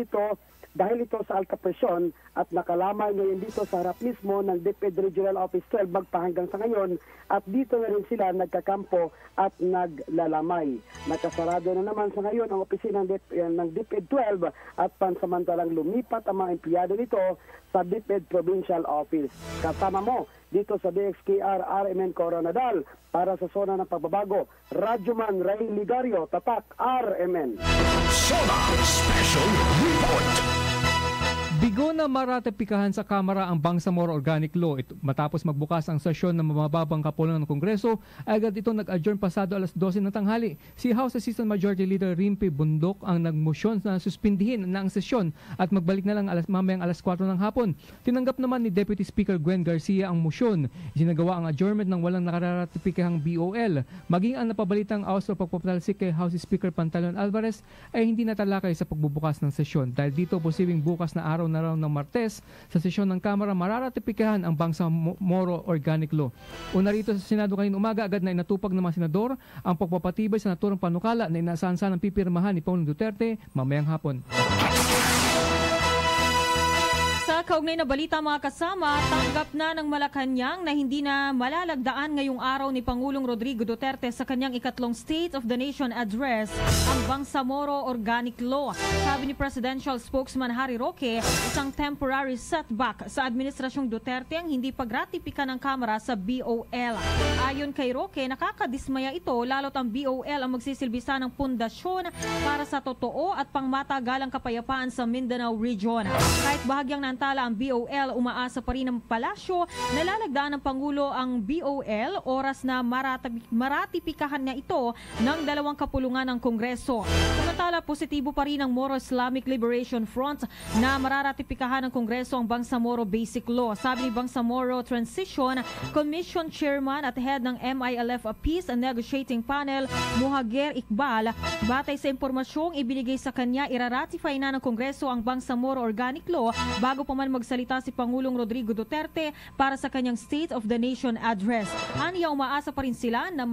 ito dahil ito sa Alcapresyon at nakalamay ngayon dito sa harap mismo ng DepEd Regional Office 12 magpahanggang sa ngayon at dito na rin sila nagkakampo at naglalamay. Nakasarado na naman sa ngayon ang opisina ng DepEd 12 at pansamantalang lumipat ang mga empleyado nito sa DepEd Provincial Office. Kasama mo dito sa DXKR RMN Coronadal para sa Sona ng Pagbabago, Radyoman Ray Ligario, Tatak RMN. Sona Special Report. Bigo na maratipikahan sa Kamara ang Bangsamoro Organic Law. Matapos magbukas ang sesyon ng mababang kapulungan ng Kongreso, agad ito nag-adjourn pasado alas 12 ng tanghali. Si House Assistant Majority Leader Rimpi Bundok ang nagmosyon na suspindihin na ang sesyon at magbalik na lang mamayang alas 4 ng hapon. Tinanggap naman ni Deputy Speaker Gwen Garcia ang mosyon. Isinagawa ang adjournment ng walang nakaratipikahang BOL. Maging ang napabalitang House of pagpapatalsik kay House Speaker Pantalon Alvarez ay hindi natalakay sa pagbubukas ng sesyon. Dahil dito posibleng bukas na araw ng Martes sa sesyon ng Kamara mararatipikahan ang Bangsamoro Organic Law. Una rito sa Senado kanina umaga, agad na inatupag ng mga senador ang pagpapatibay sa naturang panukala na inaasahan ng pipirmahan ni Pangulong Duterte mamayang hapon. Sa kaugnay na balita mga kasama, tanggap na ng Malacanang na hindi na malalagdaan ngayong araw ni Pangulong Rodrigo Duterte sa kanyang ikatlong State of the Nation Address ang Bangsamoro Organic Law. Sabi ni Presidential Spokesman Harry Roque, isang temporary setback sa Administrasyong Duterte ang hindi pagratipika ng Kamara sa BOL. Ayon kay Roque, nakakadismaya ito lalo't ang BOL ang magsisilbisa ng pundasyon para sa totoo at pangmatagalang kapayapaan sa Mindanao Region. Kahit bahagyang tala ang BOL, umaasa pa rin ng palasyo na lalagdaan ng Pangulo ang BOL oras na maratipikahan niya ito ng dalawang kapulungan ng Kongreso. Samantala, positibo pa rin ang Moro Islamic Liberation Front na mararatipikahan ng Kongreso ang Bangsamoro Basic Law. Sabi ni Bangsamoro Transition Commission Chairman at Head ng MILF Peace and Negotiating Panel, Muhager Iqbal, batay sa impormasyong ibinigay sa kanya, iraratify na ng Kongreso ang Bangsamoro Organic Law bago pa man magsalita si Pangulong Rodrigo Duterte para sa kanyang State of the Nation Address. Aniya, umaasa pa rin sila na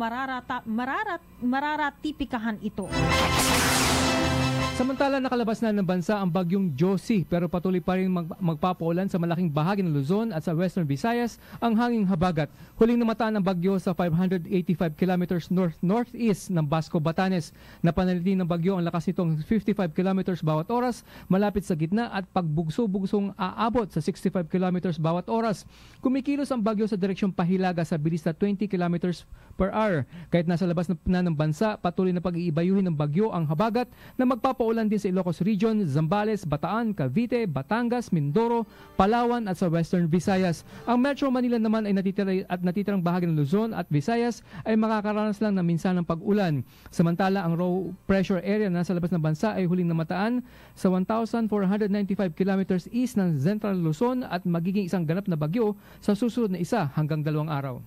mararatipikahan ito. Samantala, nakalabas na ng bansa ang bagyong Josie pero patuloy pa rin magpapaulan sa malaking bahagi ng Luzon at sa Western Visayas ang hanging habagat. Huling namataan ang bagyo sa 585 kilometers north-northeast ng Basco, Batanes. Napanaliti ng bagyo ang lakas nitong 55 kilometers bawat oras malapit sa gitna at pagbugso-bugsong aabot sa 65 kilometers bawat oras. Kumikilos ang bagyo sa direksyong pahilaga sa bilis na 20 kilometers per hour. Kahit nasa labas na ng bansa, patuloy na pag-iibayuhin ng bagyo ang habagat na magpapaulan din sa Ilocos Region, Zambales, Bataan, Cavite, Batangas, Mindoro, Palawan at sa Western Visayas. Ang Metro Manila naman ay natitirang bahagi ng Luzon at Visayas ay makakaranas lang ng minsan ng pag-ulan. Samantala, ang low pressure area na nasa labas ng bansa ay huling namataan sa 1,495 kilometers east ng Central Luzon at magiging isang ganap na bagyo sa susunod na 1 hanggang 2 araw.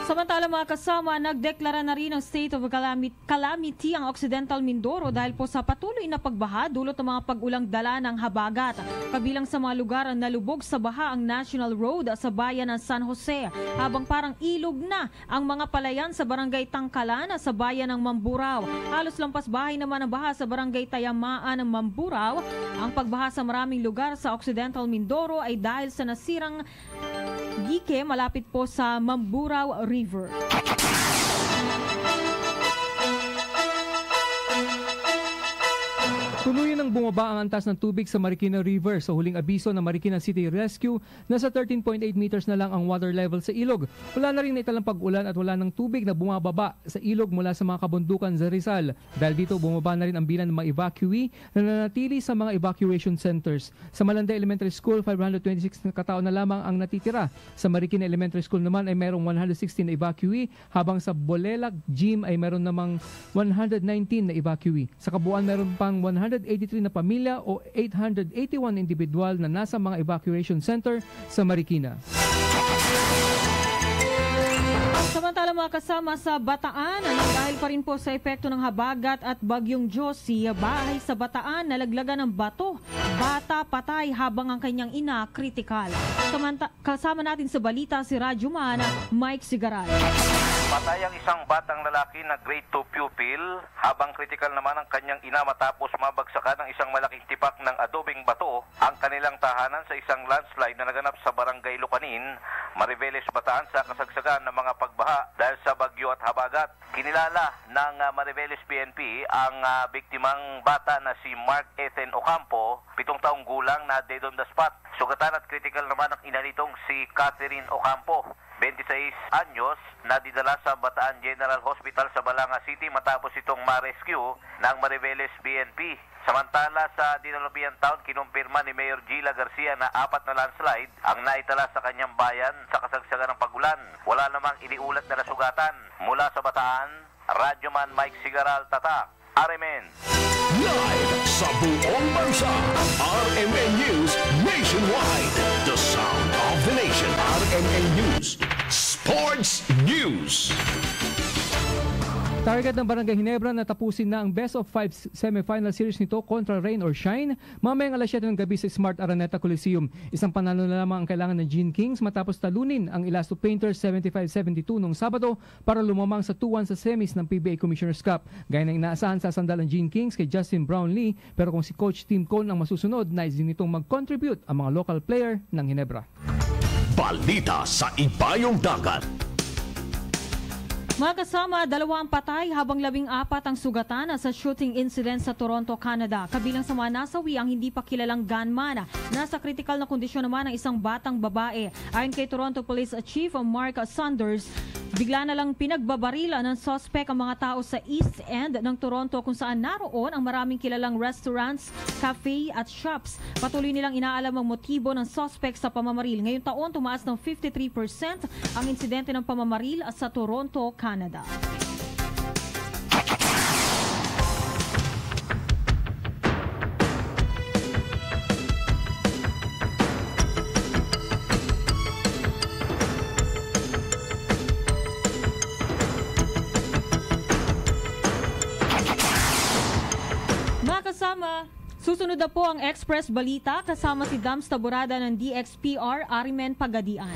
Samantala mga kasama, nagdeklara na rin ng state of calamity ang Occidental Mindoro dahil po sa patuloy na pagbaha dulot ng mga pag-ulang dala ng habagat. Kabilang sa mga lugar ang nalubog sa baha ang National Road sa bayan ng San Jose, habang parang ilog na ang mga palayan sa barangay Tangkalan sa bayan ng Mamburao. Halos lampas bahay naman ang baha sa barangay Tayamaan ng Mamburao. Ang pagbaha sa maraming lugar sa Occidental Mindoro ay dahil sa nasirang dike malapit po sa Mamburao River. Tuluyan ng bumaba ang antas ng tubig sa Marikina River. Sa huling abiso ng Marikina City Rescue, nasa 13.8 meters na lang ang water level sa ilog. Wala na rin naitalang pag-ulan at wala ng tubig na bumababa sa ilog mula sa mga kabundukan sa Rizal. Dahil dito, bumaba na rin ang bilang ng mga evacuee na nanatili sa mga evacuation centers. Sa Malanda Elementary School, 526 na katao na lamang ang natitira. Sa Marikina Elementary School naman ay mayroong 116 na evacuee, habang sa Bolelag Gym ay mayroon namang 119 na evacuee. Sa kabuuan, mayroon pang 183 na pamilya o 881 individual na nasa mga evacuation center sa Marikina. Samantala mga kasama, sa Bataan, dahil pa rin po sa epekto ng habagat at bagyong Josie, bahay sa Bataan nalaglagan ng bato. Bata patay habang ang kanyang ina kritikal. Kasama natin sa balita si Radyoman Mike Sigaral. Patay ang isang batang lalaki na grade 2 pupil habang kritikal naman ang kanyang ina matapos mabagsakan ng isang malaking tipak ng adobeng bato ang kanilang tahanan sa isang landslide na naganap sa barangay Lucanin, Mariveles, Bataan sa kasagsagan ng mga pagbaha dahil sa bagyo at habagat. Kinilala ng Mariveles PNP ang biktimang bata na si Mark Ethan Ocampo, 7 taong gulang na dead on the spot. Sugatan at kritikal naman ang ina nitong si Catherine Ocampo, 26 anyos, na dinala sa Bataan General Hospital sa Balanga City matapos itong ma-rescue ng Mariveles BNP. Samantala sa Dinalopian Town, kinumpirma ni Mayor Gila Garcia na 4 na landslide ang naitala sa kanyang bayan sa kasagsagan ng pagulan. Wala namang iniulat na nasugatan. Mula sa Bataan, Radyoman Mike Sigaral, Tatak, RMN. Live sa buong bansa, RMN News Nationwide. The sound of the nation. RMN News. Sports News. Target ng Barangay Ginebra na tapusin na ang best of 5 semifinal series nito kontra Rain or Shine mamayang alas 7 ng gabi sa Smart Araneta Coliseum. Isang panalo na lamang ang kailangan ng Gene Kings matapos talunin ang Elasto Painters 75-72 noong Sabado para lumamang sa 2-1 sa semis ng PBA Commissioner's Cup. Gaya ng inaasahan, sasandal ang Gene Kings kay Justin Brownlee, pero kung si Coach Tim Cone ang masusunod, nais din itong mag-contribute ang mga local player ng Ginebra. Balita sa Ibayong Dagat. Mga kasama, 2 patay habang 14 ang sugatan sa shooting incident sa Toronto, Canada. Kabilang sa mga nasawi ang hindi pa kilalang gunman. Nasa kritikal na kondisyon naman ang isang batang babae. Ayon kay Toronto Police Chief Mark Saunders, bigla na lang pinagbabarila ng suspect ang mga tao sa East End ng Toronto kung saan naroon ang maraming kilalang restaurants, cafe at shops. Patuloy nilang inaalam ang motibo ng suspect sa pamamaril. Ngayong taon, tumaas ng 53% ang insidente ng pamamaril sa Toronto, Canada. Kasama, susunod na po ang Express Balita kasama si Dams Taborada ng DXPR, Arimen Pagadian.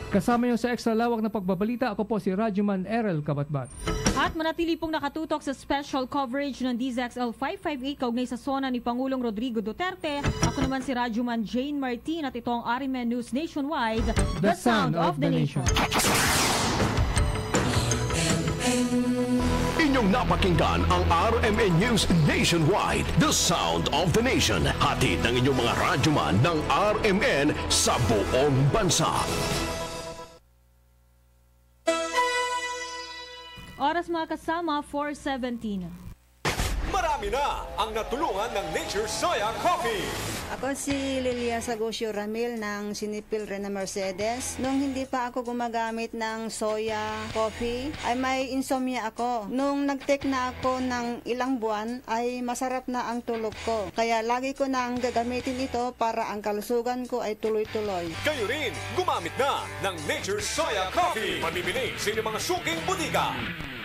Kasama niyo sa extra lawak na pagbabalita, ako po si Radyoman Errol Kabatbat. At manatili pong nakatutok sa special coverage ng Dzxl 558 kaugnay sa Sona ni Pangulong Rodrigo Duterte. Ako naman si Radyoman Jane Martin at ito ang Arimen News Nationwide, the sound of the nation. Inyong napakinggan ang RMN News Nationwide, the sound of the nation. Hatid ng inyong mga radyoman ng RMN sa buong bansa. Oras mga kasama, 4:17. Marami na ang natulungan ng Nature Soya Coffee. Ako si Lilia Sagosio Ramil ng Sinipil Rena Mercedes. Nung hindi pa ako gumagamit ng soya coffee, ay may insomnia ako. Nung nag-take na ako ng ilang buwan, ay masarap na ang tulog ko. Kaya lagi ko nang gagamitin ito para ang kalusugan ko ay tuloy-tuloy. Kayo rin, gumamit na ng Nature Soya Coffee. Mamimili sa inyong mga suking bodega.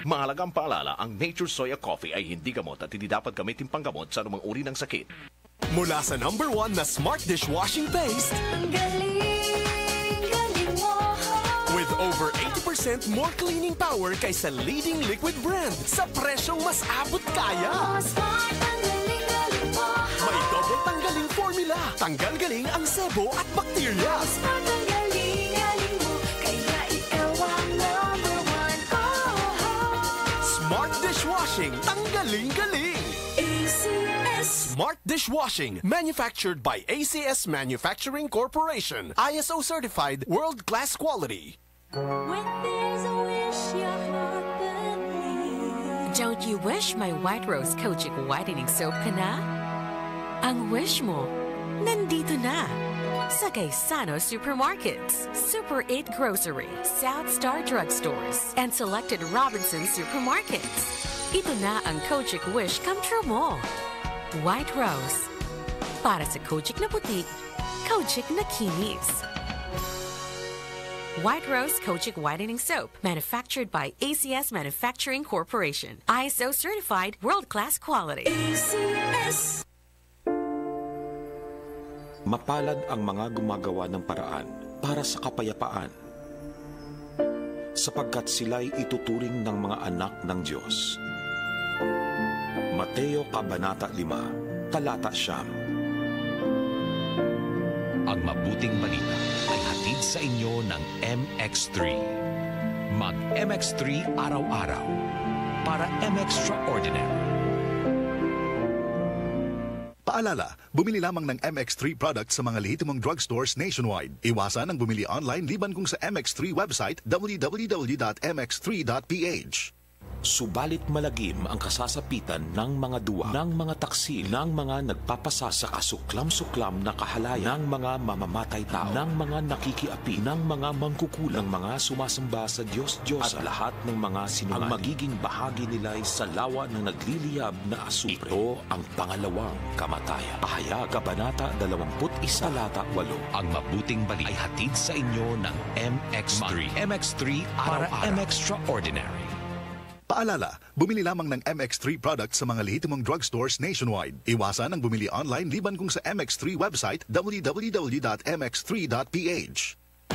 Mahalagang paalala, ang Nature Soya Coffee ay hindi gamot at hindi dapat gamitin panggamot sa anumang uri ng sakit. Mula sa #1 na smart dishwashing paste, ang galing mo. with over 80% more cleaning power kaysa leading liquid brand sa presyong mas abot kaya. Smart, ang galing mo. May double tanggaling formula. Tanggal-galing ang sebo at bakterya. Smart, ang galing mo. Kaya ikaw ang #1 ko. Smart dishwashing. Tanggaling-galing. ACS. Smart dishwashing. Manufactured by ACS Manufacturing Corporation. ISO certified world-class quality. When there's a wish your heart believes. Don't you wish my White Rose Kojic Whitening Soap ka na? Ang wish mo, nandito na. Sa Gaisano Supermarkets, Super 8 Grocery, South Star Drugstores, and selected Robinson Supermarkets. Ito na ang Kojic Wish come true mo. White Rose. Para sa Kojic na putik, Kojic na kinis. White Rose Kojic Whitening Soap, manufactured by ACS Manufacturing Corporation. ISO certified world-class quality. ACS. Mapalad ang mga gumagawa ng paraan para sa kapayapaan. sapagkat sila'y ituturing ng mga anak ng Diyos. Mateo Kabanata 5, Talata 9. Ang mabuting balita ay hatid sa inyo ng MX3. Mag MX3 araw-araw para MXtraordinary. Paalala, bumili lamang ng MX3 products sa mga lehitimong drugstores nationwide. Iwasan ang bumili online liban kung sa MX3 website www.mx3.ph. Subalit malagim ang kasasapitan ng mga duwa, ng mga taksil, ng mga nagpapasa sa kasuklam-suklam na kahalayan, ng mga mamamatay tao, ng mga nakikiapi, ng mga mangkukulang, ng mga sumasamba sa Diyos-Diyos, at lahat ng mga sinungaling. Ang magiging bahagi nila ay sa lawa ng nagliliyab na asupre. Ito ang pangalawang kamatayan. Pahayag, Kabanata 21, Talata 8. Ang mabuting balita ay hatid sa inyo ng MX3. MX3 para MXtraordinary. Paalala, bumili lamang ng MX3 products sa mga lehitimong drugstores nationwide. Iwasan ang bumili online liban kung sa MX3 website www.mx3.ph.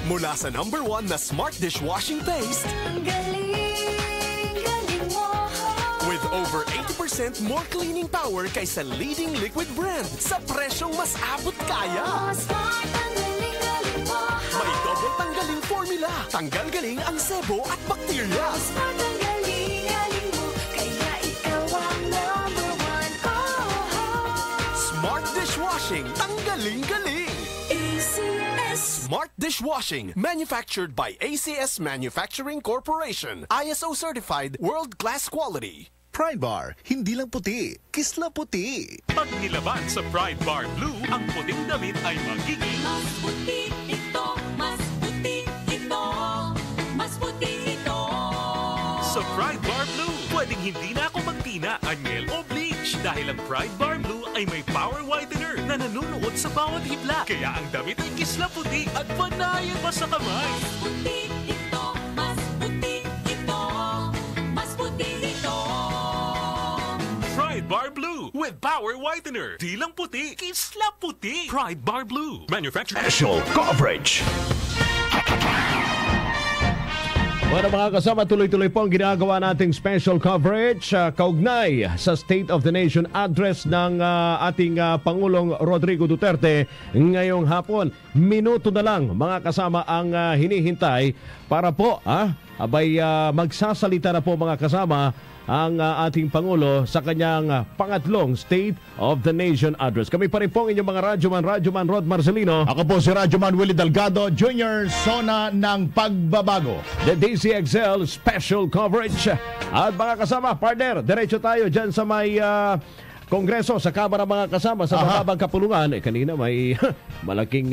Mula sa #1 na smart dishwashing paste, Ang galing mo. with over 80% more cleaning power kaysa leading liquid brand sa presyong mas abot kaya. Smart, ang galing mo. May double tanggaling formula. Tanggal galing ang sebo at bakterya. Smart, ang galing mo. Kaya ikaw ang #1. Smart dishwashing. Tanggaling galing. ACS. Smart dishwashing. Manufactured by ACS Manufacturing Corporation. ISO certified world-class quality. Pride Bar, hindi lang puti, kisla puti. Pag nilaban sa Pride Bar Blue, ang puting damit ay magiging Mas puti ito. Mas puti ito. Mas puti ito. sa Pride Bar Blue. Pwedeng hindi na ako magtina, anyel o bleach dahil ang Pride Bar Blue ay may power whitener na nanunuot sa bawat hibla. Kaya ang damit ay kisla puti at panayan pa sa kamay. Mas puti ito. Mas puti ito. Mas puti ito. Pride Bar Blue with power whitener. Di lang puti, kisla puti. Pride Bar Blue. Manufactured. Special coverage. Bueno mga kasama, tuloy-tuloy po ang ginagawa nating special coverage kaugnay sa State of the Nation address ng ating Pangulong Rodrigo Duterte ngayong hapon. Minuto na lang mga kasama ang hinihintay para po magsasalita na po mga kasama ang ating Pangulo sa kanyang pangatlong State of the Nation address. Kami pa rin po ang inyong mga Radyoman Rod Marcelino. Ako po si Radyoman Willie Delgado, Jr. Sona ng Pagbabago. The Dzxl special coverage. At mga kasama, partner, diretso tayo dyan sa may Kongreso, sa Kamara mga kasama, sa mababang kapulungan. Kanina may malaking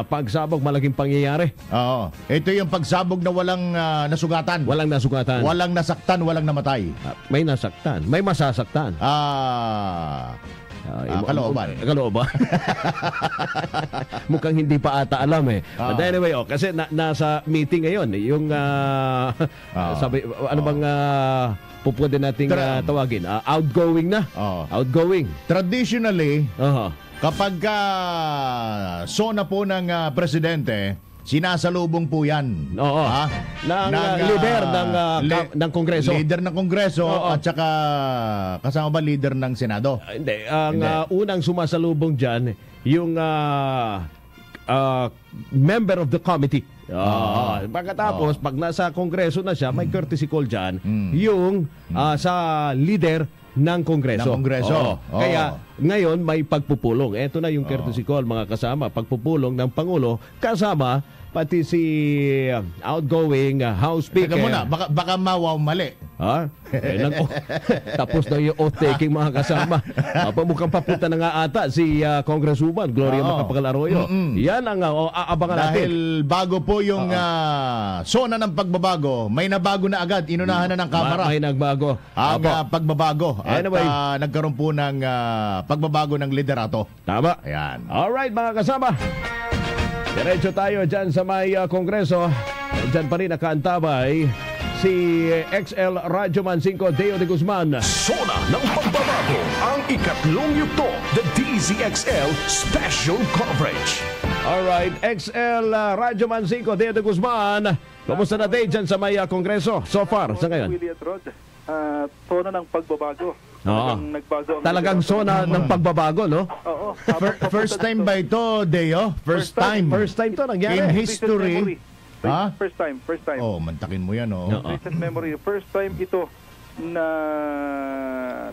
pagsabog, malaking pangyayari. Oo. Ito yung pagsabog na walang nasugatan. Walang nasugatan. Walang nasaktan, walang namatay. May nasaktan. May masasaktan. Kalooban. Kalooban. Mukhang hindi pa ata alam eh. But anyway, kasi nasa meeting ngayon. Yung, sabi, ano bang pupwede nating tawagin? Outgoing na. Outgoing. Traditionally, kapag Sona po ng presidente, sinasalubong po yan. Oo. Leader ng Kongreso. Leader ng Kongreso at saka kasama ba leader ng Senado? Hindi. Ang unang sumasalubong dyan, yung member of the committee. Pagkatapos, pag nasa Kongreso na siya, may courtesy call dyan, yung sa leader ng Kongreso. Kaya ngayon may pagpupulong. Ito na yung courtesy call mga kasama. Pagpupulong ng Pangulo kasama pati si outgoing House Speaker. Teka muna, baka mali. Tapos na yung oath-taking mga kasama. Mukhang papunta na nga ata si Congresswoman Gloria Macapagal Arroyo. Yan ang aabangan natin. Dahil bago po yung Sona ng Pagbabago, may nabago na agad. Inunahan na ng Kamara. May nagbago. Ang pagbabago. At Anyway, nagkaroon po ng pagbabago ng liderato. Tama. Ayan. Alright mga kasama. Diretso tayo dyan sa may Kongreso. Dyan pa rin nakaantabay si XL Radyoman 5 Deo de Guzman. Sona ng Pagbabago, ang ikatlong yugto, the DZXL Special Coverage. Alright, XL Radyo Mansico, Deo de Guzman. Kumusta na day dyan sa may Kongreso so far sa ngayon? Willie at Rod, Sona ng pagbabago. Talagang Sona ng pagbabago, no? Oo. First time ba ito, Deo? First time. First time to nangyari. In history. Ha? First time. Oh, mantakin mo yan, oh. Recent memory. First time ito na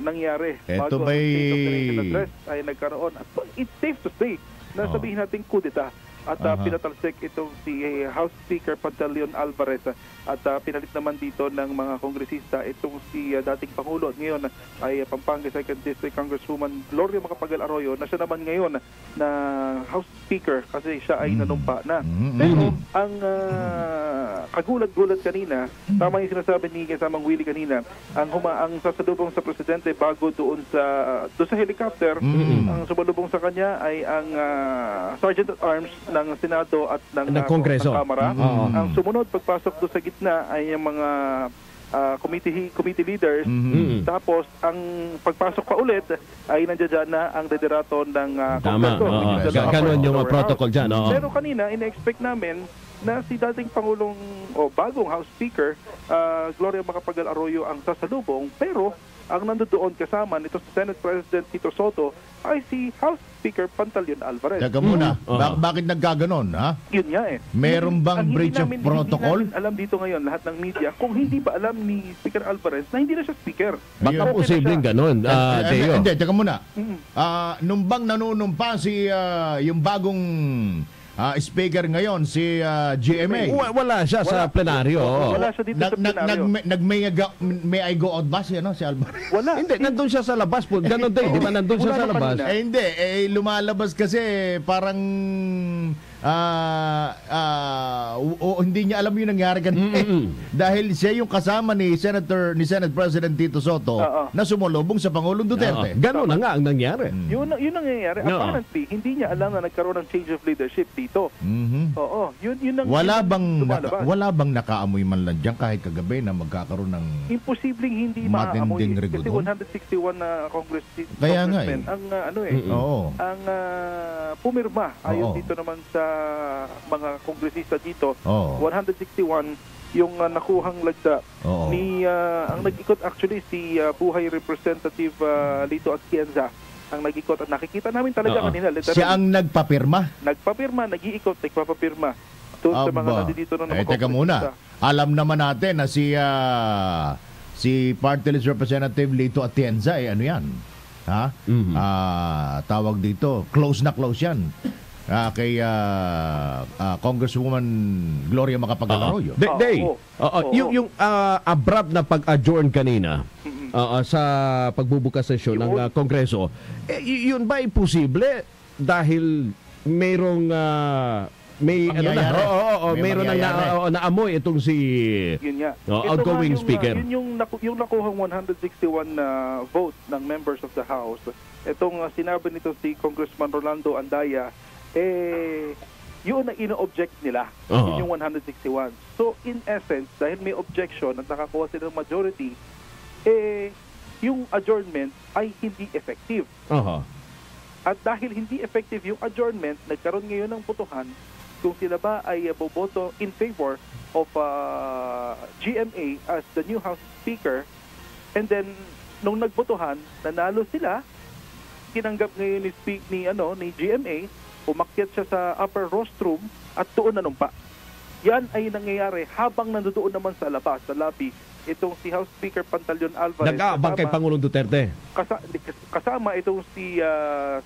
nangyari. Ito Bago ba'y... ang State of the Nation address ay nagkaroon. It's safe to say na sabihin natin kudeta. At pinatalsik itong si House Speaker Pantaleon Alvarez at pinalit naman dito ng mga kongresista itong si dating Pangulo at ngayon ay Pampanga 2nd District Congresswoman Gloria Macapagal Arroyo na siya naman ngayon na House Speaker kasi siya ay nanumpa na. Pero ang kagulat-gulat kanina, tama yung sinasabi ni kasamang Willie kanina, ang sasalubong sa presidente bago doon sa helicopter, ang sumalubong sa kanya ay ang Sergeant at Arms ng Senado at ng Kongreso. Kamara. Ang sumunod pagpasok doon sa gitna ay yung mga committee leaders. Tapos ang pagpasok pa ulit ay nandiyan na ang liderato ng Kongreso. Ganon yung protocol dyan. Pero kanina, ina-expect namin na si dating Pangulong bagong House Speaker Gloria Macapagal Arroyo ang sasalubong, pero ang nandoon kasama nito si Senate President Tito Soto ay si House Speaker Pantaleon Alvarez. Teka muna, bakit nagkaganon, ha? Yun nga eh. Meron bang breach of protocol? Hindi namin alam dito ngayon, lahat ng media, kung hindi ba alam ni Speaker Alvarez na hindi na siya Speaker. Baka posibleng ganon, Deo. Hindi, teka muna. Nung bang nanunumpa si yung bagong speaker ngayon, si GMA? Wala siya sa plenaryo. Wala siya dito sa plenaryo. May I go out ba si Alvarez? Wala. Hindi, nandun siya sa labas po. Ganon din, di ba? Nandun siya sa labas. Hindi, lumalabas kasi parang hindi niya alam yung nangyari kanina. Dahil siya yung kasama ni Senate President Tito Soto na sumulubong sa Pangulong Duterte. Ganon na nga ang nangyari. Yun ang nangyayari. Apparently, hindi niya alam na nagkaroon ng change of leadership dito. Oo. Yun ang wala bang nakaamoy man lang dyan kahit kagabi na magkakaroon ng imposibleng hindi maaamoy. Kasi 161 na congressmen ang pumirma ayon dito naman sa mga kongresista dito. 161 yung nakuhang lagda ni ang nag-ikot actually si Buhay Representative Lito Atienza ang nag-ikot at nakikita namin talaga kanina. Siya ang nagpapirma? Nagpapirma, nag-iikot, nagpapapirma doon sa mga nandito na mga teka muna, alam naman natin na si Party List Representative Lito Atienza ano yan? Ha? Tawag dito, close na close yan. Kay Congresswoman Gloria Macapagal Arroyo. Yung abrupt na pag-adjourn kanina sa pagbubukas sesyon ng Kongreso, yun ba ay posible dahil mayroong mayroon naamoy itong si outgoing speaker. Yung nakuhang 161 vote ng members of the House. Itong sinabi nito si Congressman Rolando Andaya, yun ang ino-object nila, yung 161. So in essence, dahil may objection at nakakuha sila ng majority, yung adjournment ay hindi effective. At dahil hindi effective yung adjournment, nagkaroon ngayon ng putuhan kung sila ba ay boboto in favor of GMA as the new House Speaker. And then, nung nagbotohan, nanalo sila, tinanggap ngayon ni GMA, umakyat siya sa upper rostrum at doon nanumpa. Yan ay nangyayari habang nandoon naman sa labas, sa lobby, itong si House Speaker Pantaleon Alvarez. Nag-aabang kay Pangulong Duterte. Kasama itong si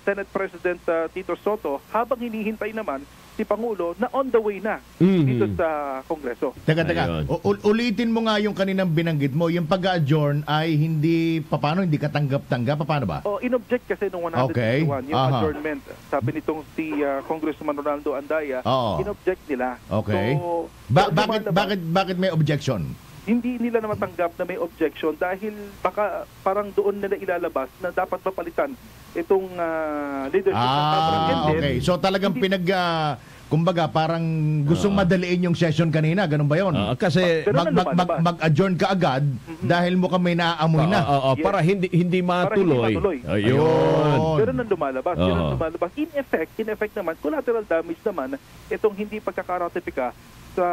Senate President Tito Soto habang hinihintay naman si Pangulo na on the way na dito sa Kongreso. Teka. Ulitin mo nga yung kaninang binanggit mo. Yung pag-adjourn ay hindi katanggap-tanggap. Paano ba? In-object kasi nung 161 yung adjournment. Sabi nitong si Congressman Ronaldo Andaya, in-object nila. Okay. So, bakit may objection? Hindi nila na matanggap na may objection dahil baka parang doon nila ilalabas na dapat mapalitan itong leadership ng Cabinet. Okay. So talagang kumbaga parang gustong madaliin yung session kanina, ganun ba 'yon? Kasi mag-adjourn ka agad dahil mo kami naaamoy na. Para hindi matuloy. Ayun. Pero nang lumalabas, in effect naman, collateral damage naman itong hindi pagkakaratifika sa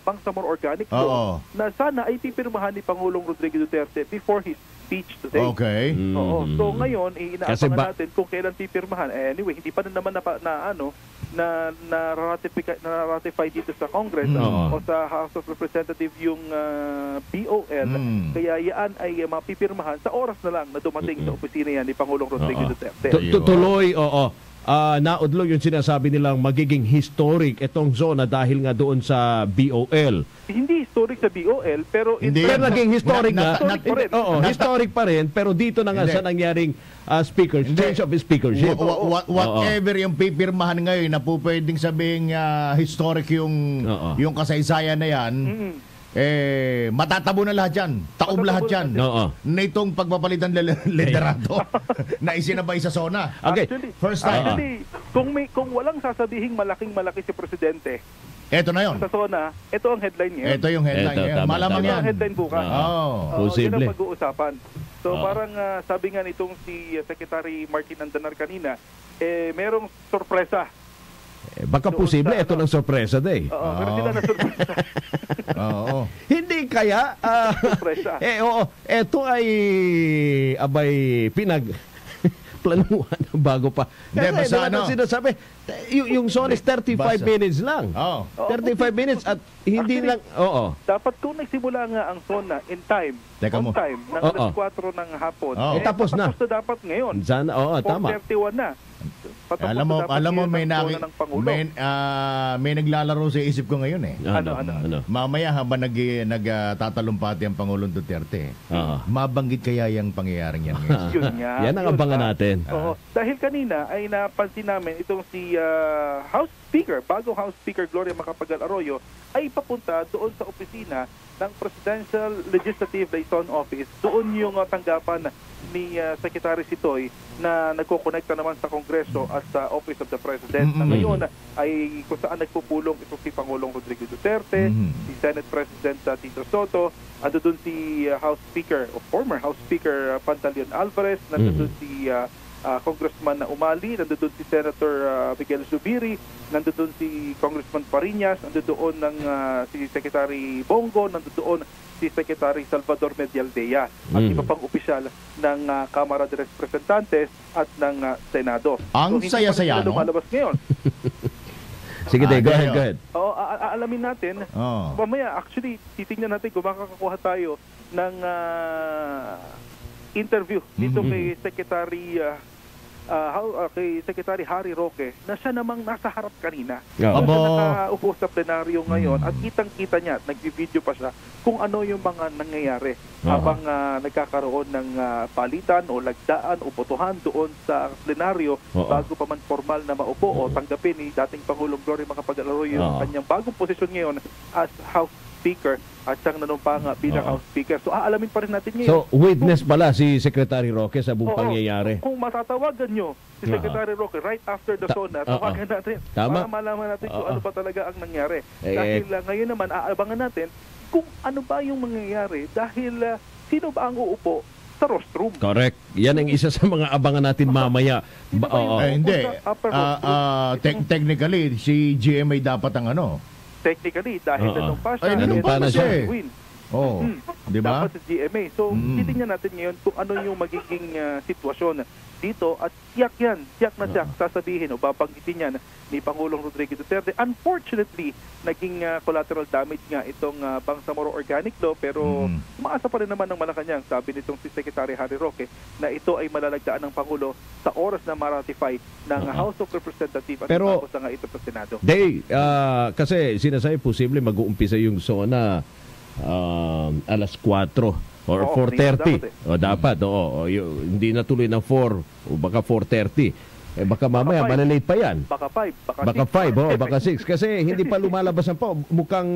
Bangsamoro Organic Law na sana ay pipirmahan ni Pangulong Rodrigo Duterte before his speech today. Okay. So ngayon, inaabangan natin kung kailan pipirmahan. Anyway, hindi pa naman na-ratify dito sa Congress o sa House of Representatives yung BOL. Kaya yan ay mapipirmahan sa oras na lang na dumating sa opisina yan ni Pangulong Rodrigo Duterte. Tuloy, naudlo yung sinasabi nilang magiging historic itong zona dahil nga doon sa BOL. Hindi historic sa BOL, pero naging historic historic pa rin, pero dito na nga sa nangyaring change of speakership. Whatever yung pipirmahan ngayon na po pwedeng sabing historic yung kasaysayan na yan, matatabo na lahat yan. Taob lahat yan. Na itong pagpapalitan liderato na isinabay sa Sona. Okay. First time. Actually, kung walang sasabihing malaking-malaki si Presidente, eto na yun. Sa Sona, ito ang headline niya. Ito yung headline niya. Malamang yan. Ito ang headline bukas. Posible. Yan ang pag-uusapan. So parang sabi nga nitong si Secretary Martin Andanar kanina, merong sorpresa. Baka posible ito ng sorpresa day. Pero sila na sorpresa. Hindi kaya ito ay planuhan bago pa. Kasi sinasabi, yung song is 35 minutes lang. 35 minutes at hindi lang, Dapat kung nagsimula nga ang Sona in time, on time, ng alas 4 ng hapon, tapos na. Tapos na dapat ngayon. Sana, tama. 4:31 na. Alam mo may naglalaro sa isip ko ngayon Ano? Mamaya habang nagtatalumpati ang Pangulong Duterte, mabanggit kaya yung pangyayaring yan ngayon. Yun nga. Yan ang abangan natin. Dahil kanina ay napansin namin itong si bago House Speaker Gloria Macapagal Arroyo ay papunta doon sa opisina ng Presidential Legislative Liaison Office. Doon yung tanggapan ni Secretary Sitoy na nagko-connecta naman sa Kongreso at sa Office of the President. Na ngayon ay kung saan nagpupulong ito si Pangulong Rodrigo Duterte, si Senate President Tito Soto, ando doon si former House Speaker Pantaleon Alvarez, nandoon si Congressman Umali, nandoon si Senator Miguel Zubiri, nandoon si Congressman Pariñas, nandoon si Secretary Bongo, nandoon si Secretary Salvador Medialdea at iba pang opisyal ng Kamara de Representantes at ng Senado. Ang saya-saya, no? Lumalabas ngayon. Sige, go ahead. Aalamin natin. Mamaya, actually, titingnan natin kung makakakuha tayo ng interview dito kay Secretary Harry Roque na siya namang nasa harap kanina. Siya nakaupo sa plenaryo ngayon at kitang-kita niya, nag-video pa siya kung ano yung mga nangyayari habang nagkakaroon ng palitan o lagdaan o botohan doon sa plenaryo bago pa man formal na maupo o tanggapin ni dating Pangulong Gloria Macapagal Arroyo yung kanyang bagong posisyon ngayon as House Speaker at siyang nanumpang bilang House Speaker. So aalamin pa rin natin ngayon. So witness pala si Secretary Roque sa buong pangyayari. Kung matatawagan nyo si Secretary Roque right after the Sona, tawagan natin para malaman natin kung ano pa talaga ang nangyari. Dahil ngayon naman aabangan natin kung ano ba yung mangyayari dahil sino ba ang uupo sa rostrum. Correct. Yan ang isa sa mga abangan natin mamaya. Hindi. Technically, si GMA dapat ang technically dahil nanumpa na siya. Di ba? Dapat sa GMA. So, titingnan natin ngayon kung ano yung magiging sitwasyon dito at tiyak sasabihin o babanggitin yan ni Pangulong Rodrigo Duterte. Unfortunately, naging collateral damage nga itong Bangsamoro Organic Law pero umaasa pa rin naman ng Malacanang, sabi nitong si Secretary Harry Roque, na ito ay malalagdaan ng Pangulo sa oras na ma-ratify ng House of Representatives at tapos nga ito sa Senado. Kasi sinasabi posible mag-uumpisa yung Sona alas 4 or 4:30. Dapat. Hindi na tuloy ng 4 o baka 4:30. Baka mamaya malalate pa yan. Baka 5. Baka 5, baka 6. Kasi hindi pa lumalabas ang mukhang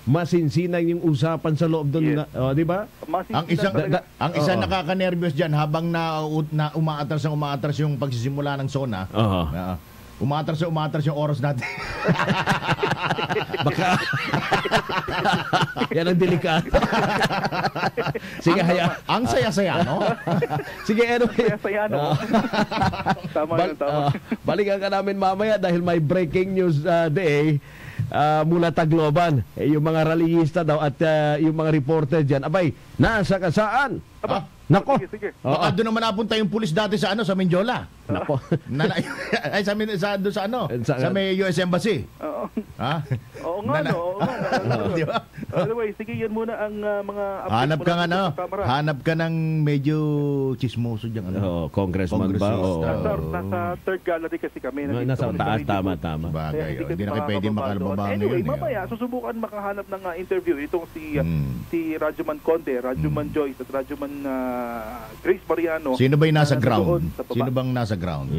masinsinan yung usapan sa loob doon. Di ba? Ang isang nakaka-nervyos dyan habang umaatras yung pagsisimula ng Sona. Umatras yung oras natin. Baka yan ang delikado. Sige, ang saya-saya, no? Sige, anyway. Saya-saya, no? Tama. Balikan ka namin mamaya dahil may breaking news day mula Tacloban. Yung mga rallyista daw at yung mga reporter dyan, abay, nasa kasaan? Nako. Sige. Baka doon naman napunta yung pulis dati sa Mindiola. Nako. Ay sa may US Embassy. Oo. Ha? Oo nga, no. Di ba? Anyway, sige, yan muna ang mga Hanap ka ng medyo chismoso diyan, congressman ba? Nasa third gallery kasi kami. Nasa taas, tama. Bagay. Hindi na kayo pwede makalababa anyway, ngayon. mamaya susubukan makahanap ng interview itong si Radyoman Conde, Radyoman Joyce at Radyoman Grace Mariano. Sino ba yung nasa ground? Sino bang nasa ground?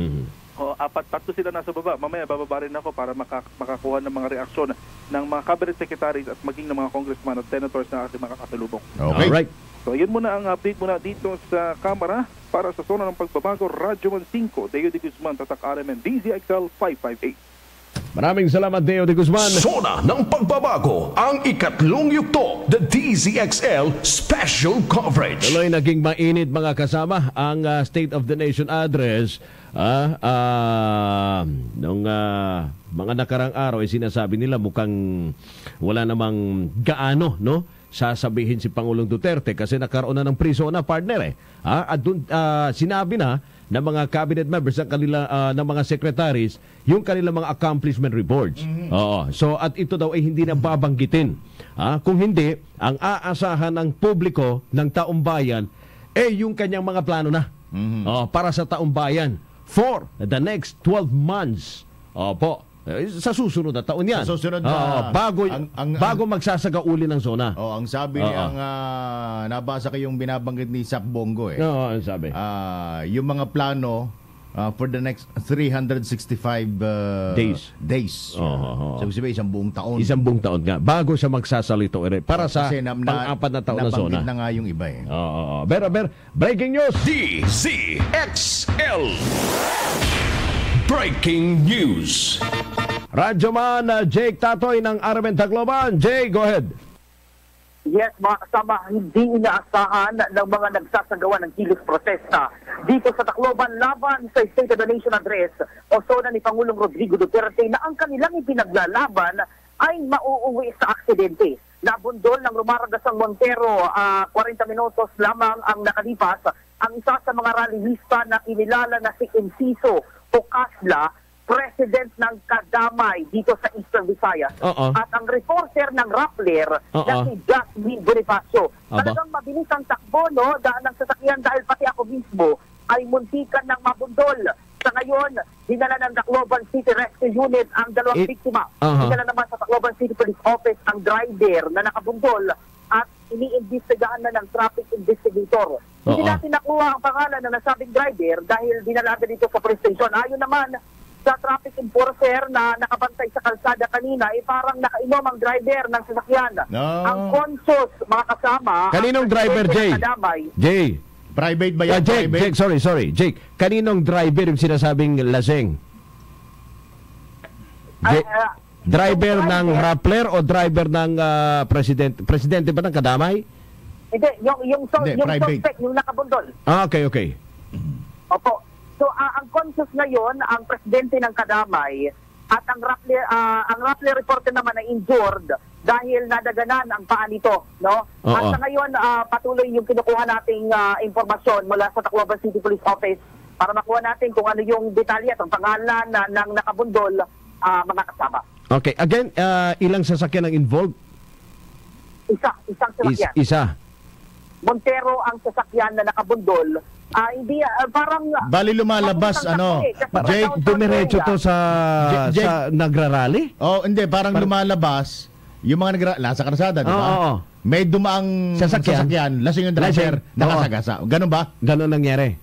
Tatlo sila nasa baba. Mamaya bababa rin ako para makakuha ng mga reaksyon ng mga cabinet secretaries at maging ng mga congressman at senators na ating makakasalubong. Okay. Alright. So yun muna ang update muna dito sa Kamara para sa Sona ng Pagbabago, Radyo 5, Deo de Guzman, Tatak RMN, Dzxl 558. Maraming salamat, Deo de Guzman. Sona ng Pagbabago, ang ikatlong yugto, the Dzxl Special Coverage. Tuloy naging mainit mga kasama ang State of the Nation Address. Nung mga nakarang araw ay sinasabi nila mukhang wala namang gaano, no? Sasabihin si Pangulong Duterte kasi nagkaroon na ng pre-Sona partner At dun, sinabi na ng mga cabinet members ng mga secretaries yung kanilang mga accomplishment reports. So at ito daw ay hindi na babanggitin. Kung hindi, ang aasahan ng publiko ng taong bayan yung kanyang mga plano na para sa taong bayan for the next 12 months. Sa susunod na taon yan. Sa susunod na bago magsasagauli ng Sona. Ang sabi niya, nabasa ko yung binabanggit ni Sak Bongo ang sabi. Yung mga plano for the next 365 days. So sabi isang buong taon. Isang buong taon nga. Bago siya magsasalito para sa pang-apat na taon na Sona. Nabanggit na nga yung iba Pero breaking news. Dzxl Breaking News. Radyoman Jake Tatoy ng RMN Tacloban. Jay, go ahead. Yes, mga kasama, hindi inaasahan ng mga nagsasagawa ng kilos protesta dito sa Tacloban laban sa State of the Nation Address o Sona ni Pangulong Rodrigo Duterte na ang kanilang ipinaglalaban ay mauuwi sa aksidente. Nabundol ng Rumaragasang Montero, 40 minutos lamang ang nakalipas, ang isa sa mga rallyista na inilala na si Enciso o Kasla, president ng Kadamay dito sa Eastern Visayas. At ang reporter ng Rappler na si Jasmine Bonifacio. Talagang mabilis ang takbo, no? Daan ng sasakyan dahil pati ako mismo ay muntikan ng mabundol. Sa ngayon, dinala ng Tacloban City Rescue Unit ang dalawang biktima. Dinala naman sa Tacloban City Police Office ang driver na nakabundol at iniimbestigahan na ng traffic investigator. Hindi natin nakuha ang pangalan ng nasabing driver dahil dinala dito sa police station. Ayon naman sa traffic enforcer na nakabantay sa kalsada kanina, parang nakainom ang driver ng sasakyan. Ang conscious, mga kasama... Kaninong driver, Jay? Jay. Private ba yan? Jake, sorry. Jake, kaninong driver yung sinasabing laseng? Driver ng Rappler o driver ng presidente ba ng Kadamay? Hindi, yung suspect, yung nakabundol. Okay. Opo. So, ang conscious ngayon, ang presidente ng Kadamay at ang Rappler reporter naman ay injured dahil nadaganan ang paa nito, no? At sa ngayon, patuloy yung kinukuha nating impormasyon mula sa Tacloban City Police Office para makuha natin kung ano yung detalye at ang pangalan ng nakabundol, mga kasama. Okay. Again, ilang sasakyan ang involved? Isang sasakyan. Isa. Montero ang sasakyan na nakabundol. Hindi, parang... Bali lumalabas, Jake, dumiretso to sa nagrarally? Hindi, parang lumalabas, yung mga nasa karsada, di ba? May dumaang sasakyan, lasing yung driver, nakasagasa. Ganun ba? Ganun nangyari.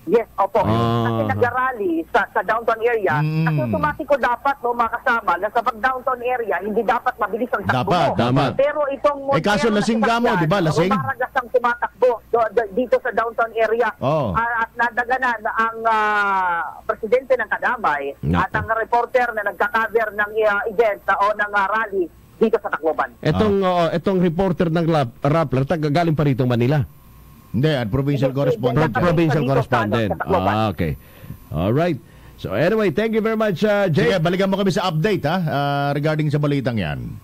Yes, opo. Kasi nag-rally sa downtown area, kasi automatiko dapat, mga kasama, na sa downtown area, hindi dapat mabilis ang takbo. Dapat. Pero itong kaso lasing ka mo, di ba? Lasing? Maragas ang tumatakbo dito sa downtown area. At nadaganan ang presidente ng Kadamay at ang reporter na nagka-cover ng event o ng rally dito sa Tacloban. Itong reporter ng Rappler, galing pa rito Manila. Hindi, provincial correspondent. Provincial correspondent. Okay. All right. So anyway, thank you very much, Jake. Sige, balikan mo kami sa update regarding sa balitang yan.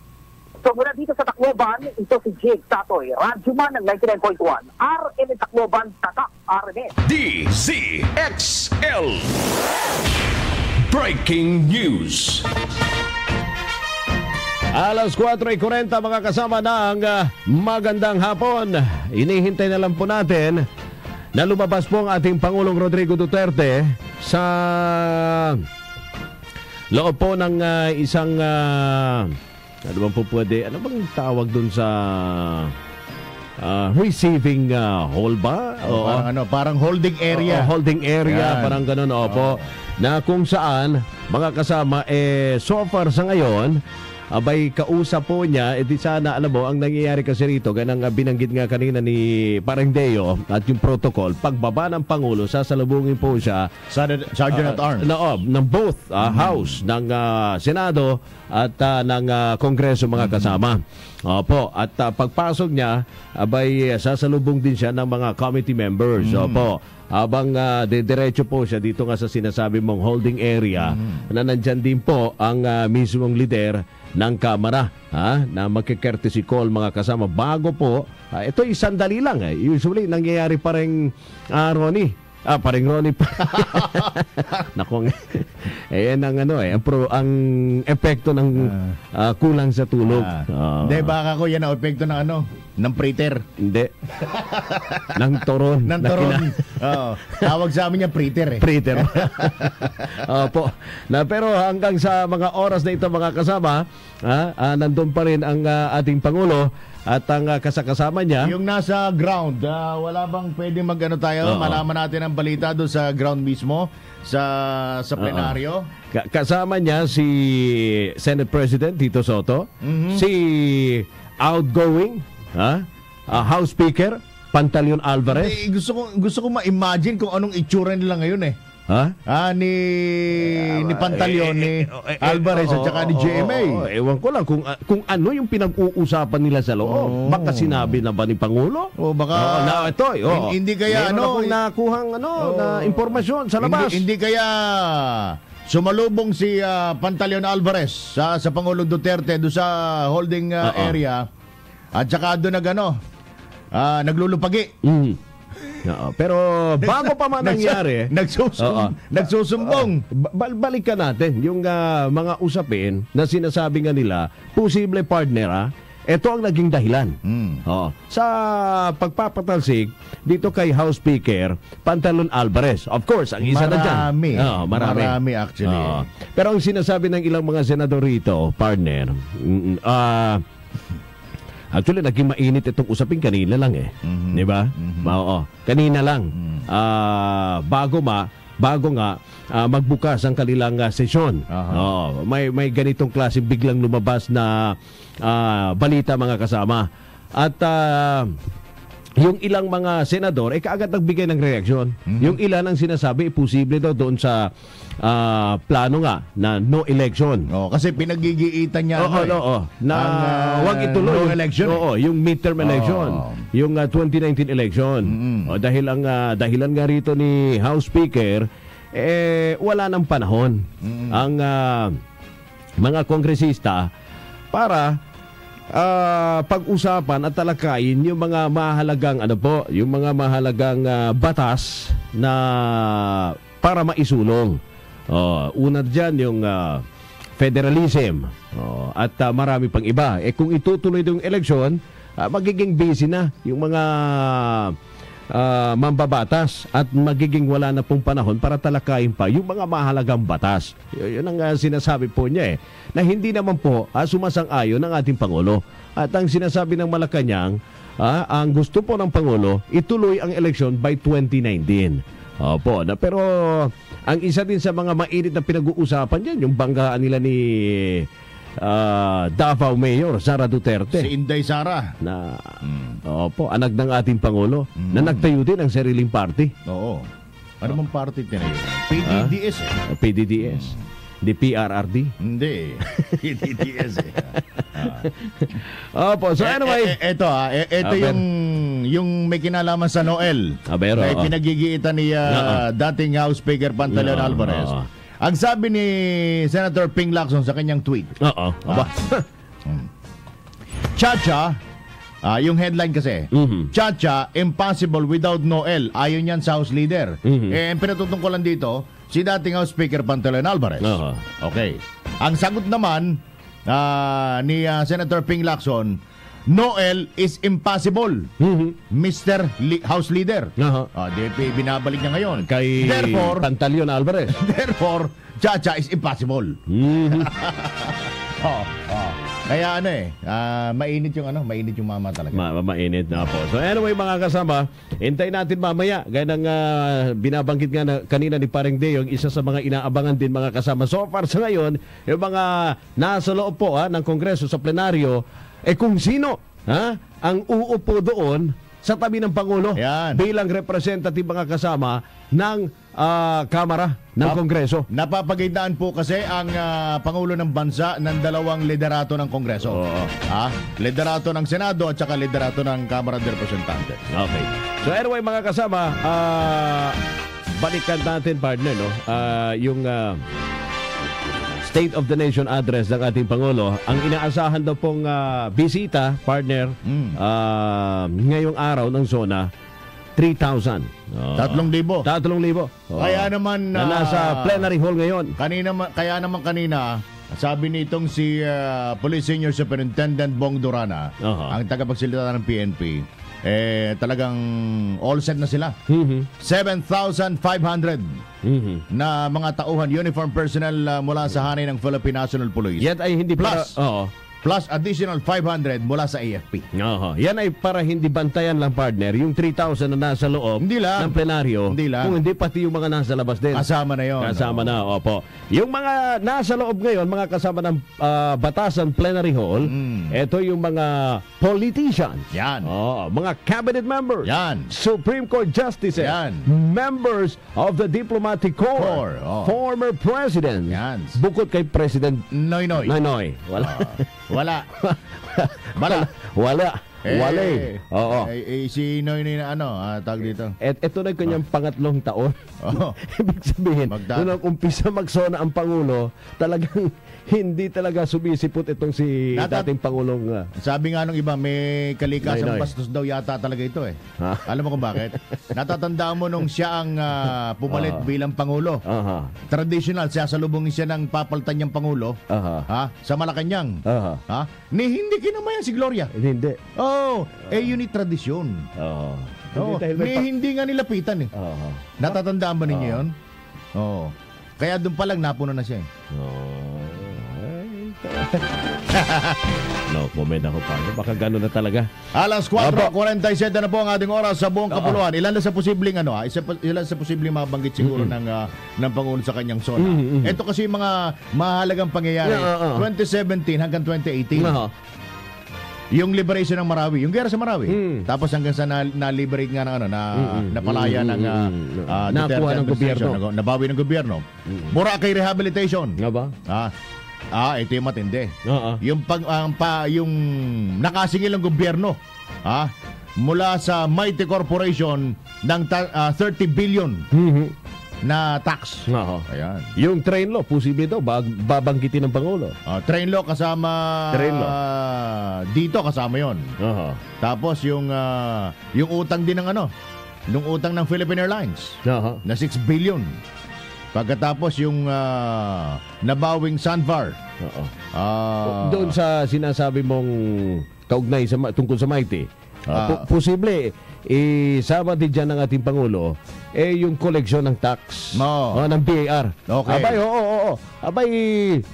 So mula dito sa Tacloban, ito si Jake Tatoy, Radyoman ng 99.1, RMN Tacloban, Tatak, RMN. DZXL Breaking News. Alas 4:40 mga kasama ng magandang hapon. Inihintay na lang po natin na lumabas po ang ating Pangulong Rodrigo Duterte sa loob po ng isang ano bang po pwede, ano bang tawag dun sa receiving hall ba? Parang holding area. Holding area, parang ganun, opo. Na kung saan, mga kasama, so far sa ngayon, abay kausap po niya, di sana alam mo, ang nangyayari kasi rito, ganang binanggit nga kanina ni Parang Deo at yung protocol, pagbaba ng Pangulo, sasalubungin po siya Sergeant at Arms ng both House, ng Senado at ng Kongreso, mga kasama. Opo, at pagpasok niya, abay sasalubong din siya ng mga committee members. Opo, habang diretso po siya dito nga sa sinasabi mong holding area, na nandyan din po ang mismong leader ng Kamara na magkikertesi call, mga kasama, bago po ito sandali lang usually nangyayari pa rin Ronnie pa. Nako, ang ang epekto ng kulang sa tulog. Hindi, baka ko yan ang epekto ng ng preter. Hindi. Ng toron. Ng toron. Tawag sa amin yan preter. Preter. Opo. Pero hanggang sa mga oras na ito, mga kasama, nandun pa rin ang ating Pangulo at ang kasakasama niya. Yung nasa ground, wala bang pwede tayo? Malaman natin ang balita doon sa ground mismo, sa plenaryo. Kasama niya si Senate President Tito Soto, si outgoing House Speaker Pantaleon Alvarez. Gusto ko ma-imagine kung anong itsura nila ngayon ni Pantaleon, ni Alvarez at saka ni GMA. Ewan ko lang kung ano yung pinag-uusapan nila sa loob. Baka sinabi na ba ni Pangulo? Baka hindi kaya nakuhang na impormasyon sa labas. Hindi kaya sumalubong si Pantaleon Alvarez sa Pangulong Duterte do sa holding area at saka doon naglulupagi. Pero bago pa man nangyari, nagsusumbong. Balikan natin yung mga usapin na sinasabi nga nila, posible partner, ito ang naging dahilan. Sa pagpapatalsik dito kay House Speaker Pantaleon Alvarez. Of course, ang isa na dyan. Marami actually. Pero ang sinasabi ng ilang mga senador rito, partner, actually, naging mainit itong usapin kanina lang di ba? Kanina lang. Bago nga magbukas ang kanilang sesyon. May ganitong klase biglang lumabas na balita, mga kasama. At yung ilang mga senador kaagad nagbigay ng reaksyon. Yung ilan ang sinasabi posible daw doon sa plano nga na no election. Kasi pinagigiitan niya na wag ituloy no election. Yung midterm election, yung 2019 election. Dahil ang dahilan nga rito ni House Speaker wala nang panahon ang mga kongresista para pag-usapan at talakayin yung mga mahalagang yung mga mahalagang batas na para maisulong. Una diyan yung federalism at marami pang iba. Kung itutuloy yung eleksyon, magiging busy na yung mga mambabatas at magiging wala na pong panahon para talakayin pa yung mga mahalagang batas. Yun ang sinasabi po niya na hindi naman po sumasang-ayon ng ating Pangulo. At ang sinasabi ng Malacanang, ang gusto po ng Pangulo, ituloy ang eleksyon by 2019. Opo, pero ang isa din sa mga mainit na pinag-uusapan diyan, yung banggaan nila ni Davao Mayor Sara Duterte. Si Inday Sara. Na, opo, anak ng ating Pangulo, na nagtayo din ng sariling party. Oo. Ano bang party tinayo? PDDS PDDS. Hindi PRRD? Hindi. PDDS Opo, so anyway. Ito yung may kinalaman sa Noel. Pero, na pinagigiitan ni dating House Speaker Pantaleon Alvarez. Ang sabi ni Senator Ping Lacson sa kanyang tweet. Chacha, yung headline kasi, Chacha, impossible without Noel. Ayon yan sa House Leader. Ang pinatutungkulan dito, si dating House Speaker Pantaleon Alvarez. Okay. Ang sagot naman ni Senator Ping Lacson, Noel is impossible, Mr. House Leader. DP, binabalik niya ngayon. Kay Pantaleon Alvarez. Therefore, Chacha is impossible. Kaya mainit yung mama talaga. Mainit na po. So anyway mga kasama, hintayin natin mamaya. Gaya ng binabanggit nga na kanina ni Paring Deo, yung isa sa mga inaabangan din mga kasama. So far sa ngayon, yung mga nasa loob po ng Kongreso sa plenaryo, kung sino ang uupo doon sa tabi ng Pangulo bilang representative mga kasama ng Kamara ng Kongreso. Napapagidaan po kasi ang Pangulo ng Bansa ng dalawang liderato ng Kongreso. Liderato ng Senado at saka liderato ng Kamara ng Representantes. Okay. So anyway mga kasama, balikan natin partner yung State of the Nation address ng ating Pangulo. Ang inaasahan daw pong bisita, partner, ngayong araw ng Sona, 3,000. 3,000. 3,000. Kaya naman na nasa plenary hall ngayon. Kaya naman kanina, sabi nitong si Police Senior Superintendent Bong Durana, ang tagapagsalita ng PNP, talagang all set na sila. 7,500 na mga tauhan, uniform personnel mula sa hanay ng Philippine National Police. Yan ay hindi plus additional 500 mula sa AFP. Yan ay para hindi bantayan lang partner yung 3,000 na nasa loob ng plenaryo. Kung hindi pati yung mga nasa labas din. Kasama na yun. Kasama na, opo. Yung mga nasa loob ngayon, mga kasama ng Batasan Plenary Hall, ito yung mga politicians. Yan. Mga cabinet members. Yan. Supreme Court justices. Yan. Members of the Diplomatic Corps. Former presidents. Yan. Bukod kay President Noynoy. Wala. Wala. Oo. Si Noynoy na tag dito. Ito na kanyang pangatlong taon. Ibig sabihin, nung umpisa magsona ang Pangulo, talagang hindi talaga sumisipot itong si dating Pangulong. Sabi nga nung iba, may kalikasang bastos daw yata talaga ito Alam mo kung bakit? Natatandaan mo nung siya ang pumalit bilang Pangulo. Traditional, siya salubungin siya ng papalitan niyang Pangulo sa Malacanang. Hindi kinamayan si Gloria. Hindi. Yun yung tradisyon. Hindi nga nilapitan Natatandaan ba ninyo yun? Kaya doon pa lang napuno na siya No, comment ako pa. Baka gano'n na talaga. Alas 4:47 na po ang ating oras sa buong kapuluan. Ilan sa posibleng ilan sa posibleng mabanggit siguro ng Pangulo sa kanyang Sona. Ito kasi mga mahalagang pangyayari. 2017 hanggang 2018. Yung liberation ng Marawi, yung gera sa Marawi. Tapos hanggang sa na-liberate nga ng napalaya ng nakuha ng gobyerno. Nabawi ng gobyerno. Boracay rehabilitation. Nga ba? Ito yung matindi. Yung yung nakasingil ng gobyerno mula sa Mighty Corporation ng 30 billion na tax. Ayan. Yung train law, posible daw babanggitin ng Pangulo. Train law kasama dito kasama 'yon. Tapos yung utang din ng yung utang ng Philippine Airlines na 6 billion. Pagkatapos yung nabawing Sanvar. Doon sa sinasabi mong kaugnay tungkol sa Mighty, posible isama din dyan ng ating Pangulo yung koleksyon ng tax ng BAR. Okay. Abay,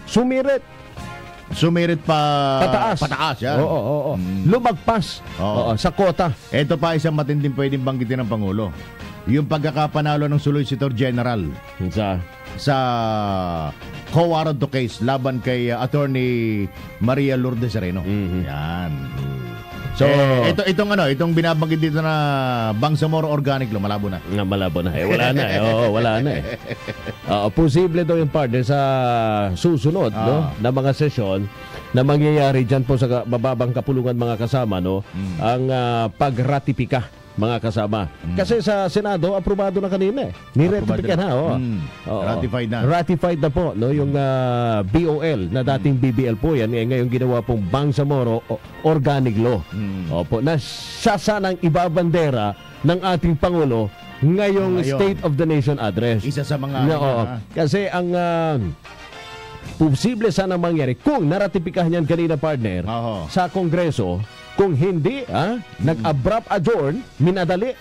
sumirit pataas yan. Lumagpas sa kota. Ito pa isang matinding pwedeng banggitin ng Pangulo. yung pagkakapanalo ng Solicitor General sa co-warrant case laban kay Attorney Maria Lourdes Sereno. Yan. So, itong binabanggit dito na Bangsamoro Organic Law, malabo na. Malabo na. Wala na. Wala na posible daw yung partner sa susunod na mga sesyon na mangyayari dyan po sa bababang kapulungan mga kasama, ang pagratipika mga kasama. Kasi sa Senado, aprobado na kanina Niretipika na. Ratified na. Ratified na po, yung BOL na dating BBL po yan. Ngayon ginawa pong Bangsamoro Organic Law. Opo, na siya sanang ibabandera ng ating Pangulo ngayong State of the Nation Address. Isa sa mga... Kasi ang... posible sana mangyari kung naratipikahan yan kanina, partner, sa Kongreso. Kung hindi, nag-abrupt adjourn, minadali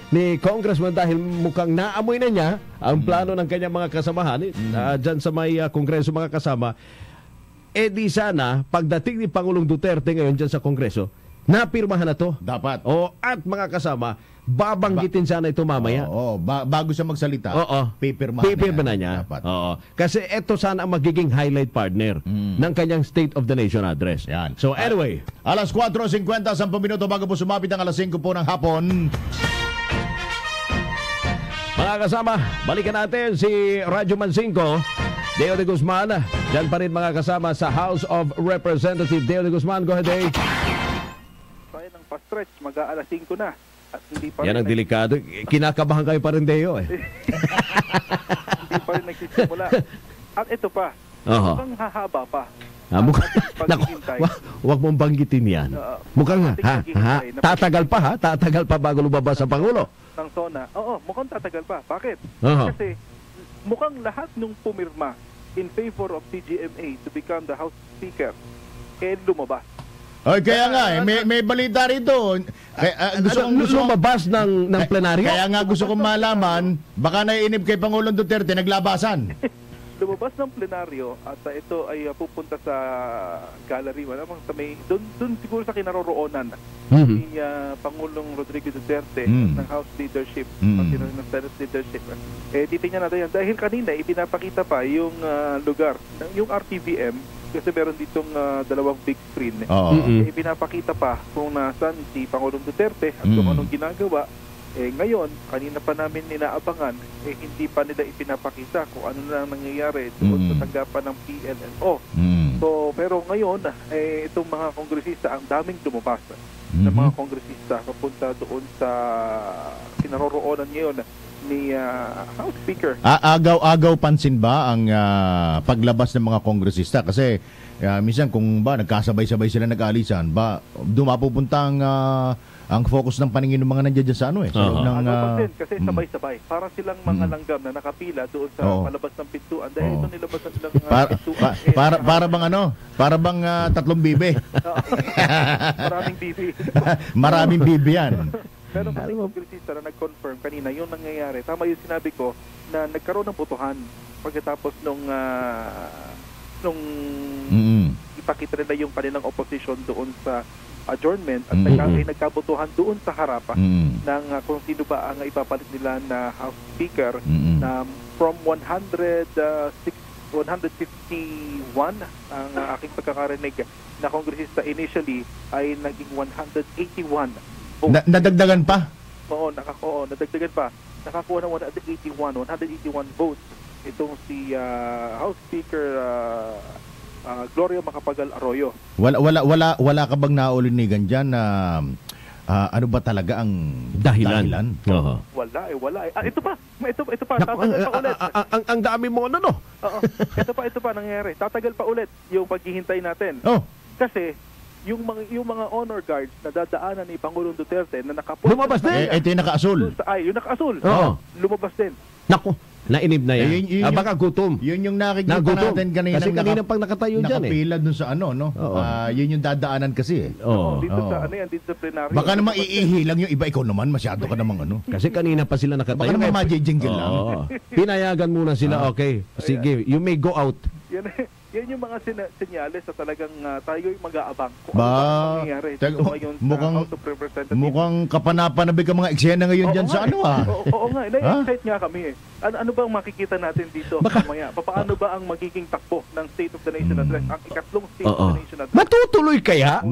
ni Congressman dahil mukhang naamoy na niya ang plano ng kanyang mga kasamahan dyan sa may Kongreso mga kasama, di sana, pagdating ni Pangulong Duterte ngayon dyan sa Kongreso, napirmahan na to. Dapat. At mga kasama, babanggitin sana ito mamaya. Bago siya magsalita, pipirma na niya. Kasi ito sana ang magiging highlight partner ng kanyang State of the Nation Address. Yan. So anyway, alas 4:50, 10 minuto bago po sumapit ang alas 5 po ng hapon. Mga kasama, balikan natin si Radyo Man 5, Deo de Guzman. Diyan pa rin mga kasama sa House of Representatives. Deo de Guzman, go ahead, Dave. Kaya ng pa-stretch, mag-aalas 5 na. At hindi pa yan ang delikado. Kinakabahan kayo pa rin, Deo. Hindi pa rin nagsisimula. At ito pa, mukhang hahaba pa. Huwag mong banggitin yan. Mukhang tatagal pa bago lumabas ang Pangulo. Ng Sona. Mukhang tatagal pa. Bakit? Kasi mukhang lahat nung pumirma in favor of CGMA to become the House Speaker, lumabas. Kaya nga, may balita rito. Gusto lumabas ng plenaryo? Kaya nga gusto kong malaman, baka naiinip kay Pangulong Duterte, naglabasan. Lumabas ng plenaryo at ito ay pupunta sa gallery. Doon siguro sa kinaroroonan ni Pangulong Rodrigo Duterte ng House Leadership, ng Senate Leadership. Titingnan natin yan. Dahil kanina, ipinapakita pa yung lugar, yung RTVM, kasi meron ditong dalawang big screen. Ipinapakita pa kung nasan si Pangulong Duterte at kung anong ginagawa. Ngayon, kanina pa namin inaabangan, hindi pa nila ipinapakita kung ano na nangyayari doon sa tanggapan ng PLNO. So, pero ngayon, itong mga kongresista, ang daming lumabas ng mga kongresista papunta doon sa kinaroroonan ngayon ni House Speaker. Agaw pansin ba ang paglabas ng mga kongresista? Kasi minsan kung nagkasabay-sabay sila nag-alisan, dumapupunta ang focus ng paningin ng mga nandiyan sa kasi sabay-sabay. Para silang mga langgam na nakapila doon sa palabas ng pintuan. Dahil ito nilabasan nilang pintuan. Para bang tatlong bibe. Maraming bibe. Maraming bibe yan. Pero kasi kongresista na nag-confirm kanina, yung nangyayari, tama yung sinabi ko, na nagkaroon ng botohan pagkatapos nung ipakita nila yung kanilang opposition doon sa adjournment at nagkabotohan doon sa harapan ng kung sino ba ang ipapalit nila na House Speaker na from 151 ang aking pagkakarinig na kongresista initially ay naging 181 votes. Nadagdagan pa? Oo, nadagdagan pa. Nakakuha ng 181 votes itong si House Speaker Gloria Macapagal Arroyo. Wala ka bang naulinigan diyan na ano ba talaga ang dahilan? Wala eh. Ito pa. Tatagal pa ulit. Ang dami mo Oo. Ito pa nangyayari. Tatagal pa ulit yung paghihintay natin. Kasi yung mga honor guards na dadaanan ni Pangulong Duterte na nakapunta. Lumabas din. Ito yung naka-asul. Yung naka-asul. Lumabas din. Naku. Nainib na yan. Baka gutom. Yun yung nakikita natin kanina. Kasi kanina pang nakatayo dyan nakapila dun sa yun yung dadaanan kasi dito sa dito sa plenaryo. Baka naman iihi lang yung iba, ikaw naman masyado ka namang Kasi kanina pa sila nakatayo. Baka naman majijingle lang. Pinayagan muna sila, okay. Sige, you may go out. Yan yun yung mga senyales na talagang tayo'y mag-aabang kung Ba, ano ba mangyayari dito ngayon sa House of Representatives. Mukhang kapanapanabig ang mga eksena ngayon dyan sa ano Oo nga, na-excite nga kami Ano ba ang makikita natin dito mamaya? Paano ba ang magiging takbo ng State of the Nation Address? Ang ikatlong State of the Nation Address. Matutuloy kaya?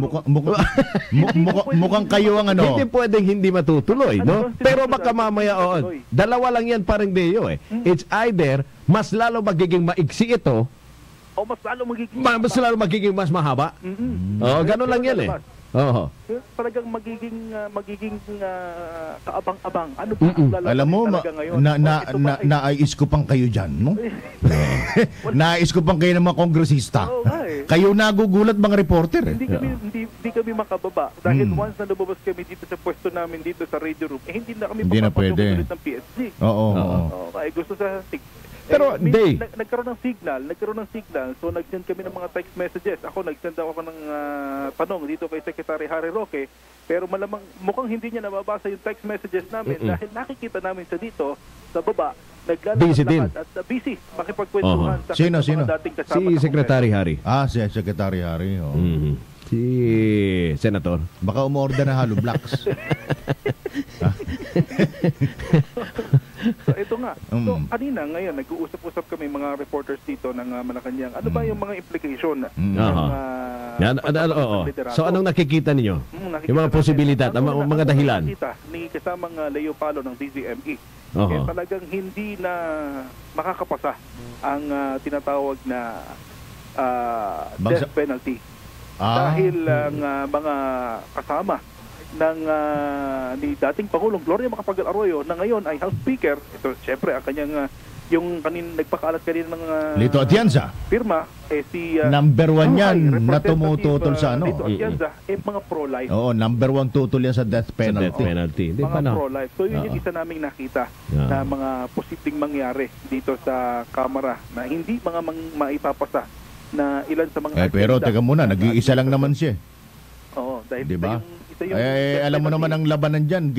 Mukhang kayo ang ano. Hindi pwedeng hindi matutuloy, no? Pero baka mamaya, dalawa lang yan parang Deo eh. It's either mas lalo magiging maigsi ito o mas lalo magiging mas mahaba. Ganun lang yan eh. Talagang magiging kaabang-abang. Ano ba ang lalaki alam mo, talaga ngayon? naayos ko pang kayo dyan, no? Naayos ko pang kayo ng mga kongresista. Kayo nagugulat mga reporter. Hindi kami makababa. Dahil once na lumabas kami dito sa pwesto namin dito sa radio room, hindi na kami makapagpapatuloy ng PSG. Ay gusto sa pero nagkaroon ng signal, so nag-send kami ng mga text messages. Nag-send ako ng tanong dito kay Secretary Harry Roque, pero malamang mukhang hindi niya nababasa yung text messages namin dahil nakikita namin siya dito sa baba naglalakad at busy makipagkwentuhan sa mga dating kasama. Si Secretary Harry. Si Secretary Harry. Si Senator. Baka umorder na Halo Blacks. So ito nga. So kanina ngayon nag-uusap-usap kami mga reporters dito ng Malacanang. Ano ba yung mga implication ng So anong nakikita ninyo? Yung mga posibilidad, mga dahilan. Ni kasamang Leo Palo ng DZME. Talagang hindi na makakapasa ang tinatawag na death penalty. Dahil ang mga kasama ng ni dating Pangulong Gloria Macapagal Arroyo na ngayon ay House Speaker. Ito siyempre ang kanyang yung nagpakaalat kanina ng Lito Atienza firma si number 1 yan na tumututol sa ano Lito Atienza mga pro-life. Number 1 tutol yan sa death penalty. Mga pro-life. So yun yung isa naming nakita na mga posibleng mangyari dito sa Kamara na hindi mga maipapasa na ilan sa mga pero teka muna, nag-iisa lang naman siya. Dahil diba? Alam mo naman ang labanan dyan,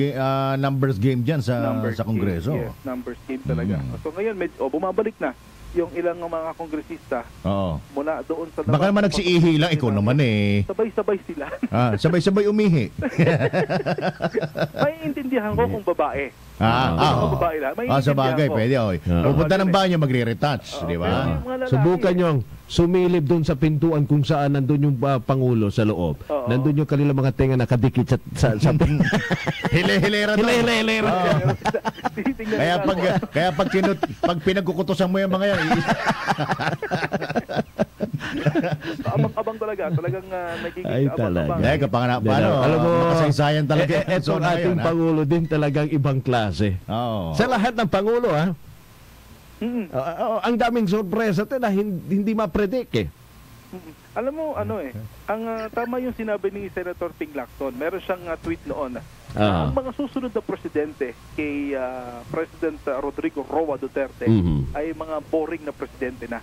numbers game dyan sa Kongreso. Yes, numbers game talaga. So ngayon, bumabalik na yung ilang mga kongresista mula doon sa... Baka naman nagsiihi lang, ikaw naman eh. Sabay-sabay sila. Sabay-sabay umihi. May intindihan ko kung babae. Babae lang. Sa bagay, pwede. Pupunta ng banyo, magre-retouch, di ba? Subukan nyo sumilip doon sa pintuan kung saan nandun yung Pangulo sa loob. Nandun yung kanilang mga tenga nakadikit sa Hile-hilera to. Kaya pag pinagkukutosan mo yung mga yan, abang talaga. Talagang nagiging abang-abang. Alam mo, makasaysayan talaga. Etong ating Pangulo din talagang ibang klase. Sa lahat ng Pangulo, ang daming sorpresa na hindi ma-predict eh. Alam mo, ang tama yung sinabi ni Senator Ping Lacson. Meron siyang tweet noon. Ang mga susunod na presidente kay President Rodrigo Roa Duterte ay mga boring na presidente na.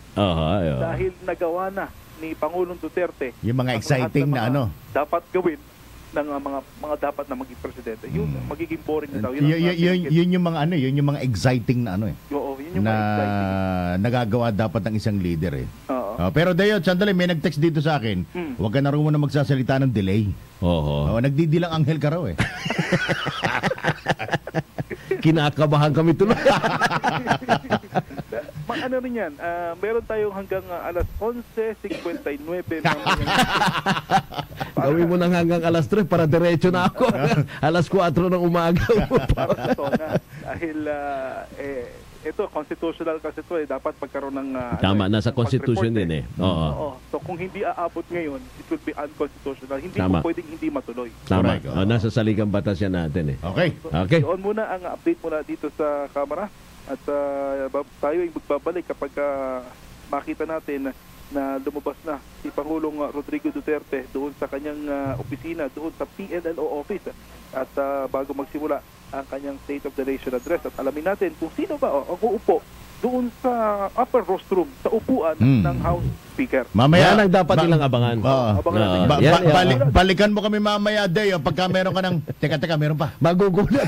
Dahil nagawa na ni Pangulong Duterte yung mga exciting na dapat gawin ng mga dapat na maging presidente. Yung magiging boring na daw. Yun yung mga yun yung mga exciting na yun yung na mga exciting. Nagagawa dapat ng isang leader eh. Pero Deo, sandali, may nag-text dito sa akin. Huwag ka na rin muna magsasalita ng delay. Nagdidilang anghel ka raw eh. Kinakabahan kami tuloy. Ano rin yan, meron tayong hanggang alas 11:59 Gawin mo nang hanggang alas 3 para diretso na ako. Alas 4 ng umaga. Sona. Dahil ito, constitutional kasi ito dapat magkaroon ng... Tama, nasa constitution din eh. So kung hindi aabot ngayon, it will be unconstitutional. Hindi mo pwedeng hindi matuloy. Tama. Nasa saligang batas yan natin eh. Okay. Doon muna ang update muna dito sa Kamara. At tayo ay magbabalik kapag makita natin na lumabas na si Pangulong Rodrigo Duterte doon sa kanyang opisina, doon sa PNLO office. At bago magsimula ang kanyang State of the Nation Address. At alamin natin kung sino ba ang uupo doon sa upper rostrum, sa upuan ng House Speaker. Mamaya yan ang dapat nilang abangan. Balikan mo kami mamaya, Deo, pagka meron ka ng... Teka, meron pa. Magugulat.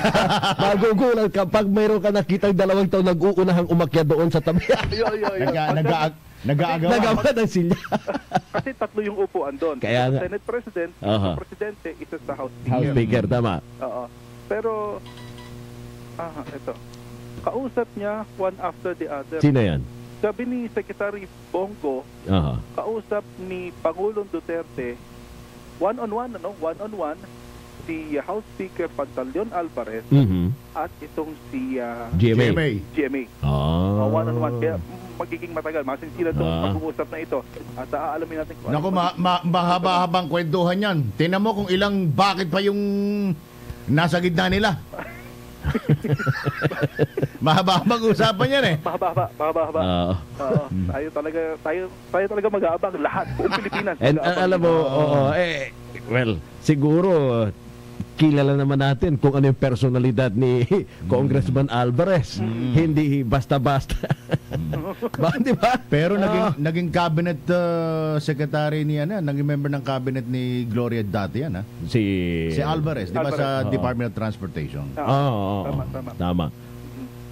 Kapag meron ka nakitang 2 taon nag-uunahang umakyat doon sa tabi. Nag-aagawan. Nagawa ng silya. Kasi tatlo yung upuan doon. Kaya nga. Senate President, Aha. sa Presidente, isa sa House Speaker. House Speaker, tama. Oo. Pero, ito. Kausap niya one after the other. Sino yan? Sabi ni Secretary Bongo, Aha. kausap ni Pangulong Duterte, one-on-one, si House Speaker Pantaleon Alvarez at itong si GMA. One-on-one. Kaya magiging matagal. Masinsilan itong pag-uusap na ito. At aalamin natin kung Naku, mahaba-habang kwentuhan yan. Tingnan mo kung ilang bakit pa yung nasa gitna nila. Mahaba-habang usapan yan eh. Mahaba. Tayo talaga mag-aabang lahat. Buong Pilipinas. And alam mo, well, siguro kilala naman natin kung ano yung personalidad ni Congressman Alvarez. Hindi basta-basta. Di ba? Pero naging cabinet secretary ni naging member ng cabinet ni Gloria dati yan, ha? Si Alvarez, di ba, sa Department of Transportation? Tama.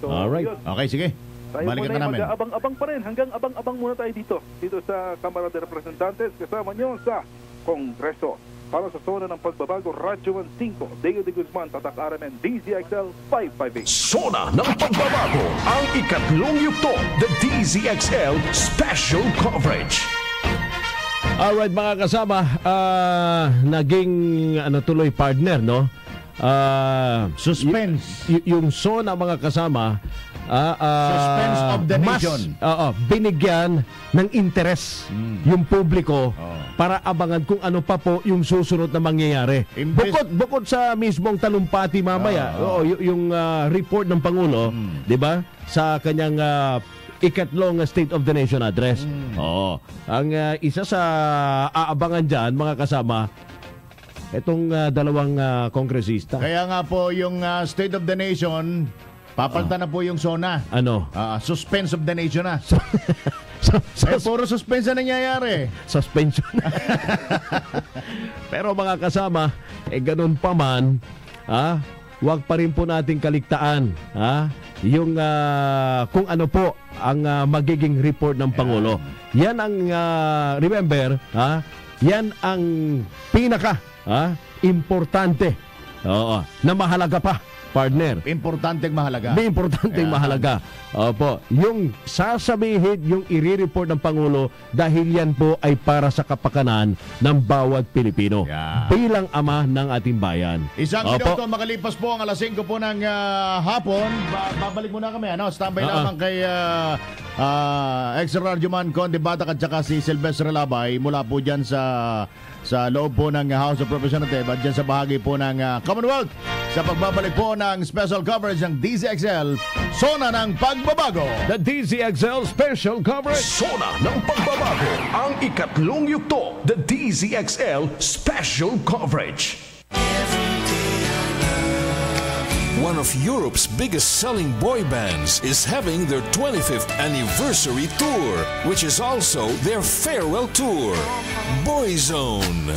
So, alright. Okay, sige. Tayo Balikan muna namin. mag-abang-abang pa rin. Hanggang abang-abang muna tayo dito sa Kamara de Representantes, kasama nyo sa Kongreso. Para sa Sona ng Pagbabago, Radyo 15, Deo de Guzman, Tatak RMN, DZXL 558. Sona ng Pagbabago, ang ikatlong yugto, the DZXL Special Coverage. Alright mga kasama, naging tuloy partner, no? Suspense. Yung Sona mga kasama, suspense of the nation. Binigyan ng interes yung publiko para abangan kung ano pa po yung susunod na mangyayari. Bukod sa mismong talumpati mamaya, yung report ng Pangulo, di ba? Sa kanyang Ikatlong State of the Nation address. Ang isa sa aabangan dyan, mga kasama, itong dalawang kongresista. Kaya nga po yung State of the Nation, papalitan na po yung Sona. Ano? Suspense of the nation na. Puro suspense na nangyayari. Suspension. Pero mga kasama, ganun pa man, wag pa rin po nating kaligtaan yung kung ano po ang magiging report ng Pangulo. Yan ang remember, yan ang pinaka importante na mahalaga pa, partner. Importanteng mahalaga. Mahalaga. Opo. Yung sasabihin, yung i-report ng Pangulo dahil yan po ay para sa kapakanan ng bawat Pilipino. Bilang ama ng ating bayan. Isang minuto makalipas po ang alas 5 po ng hapon. Babalik muna kami. Standby lamang kay ex-Radyo Man Conde Batak at saka si Silvestre Labay mula po dyan sa loob po ng House of Representatives at dyan sa bahagi po ng Commonwealth sa pagbabalik po ng special coverage ng DZXL Sona ng Pagbabago. The DZXL Special Coverage. Sona ng Pagbabago, ang ikatlong yugto, the DZXL Special Coverage. One of Europe's biggest selling boy bands is having their 25th anniversary tour, which is also their farewell tour, Boyzone.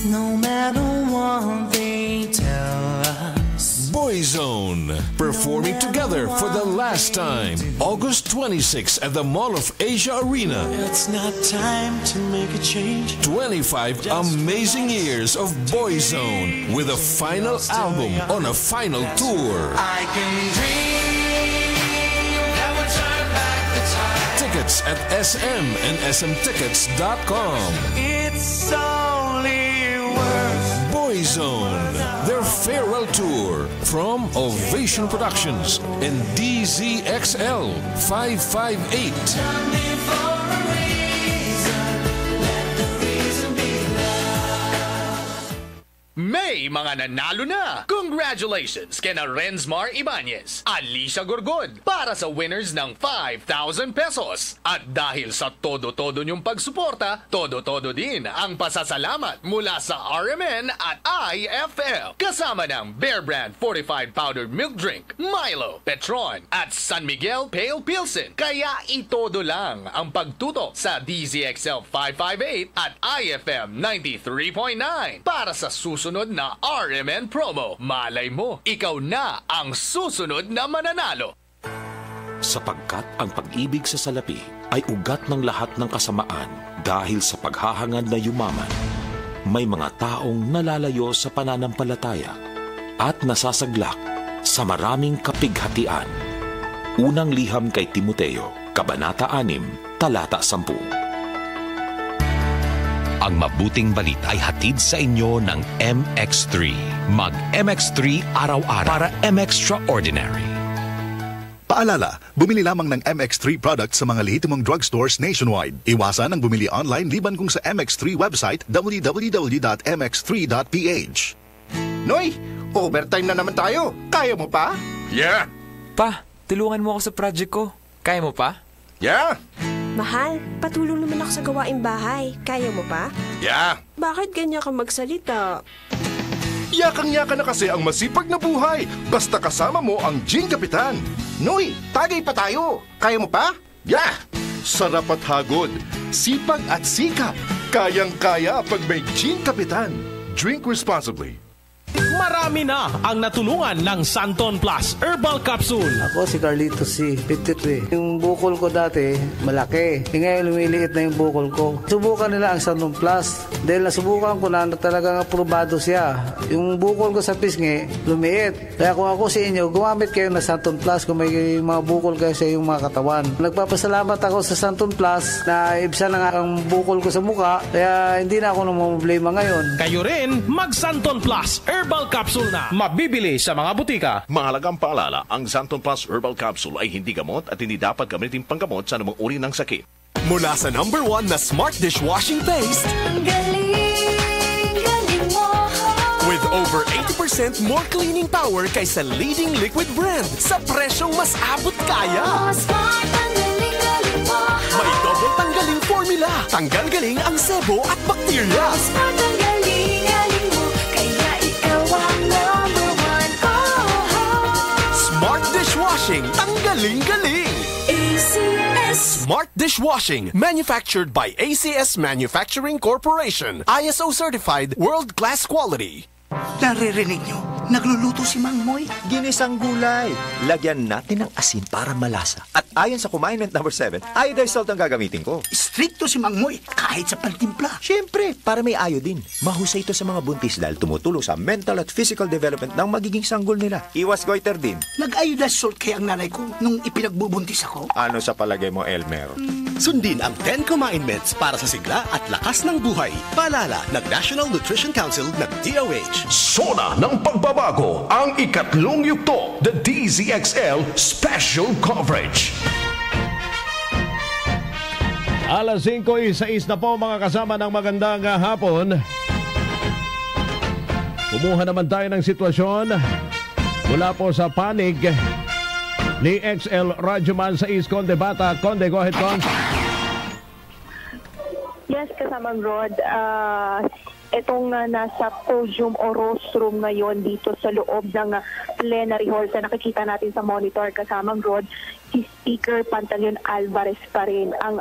No matter what they tell us, Boyzone, performing together for the last time, August 26 at the Mall of Asia Arena. It's not time to make a change. 25 amazing years of Boyzone with a final album on a final tour. I can dream that we'll turn back the time. Tickets at SM and smtickets.com. It's only worth Boyzone, their farewell tour from Ovation Productions and DZXL 558. May mga nanalo na! Congratulations kina Renzmar Ibanez, Alicia Gorgod para sa winners ng 5,000 pesos. At dahil sa todo-todo niyong pagsuporta, todo-todo din ang pasasalamat mula sa RMN at IFM. Kasama ng Bear Brand Fortified Powdered Milk Drink, Milo, Petron at San Miguel Pale Pilsen. Kaya itodo lang ang pagtutok sa DZXL 558 at IFM 93.9 para sa susunod na RMN promo. Malay mo, ikaw na ang susunod na mananalo. sapagkat ang pag-ibig sa salapi ay ugat ng lahat ng kasamaan dahil sa paghahangad na yumaman. May mga taong nalalayo sa pananampalataya at nasasaglak sa maraming kapighatian. Unang liham kay Timoteo, Kabanata 6, Talata 10. Ang mabuting balita ay hatid sa inyo ng MX3. Mag MX3 araw-araw para MXtraordinary. Paalala, bumili lamang ng MX3 products sa mga lehitimong drugstores nationwide. Iwasan ang bumili online liban kung sa MX3 website www.mx3.ph. Noy, overtime na naman tayo. Kaya mo pa? Yeah! Pa, tulungan mo ako sa project ko. Kaya mo pa? Yeah! Mahal, patulong naman ako sa gawaing bahay. Kaya mo pa? Yeah! Bakit ganyan ka magsalita? Yakang-yaka na kasi ang masipag na buhay. Basta kasama mo ang Gin Kapitan. Noy, tagay pa tayo. Kaya mo pa? Yeah! Sarap at hagod. Sipag at sikap. Kayang-kaya pag may Gin Kapitan. Drink responsibly. Marami na ang natulungan ng Santon Plus Herbal Capsule. Ako si Carlito C. 53. Yung bukol ko dati, malaki. Ngayon lumiliit na yung bukol ko. Subukan nila ang Santon Plus. Dahil nasubukan ko na talagang aprobado siya. Yung bukol ko sa pisngi, lumiit. Kaya kung ako sa inyo, gumamit kayo ng Santon Plus kung may mga bukol kayo sa iyong mga katawan. Nagpapasalamat ako sa Santon Plus na ibsa na nga ang bukol ko sa muka. Kaya hindi na ako namumblema ngayon. Kayo rin, mag Santon Plus Herbal Capsule na. Mabibili sa mga butika. Mahalagang paalala, ang Santon Plus Herbal Capsule ay hindi gamot at hindi dapat gamitin panggamot sa anumang uri ng sakit. Mula sa #1 na smart dishwashing paste, Galing mo. with over 80% more cleaning power kaysa leading liquid brand sa presyong mas abot kaya. Smart, ang galing mo. May double tanggaling formula. Tanggal galing ang sebo at bakterya. Smart, ang galing mo. Kaya ikaw ang #1. Smart dishwashing. Tanggaling-galing. ACS. Smart dishwashing. Manufactured by ACS Manufacturing Corporation. ISO certified, world-class quality. Naririnig nyo? Nagluluto si Mang Moy. Ginisang gulay. Lagyan natin ng asin para malasa. At ayon sa Commandment number 7, iodized salt ang gagamitin ko. Stricto si Mang Moy kahit sa pagtimpla. Siyempre, para may iodine. Mahusay ito sa mga buntis dahil tumutulong sa mental at physical development ng magiging sanggol nila. Iwas goiter din. Nag-iodized salt kaya ang nanay ko nung ipinagbubuntis ako. Ano sa palagay mo, Elmer? Sundin ang 10 commandments para sa sigla at lakas ng buhay. Paalala ng National Nutrition Council ng DOH. Sona ng Pagbabago, ang Ikatlong Yugto, the Dzxl Special Coverage. Alas 5:06 na po mga kasama ng magandang hapon. Kumuha naman tayo ng sitwasyon mula po sa panig ni XL Radyoman sa East Conde Bata. Conde, go ahead, Con. Yes, kasamang Rod. Itong nasa podium o rostrum ngayon dito sa loob ng plenary hall na nakikita natin sa monitor kasamang Rod, si Speaker Pantaleon Alvarez pa rin ang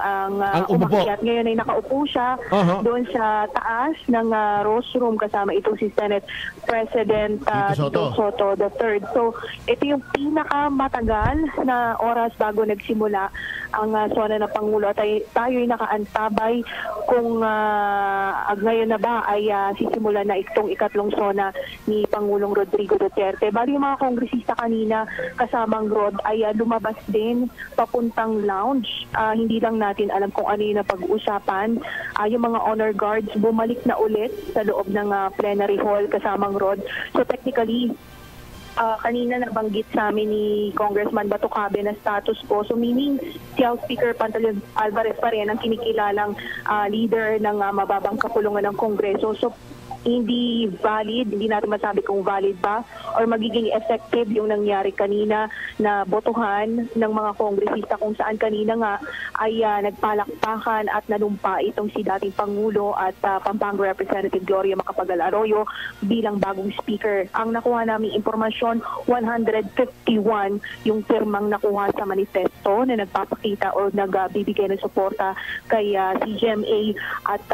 umakyat. Ngayon ay nakaupo siya doon sa taas ng rostrum kasama itong si Senate President Yugto Soto III. So ito yung pinakamatagal na oras bago nagsimula ang Sona ng Pangulo at tayo'y nakaantabay kung ngayon na ba ay sisimulan na itong ikatlong Sona ni Pangulong Rodrigo Duterte. Bali yung mga kongresista kanina kasamang Rod ay lumabas din papuntang lounge. Hindi lang natin alam kung ano yung napag-uusapan. Yung mga honor guards bumalik na ulit sa loob ng plenary hall kasamang Rod. So technically, kanina nabanggit sa amin ni Congressman Batucabe na status quo. So meaning si House Speaker Pantaleon Alvarez pa rin ang kinikilalang leader ng mababang kapulungan ng Kongreso. So hindi valid, hindi natin masabi kung valid ba or magiging effective yung nangyari kanina na botohan ng mga kongresista kung saan kanina nga ay nagpalakpakan at nanumpa itong si dating Pangulo at Pampanga Representative Gloria Macapagal Arroyo bilang bagong speaker. Ang nakuha naming impormasyon, 151 yung pirmang nakuha sa manifesto na nagpapakita o nagbibigay ng suporta kay CGMA at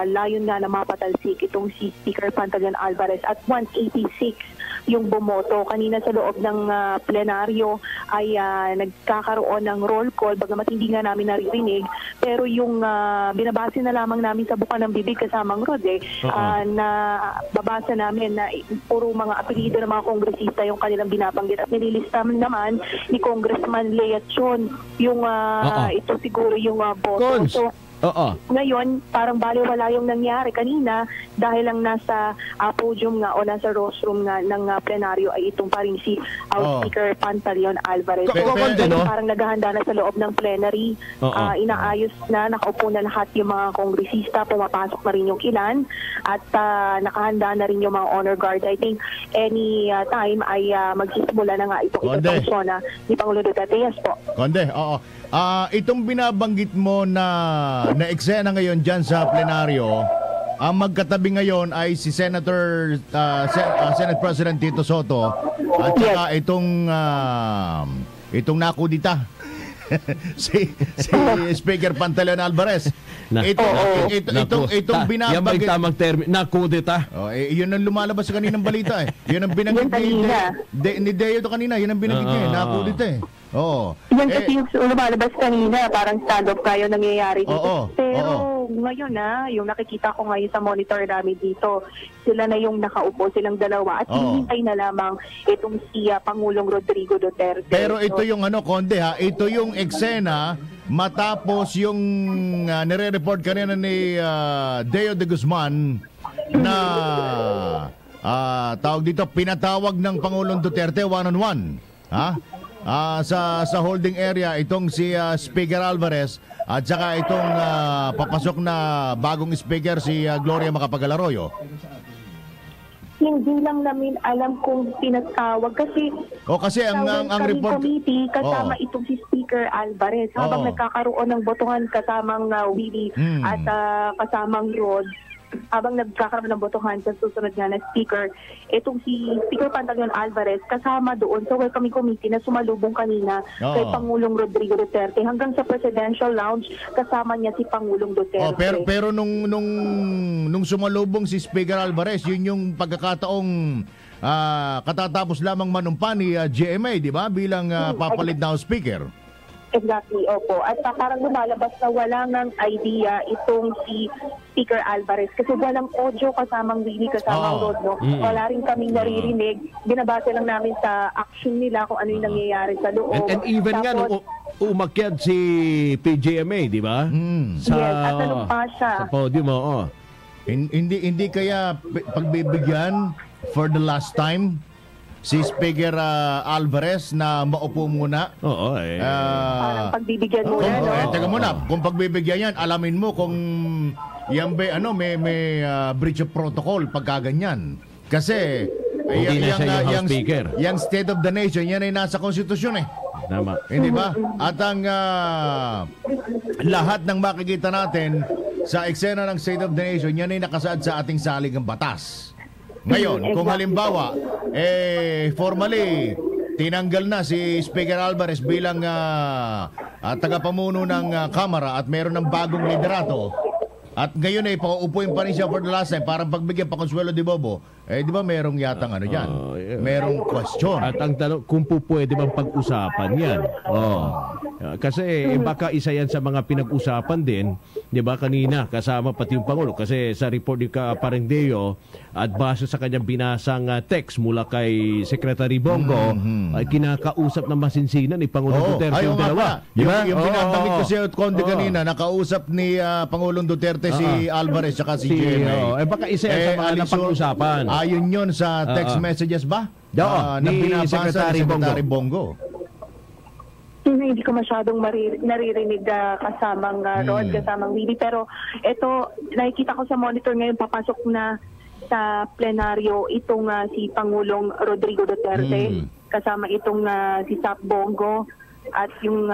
layon nga na mapatalsik itong si Speaker Pantaleon Alvarez at 186 yung bumoto. Kanina sa loob ng plenaryo ay nagkakaroon ng roll call, bagamat hindi nga namin naririnig, pero yung binabase na lamang namin sa buka ng bibig kasamang Rod na babasa namin na puro mga apelido ng mga kongresista yung kanilang binabanggit at nililista naman ni Congressman Leachon yung ito siguro yung boto. So, ngayon, parang baliwala yung nangyari kanina dahil lang nasa podium nga o nasa rostrum nga ng plenaryo ay itong pa rin si House Speaker Pantaleon Alvarez. Parang naghahanda na sa loob ng plenary. Inaayos na, nakaupo na lahat yung mga kongresista, pumapasok na rin yung ilan at nakahanda na rin yung mga honor guard. I think any time ay magsisimula na nga itong Sona ni Pangulo Duterte. Yes po. Konde, itong binabanggit mo na eksena ngayon dyan sa plenaryo, ang magkatabi ngayon ay si Senate President Tito Soto at saka itong nakudita si Speaker Pantaleon Alvarez. Itong binabanggit. Yan ba yung tamang term? Nakudita. Yun ang lumalabas sa kaninang balita Yun ang binanggit ni Deo to kanina. Yun ang binanggit niya. Nakudita Yan kasi yung lumalabas kanina, parang stand-up kayo nangyayari dito. Pero ngayon yung nakikita ko ngayon sa monitor namin dito, sila na yung nakaupo, silang dalawa at hinihintay na lamang itong si Pangulong Rodrigo Duterte. Pero ito yung Konde ito yung eksena matapos yung nire-report kanina ni Deo de Guzman na tawag dito, pinatawag ng Pangulong Duterte one-on-one. Sa holding area itong si Speaker Alvarez at saka itong papasok na bagong speaker si Gloria Macapagal-Arroyo. Hindi lang namin alam kung pinatawag kasi ang report committee kasama itong si Speaker Alvarez habang nagkakaroon ng botohan kasamang Willie at kasamang Rod. Habang nagkakaroon ng botohan sa susunod nga na speaker, itong si Speaker Pantaleon Alvarez kasama doon sa welcoming committee na sumalubong kanina kay Pangulong Rodrigo Duterte hanggang sa Presidential Lounge kasama niya si Pangulong Duterte. Pero nung sumalubong si Speaker Alvarez, yun yung pagkakataong katatapos lamang manumpa ni GMA, di ba? Bilang papalit na speaker. Exactly, opo. At parang lumalabas na wala ng idea itong si Speaker Alvarez kasi walang audio kasamang Willie, kasamang Rod, no? Wala rin kaming naririnig. Binabase lang namin sa action nila kung ano yung nangyayari sa loob. And even nga, nung umakyat si PGMA, di ba? Yes, at nanumpa siya. Sa podium, Hindi kaya pagbibigyan for the last time si Speaker Alvarez na maupo muna. Parang pagbibigyan muna. Teka muna, kung pagbibigyan yan, alamin mo kung yan ba, may breach of protocol pagkaganyan. Kasi yung State of the Nation, yan ay nasa konstitusyon Tama. Hindi ba? At ang lahat ng makikita natin sa eksena ng State of the Nation, yan ay nakasaad sa ating saligang batas. Ngayon, kung halimbawa, formally, tinanggal na si Speaker Alvarez bilang tagapamuno ng Kamara at meron ng bagong liderato, at ngayon pauupuin pa rin siya for the last time, parang pagbigyan pa Consuelo de Bobo, di ba merong yatang dyan? Merong question. At ang tanong, kung pwede bang pag-usapan yan? Kasi baka isa yan sa mga pinag-usapan din, di ba, kanina, kasama pati yung Pangulo. Kasi sa report ni Parengdeo, at base sa kanyang binasang text mula kay Secretary Bongo, ay kinakausap na masinsinan ni Pangulong Duterte yung dalawa. Yung binabanggit ko siya Conde kanina, nakausap ni Pangulong Duterte si Alvarez at si GMA. Baka isa yan sa mga napag-usapan. Ayon yun sa text messages ba? Ni Secretary Bongo. Hindi ko masyadong naririnig kasamang Rod, kasamang Willie. Pero ito, nakikita ko sa monitor ngayon, papasok na sa plenaryo itong si Pangulong Rodrigo Duterte, kasama itong si Sap Bongo at yung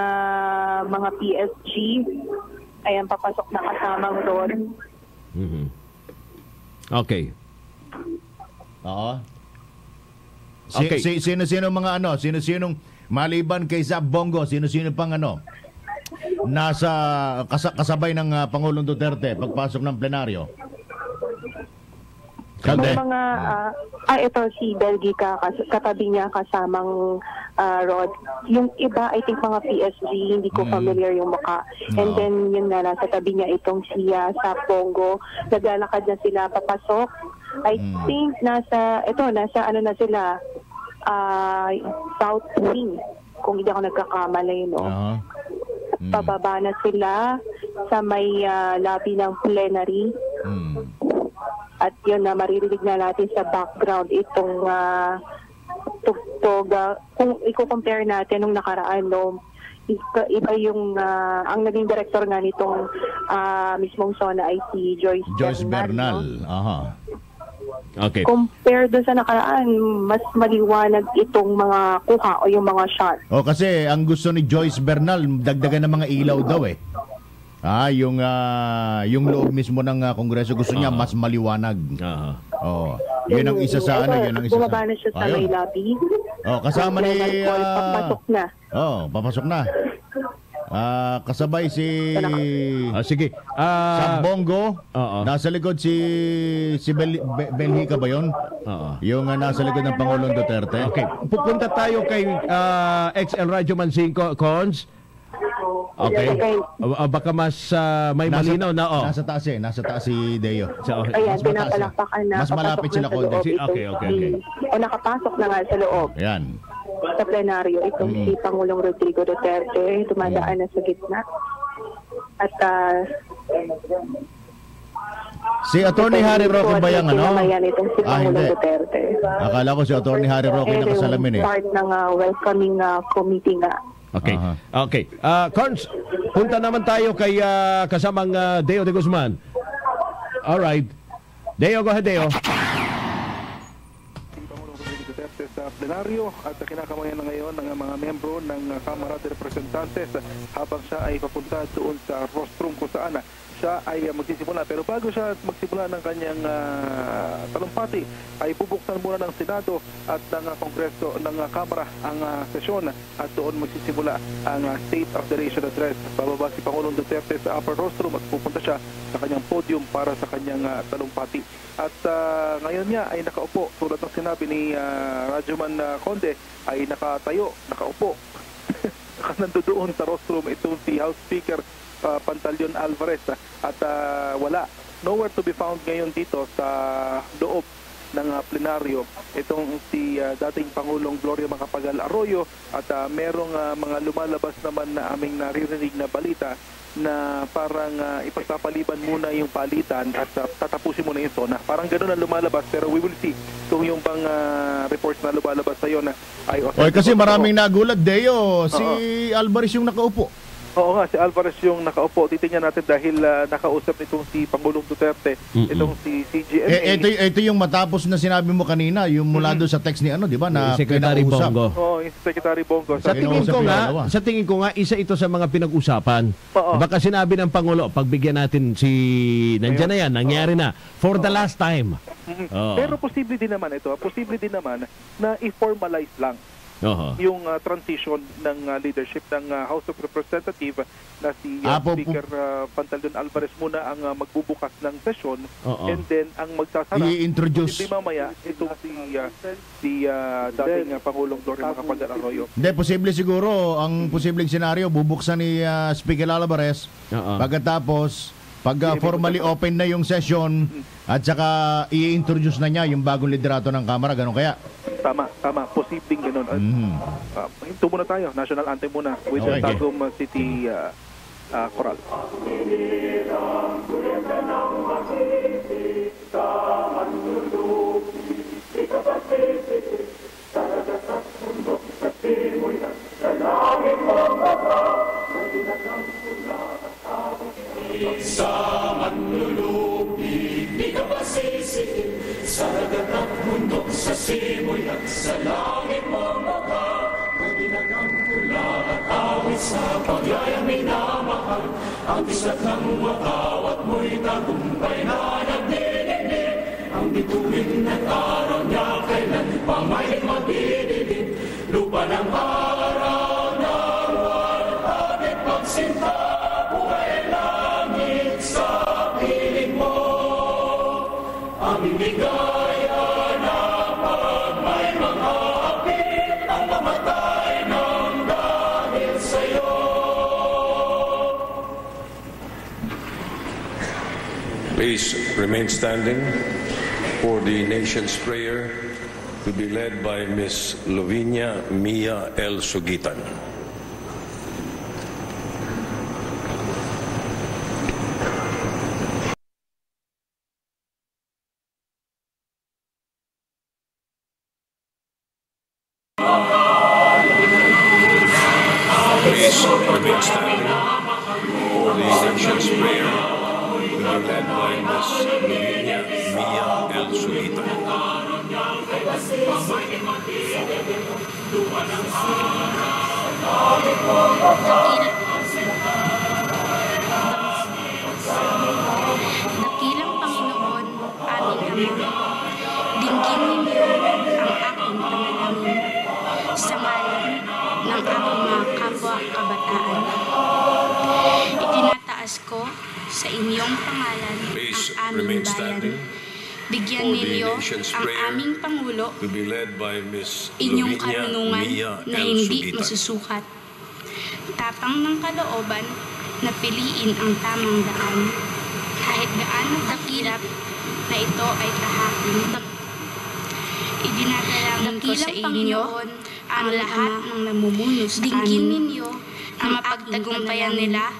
mga PSG. Ayan, papasok na kasamang Rod. Okay. Okay. Sino-sino mga sino-sinong maliban kay Sap Bongo, sino-sino pang nasa kasabay ng Pangulong Duterte pagpasok ng plenaryo? Kalde. May mga, ito si Belgica, katabi niya kasamang Rod. Yung iba, I think mga PSG, hindi ko familiar yung mukha. And then, yun na, nasa tabi niya itong siya sa Pongo. Naglalakad na sila papasok. I think nasa ano na sila, South Wing, kung hindi ako nagkakamali, no? Pababa na sila sa may lobby ng plenary. At yun na, maririnig na natin sa background itong tugtog. Kung i-compare natin nung nakaraan, no, iba yung ang naging director nga nitong mismong Sona ay si Joyce Bernal. No? Aha. Okay. Compare doon sa nakaraan, mas maliwanag itong mga kuha o yung mga shot. Kasi ang gusto ni Joyce Bernal, dagdagan ng mga ilaw daw eh. Yung loob mismo ng Kongreso gusto niya mas maliwanag. Yun ang isa sa yun ang isa. Bumaba na siya sa may lobby. Kasama ni papasok na. Papasok na. Kasabay si sige. Bongo. Nasa likod si Belhica ba yun? Yung nasa likod ng Pangulong Duterte. Okay. Pupunta tayo kay XL Radyoman 5 Cons. Okay. Baka mas may malinaw na Nasa taas si Deo. Ayan, pinapalakpakan na. Mas malapit sila konti. Okay. O nakapasok na nga sa loob. Ayan. Sa plenaryo, itong si Pangulong Rodrigo Duterte, tumadaan na sa gitna. At si Attorney Harry Roque ba yung itong si Pangulong Duterte. Akala ko si Attorney Harry Roque yung nakasalamin eh. Part ng welcoming committee nga. Okay. Okay. Cons, punta naman tayo kay kasamang Deo de Guzman. Alright. Deo, go ahead, Deo. Sa plenaryo at kinakamayan na ngayon ng mga membro ng Kamara de Representantes habang siya ay papunta doon sa rostrum kung saan siya ay magsisimula. Pero bago siya magsimula ng kanyang talumpati, ay bubuksan muna ng Senado at ng Kongreso ng Kamara ang sesyon at doon magsisimula ang State of the Nation Address. Bababa si Pangulong Duterte sa upper rostrum at pupunta siya sa kanyang podium para sa kanyang talumpati. At ngayon niya ay nakaupo. Tulad ng sinabi ni Radyoman Conde, ay nakaupo. Nandoon sa rostrum itong si House Speaker Pantaleon Alvarez at nowhere to be found ngayon dito sa loob ng plenaryo itong si dating Pangulong Gloria Macapagal Arroyo at merong mga lumalabas naman na aming naririnig na balita na parang ipagpapaliban muna yung palitan at tatapusin muna yung Sona. Parang gano'n ang lumalabas pero we will see kung yung bang reports na lumalabas sa iyo na ay kasi maraming nagulat, Deo. Si Alvarez yung nakaupo. Oo nga, si Alvarez yung nakaupo. Titingnan natin dahil nakausap nitong si Pangulong Duterte, itong si CGMA. Ito yung matapos na sinabi mo kanina, yung mula doon sa text ni di ba, na Secretary Bongo. Oo, Secretary Bongo. Sa tingin ko nga, isa ito sa mga pinag-usapan. Baka sinabi ng Pangulo, pagbigyan natin nandiyan na yan, nangyari na, for the last time. Pero posible din naman ito, na i-formalize lang yung transition ng leadership ng House of Representatives na si Speaker Pantaleon Alvarez muna ang magbubukas ng session and then ang magsasara i-introduce hindi mamaya itong si dating Pangulong Gloria Macapagal Arroyo. Hindi, posible siguro ang posibleng senaryo bubuksan ni Speaker Alvarez pagkatapos pag formally open na yung session at saka i-introduce na niya yung bagong liderato ng Kamara, ganun kaya? Tama. Posibleng ganun. Hinto muna tayo. National anthem muna with the Tagum City Choral. Sa manlulupi, di ka masisipin sa dagat at bundok, sa simoy at sa langit mo maka. Maginagang pula at awit sa pagyayang minamahal, ang bisat ng watawat mo'y tagumpay na nagdidinig. Ang bituin at araw niya kailan pa may madididig. Lupa ng araw ng walang at pagsinta, buhay langit sa piling mo. Aming bigat Please remain standing for the nation's prayer to be led by Ms. Lovinia Mia L. Sugitan. Please remain standing for the nation's prayer to be led by Ms. Lovinia Mia L. Sugitan. Dakilang Panginoon, aming Ama, dinggin ninyo ang aking panalangin sa ngalan ng aking mga kapwa-kabataan. Itinataas ko sa inyong pangalan ang aming bayan. Bigyan ninyo ang aming Pangulo inyong karunungan na hindi masusukat. Tapang ng kalooban na piliin ang tamang daan. Kahit gaano kakilap na ito ay tahakin. Idinadalangin ko sa inyo ang lahat ng namumuno sa amin ninyo ang mapagtagumpayan nila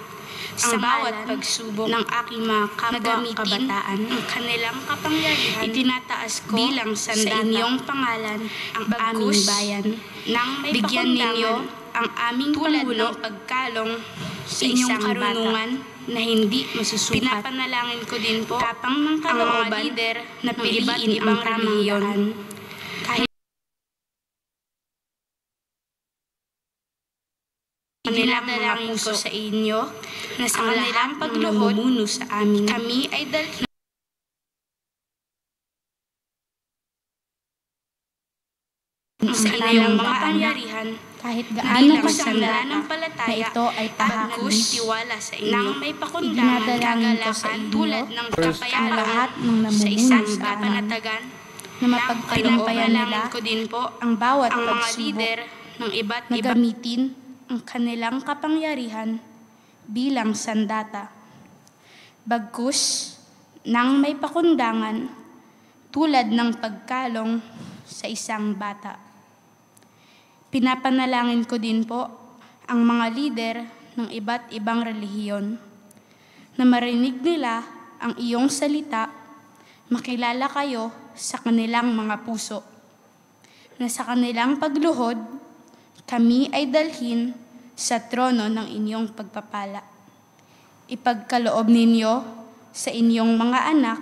sa bawat pagsubok ng aking mga kapwa-kabataan ang kanilang kapangyarihan. Itinataas ko bilang sa inyong pangalan ang aming bayan. Nang may bigyan ninyo ang aming Pangulo pagkalong sa inyong karunungan na hindi masusukat. Pinapanalangin ko din po tapang ng kalooban leader na piliin ang tamang daan. Kahit idinadalangin ko sa inyo na sa kanilang pagluhod sa amin. Kami ay dalhin sa kanilang mga pangyarihan kahit gaano kasangla ng palataya ito ay tahakin tiwala sa inyo nang may pakundangan kagalakan tulad ng kapayapaan sa isang kapanatagan na mapagtagumpayan nila ko din po ang bawat ang mga lider ng iba't iba gamitin ang kanilang kapangyarihan bilang sandata. Bagkus nang may pakundangan tulad ng pagkalong sa isang bata. Pinapanalangin ko din po ang mga lider ng iba't ibang relihiyon na marinig nila ang iyong salita, makilala kayo sa kanilang mga puso, na sa kanilang pagluhod, kami ay dalhin sa trono ng inyong pagpapala. Ipagkaloob ninyo sa inyong mga anak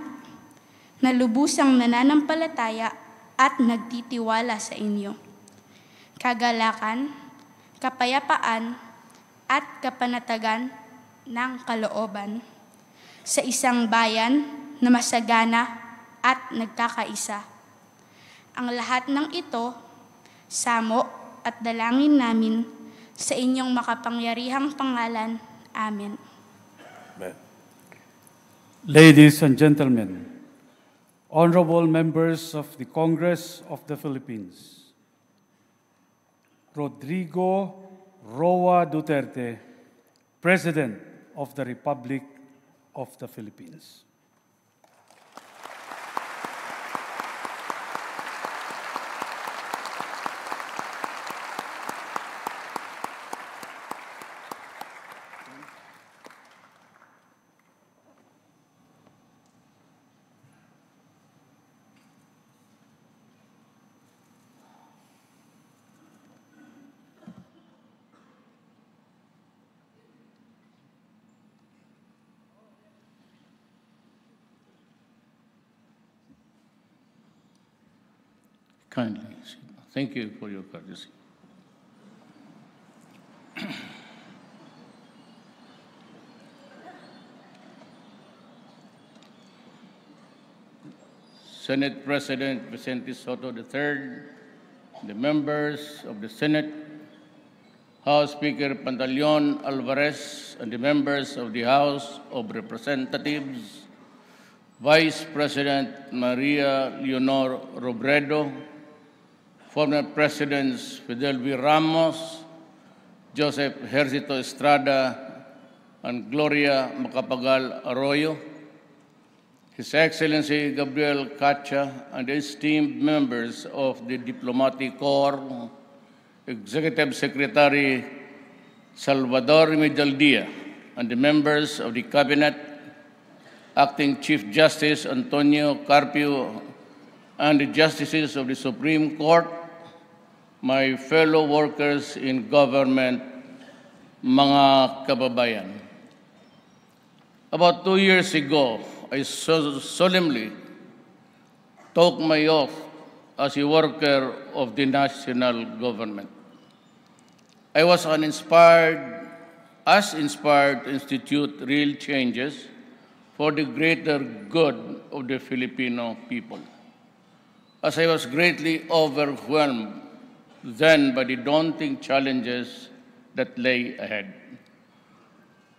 na lubusang nananampalataya at nagtitiwala sa inyo. Kagalakan, kapayapaan, at kapanatagan ng kalooban sa isang bayan na masagana at nagkakaisa. Ang lahat ng ito, samo at dalangin namin sa inyong makapangyarihang pangalan. Amen. Ladies and gentlemen, honorable members of the Congress of the Philippines, Rodrigo Roa Duterte, President of the Republic of the Philippines. Kindly. Thank you for your courtesy. Senate President Vicente Soto III, the members of the Senate, House Speaker Pantaleon Alvarez, and the members of the House of Representatives, Vice President Maria Leonor Robredo, former Presidents Fidel V. Ramos, Joseph Hercito Estrada, and Gloria Macapagal Arroyo, His Excellency Gabriel Cacha and the esteemed members of the Diplomatic Corps, Executive Secretary Salvador Medaldia, and the members of the Cabinet, Acting Chief Justice Antonio Carpio, and the Justices of the Supreme Court, my fellow workers in government, mga kababayan. About 2 years ago, I solemnly took my oath as a worker of the national government. I was inspired to institute real changes for the greater good of the Filipino people. As I was greatly overwhelmed then by the daunting challenges that lay ahead.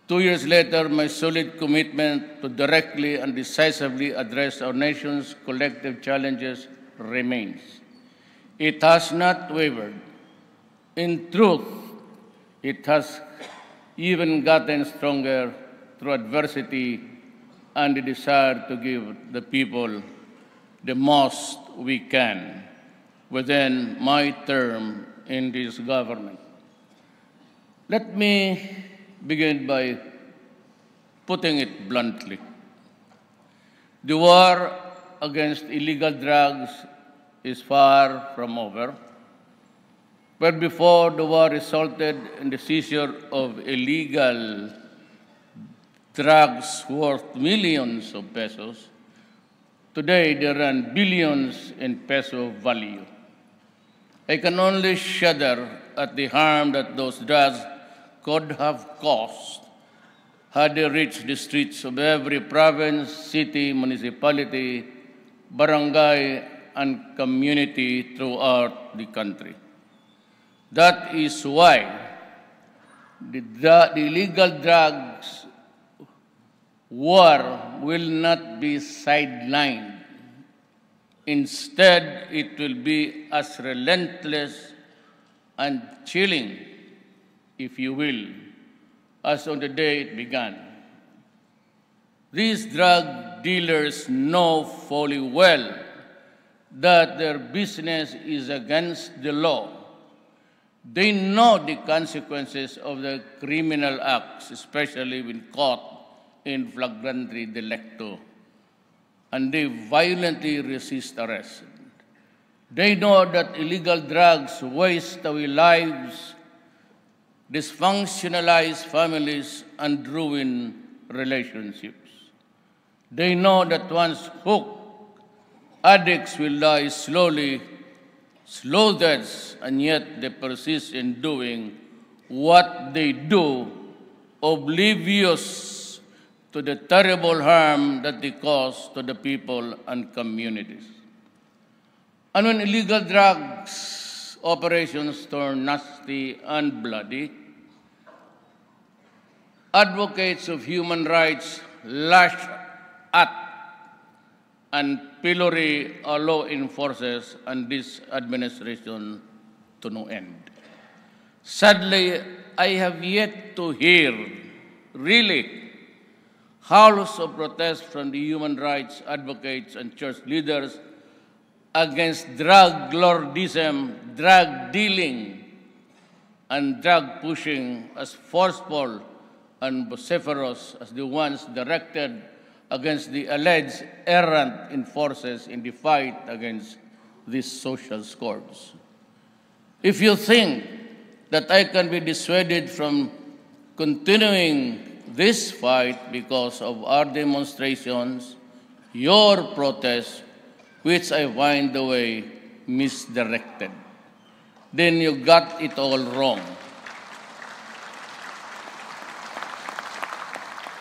2 years later, my solid commitment to directly and decisively address our nation's collective challenges remains. It has not wavered. In truth, it has even gotten stronger through adversity and the desire to give the people the most we can within my term in this government. Let me begin by putting it bluntly. The war against illegal drugs is far from over. But before the war resulted in the seizure of illegal drugs worth millions of pesos, today they run billions in peso value. I can only shudder at the harm that those drugs could have caused had they reached the streets of every province, city, municipality, barangay, and community throughout the country. That is why the illegal drugs war will not be sidelined. Instead, it will be as relentless and chilling, if you will, as on the day it began. These drug dealers know fully well that their business is against the law. They know the consequences of their criminal acts, especially when caught in flagrante delicto, and they violently resist arrest. They know that illegal drugs waste away lives, dysfunctionalize families, and ruin relationships. They know that once hooked, addicts will die slowly, slow deaths, and yet they persist in doing what they do, oblivious to the terrible harm that they cause to the people and communities. And when illegal drugs operations turn nasty and bloody, advocates of human rights lash at and pillory our law enforcers and this administration to no end. Sadly, I have yet to hear, really, howls of protest from the human rights advocates and church leaders against drug lordism, drug dealing, and drug pushing as forceful and vociferous as the ones directed against the alleged errant enforcers in the fight against these social scourge. If you think that I can be dissuaded from continuing this fight because of our demonstrations, your protests, which I find the way misdirected, then you got it all wrong.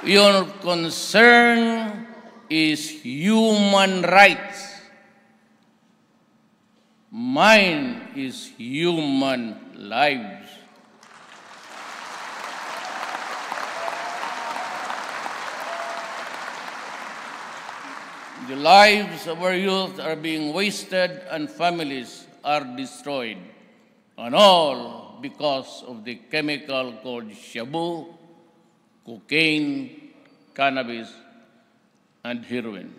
Your concern is human rights. Mine is human lives. The lives of our youth are being wasted and families are destroyed, and all because of the chemical called shabu, cocaine, cannabis, and heroin.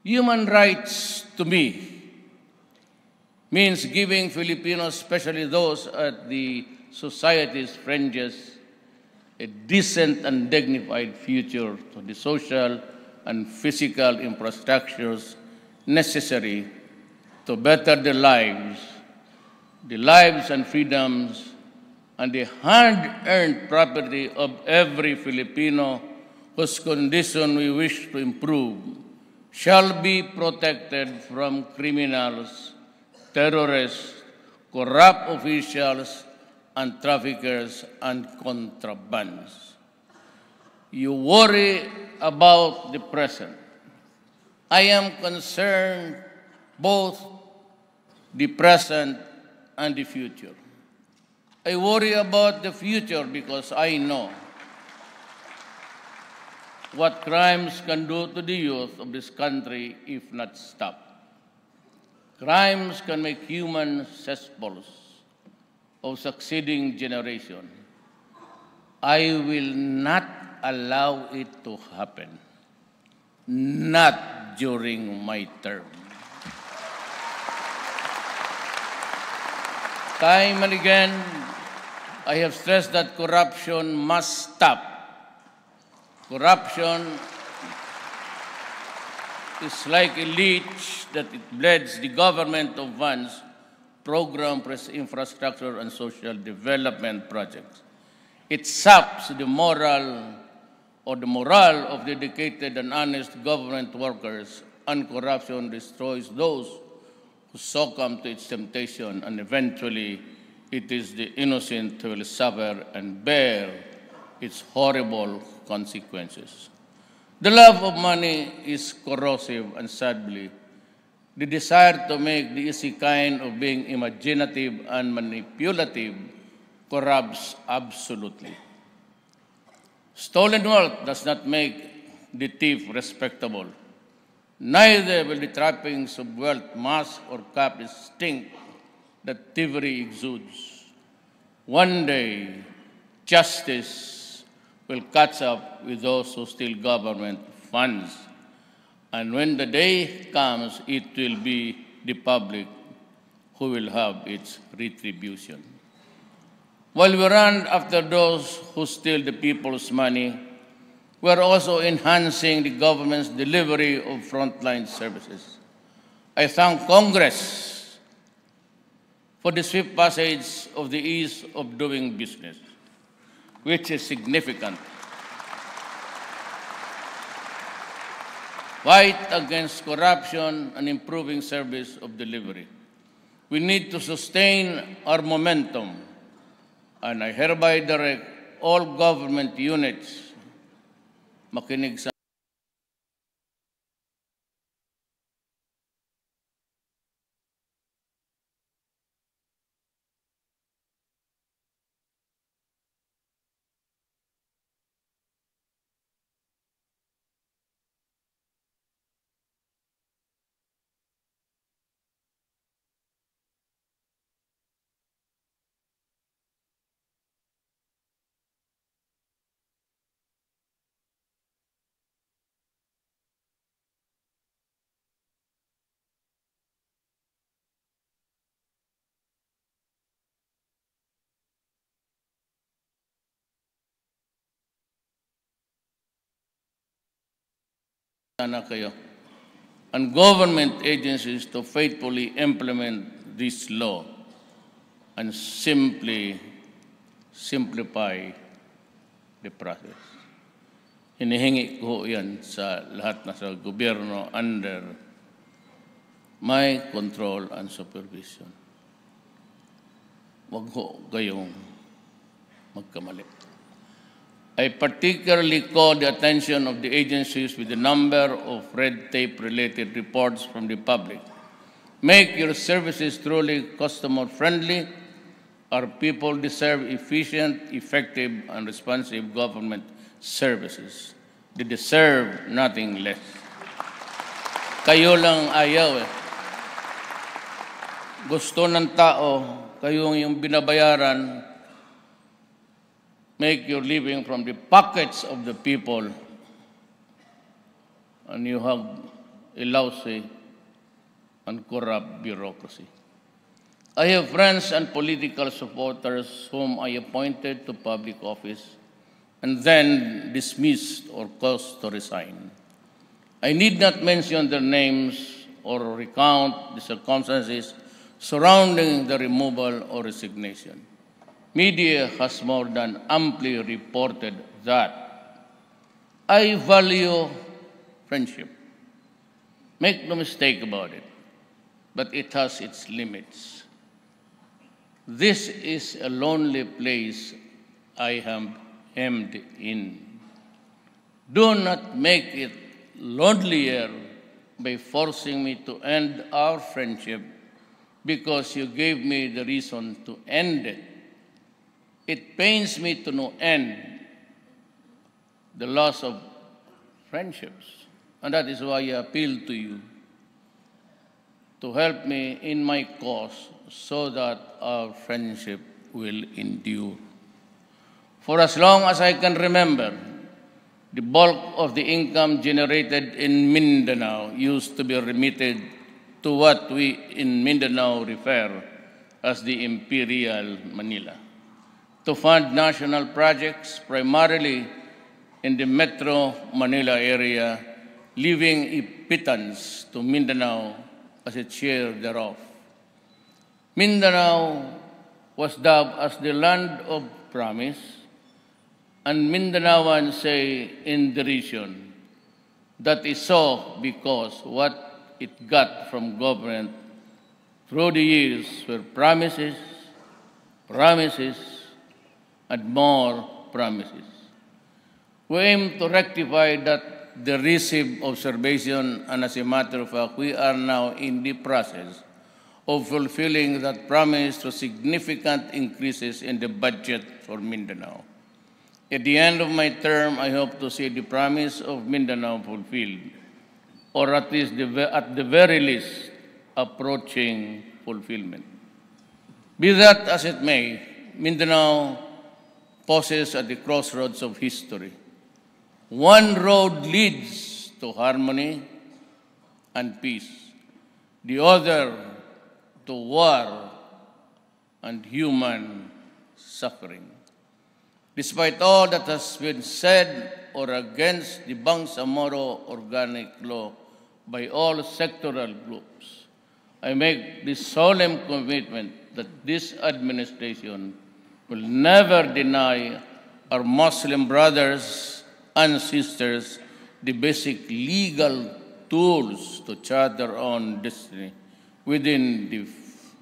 Human rights to me means giving Filipinos, especially those at the society's fringes, a decent and dignified future to the social and physical infrastructures necessary to better their lives and freedoms, and the hard-earned property of every Filipino whose condition we wish to improve shall be protected from criminals, terrorists, corrupt officials, and traffickers and contrabands. You worry about the present. I am concerned both the present and the future. I worry about the future because I know what crimes can do to the youth of this country if not stopped. Crimes can make human cesspools of succeeding generation. I will not allow it to happen. Not during my term. Time and again, I have stressed that corruption must stop. Corruption is like a leech that it bleeds the government of funds, program, infrastructure, and social development projects. It saps the morale of dedicated and honest government workers, and corruption destroys those who succumb to its temptation, and eventually it is the innocent who will suffer and bear its horrible consequences. The love of money is corrosive, and sadly, the desire to make the easy kind of being imaginative and manipulative corrupts absolutely. Stolen wealth does not make the thief respectable. Neither will the trappings of wealth mask or cap the stink that thievery exudes. One day, justice will catch up with those who steal government funds. And when the day comes, it will be the public who will have its retribution. While we run after those who steal the people's money, we are also enhancing the government's delivery of frontline services. I thank Congress for the swift passage of the ease of doing business, which is significant. Fight against corruption and improving service of delivery. We need to sustain our momentum, and I hereby direct all government units makinig sa sana kayo and government agencies to faithfully implement this law and simplify the process. Hinihingi ko yan sa lahat na sa gobyerno under my control and supervision. Huwag ho kayong magkamali. I particularly call the attention of the agencies with the number of red tape-related reports from the public. Make your services truly customer-friendly. Our people deserve efficient, effective, and responsive government services. They deserve nothing less. Kayo lang ayaw eh. Gusto ng tao, kayo yung binabayaran, make your living from the pockets of the people, and you have a lousy and corrupt bureaucracy. I have friends and political supporters whom I appointed to public office and then dismissed or caused to resign. I need not mention their names or recount the circumstances surrounding the removal or resignation. Media has more than amply reported that. I value friendship. Make no mistake about it, but it has its limits. This is a lonely place I am hemmed in. Do not make it lonelier by forcing me to end our friendship because you gave me the reason to end it. It pains me to no end the loss of friendships, and that is why I appeal to you to help me in my cause so that our friendship will endure. For as long as I can remember, the bulk of the income generated in Mindanao used to be remitted to what we in Mindanao refer as the Imperial Manila, to fund national projects primarily in the Metro Manila area, leaving a pittance to Mindanao as its share thereof. Mindanao was dubbed as the land of promise, and Mindanaoans say in derision that is so because what it got from government through the years were promises, promises, and more promises. We aim to rectify that derisive observation, and as a matter of fact, we are now in the process of fulfilling that promise through significant increases in the budget for Mindanao. At the end of my term, I hope to see the promise of Mindanao fulfilled, or at least at the very least, approaching fulfillment. Be that as it may, Mindanao pauses at the crossroads of history. One road leads to harmony and peace. The other to war and human suffering. Despite all that has been said or against the Bangsamoro Organic Law by all sectoral groups, I make this solemn commitment that this administration will never deny our Muslim brothers and sisters the basic legal tools to chart their own destiny within the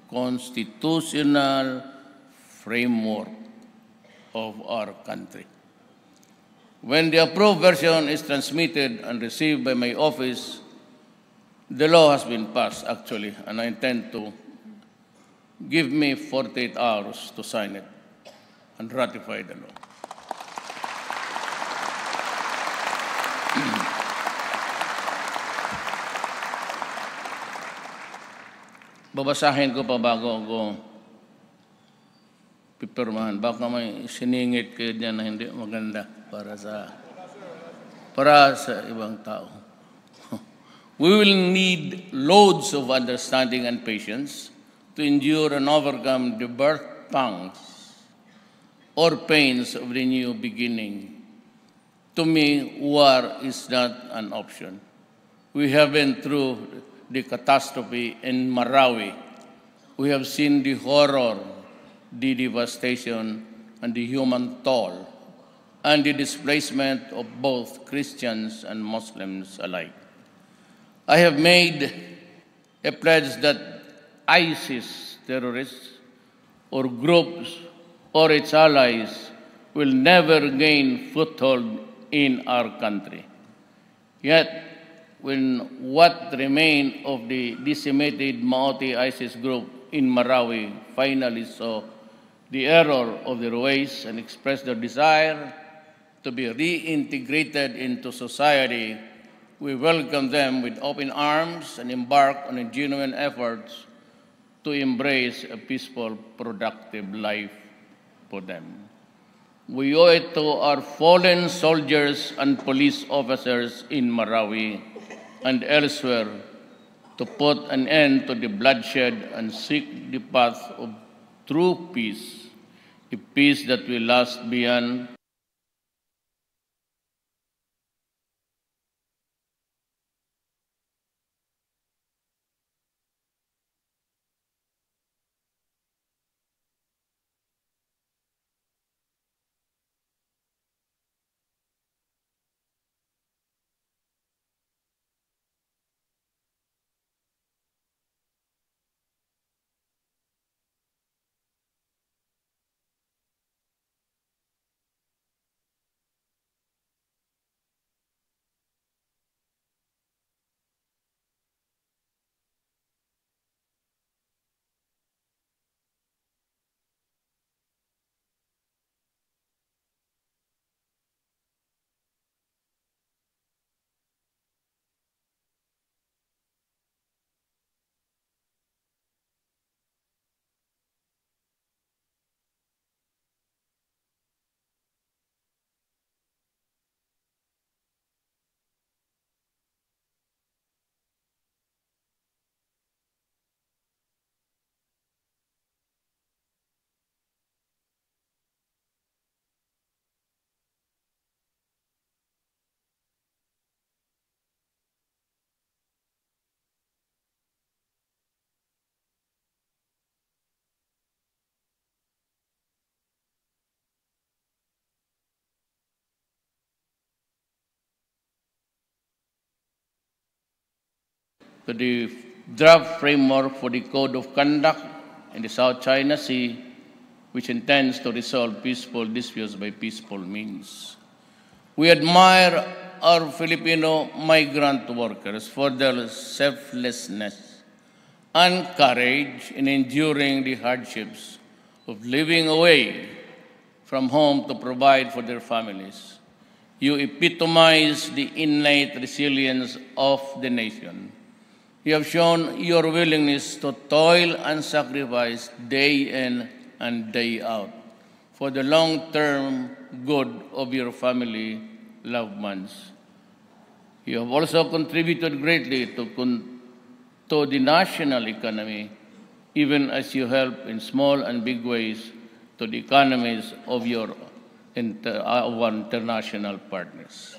constitutional framework of our country. When the approved version is transmitted and received by my office, the law has been passed actually, and I intend to give me 48 hours to sign it and ratify the law. Babasahin ko pa bago ako pipirmahan. Baka may siningit kayo dyan na hindi maganda para sa ibang tao. We will need loads of understanding and patience to endure and overcome the birth pangs or pains of the new beginning. To me, war is not an option. We have been through the catastrophe in Marawi. We have seen the horror, the devastation, and the human toll, and the displacement of both Christians and Muslims alike. I have made a pledge that ISIS terrorists or groups or its allies will never gain foothold in our country. Yet, when what remained of the decimated Maoti ISIS group in Marawi finally saw the error of their ways and expressed their desire to be reintegrated into society, we welcome them with open arms and embark on a genuine efforts to embrace a peaceful, productive life for them. We owe it to our fallen soldiers and police officers in Marawi and elsewhere to put an end to the bloodshed and seek the path of true peace, a peace that will last beyond to the draft framework for the Code of Conduct in the South China Sea, which intends to resolve peaceful disputes by peaceful means. We admire our Filipino migrant workers for their selflessness and courage in enduring the hardships of living away from home to provide for their families. You epitomize the innate resilience of the nation. You have shown your willingness to toil and sacrifice day in and day out for the long-term good of your family, loved ones. You have also contributed greatly to the national economy, even as you help in small and big ways to the economies of our international partners.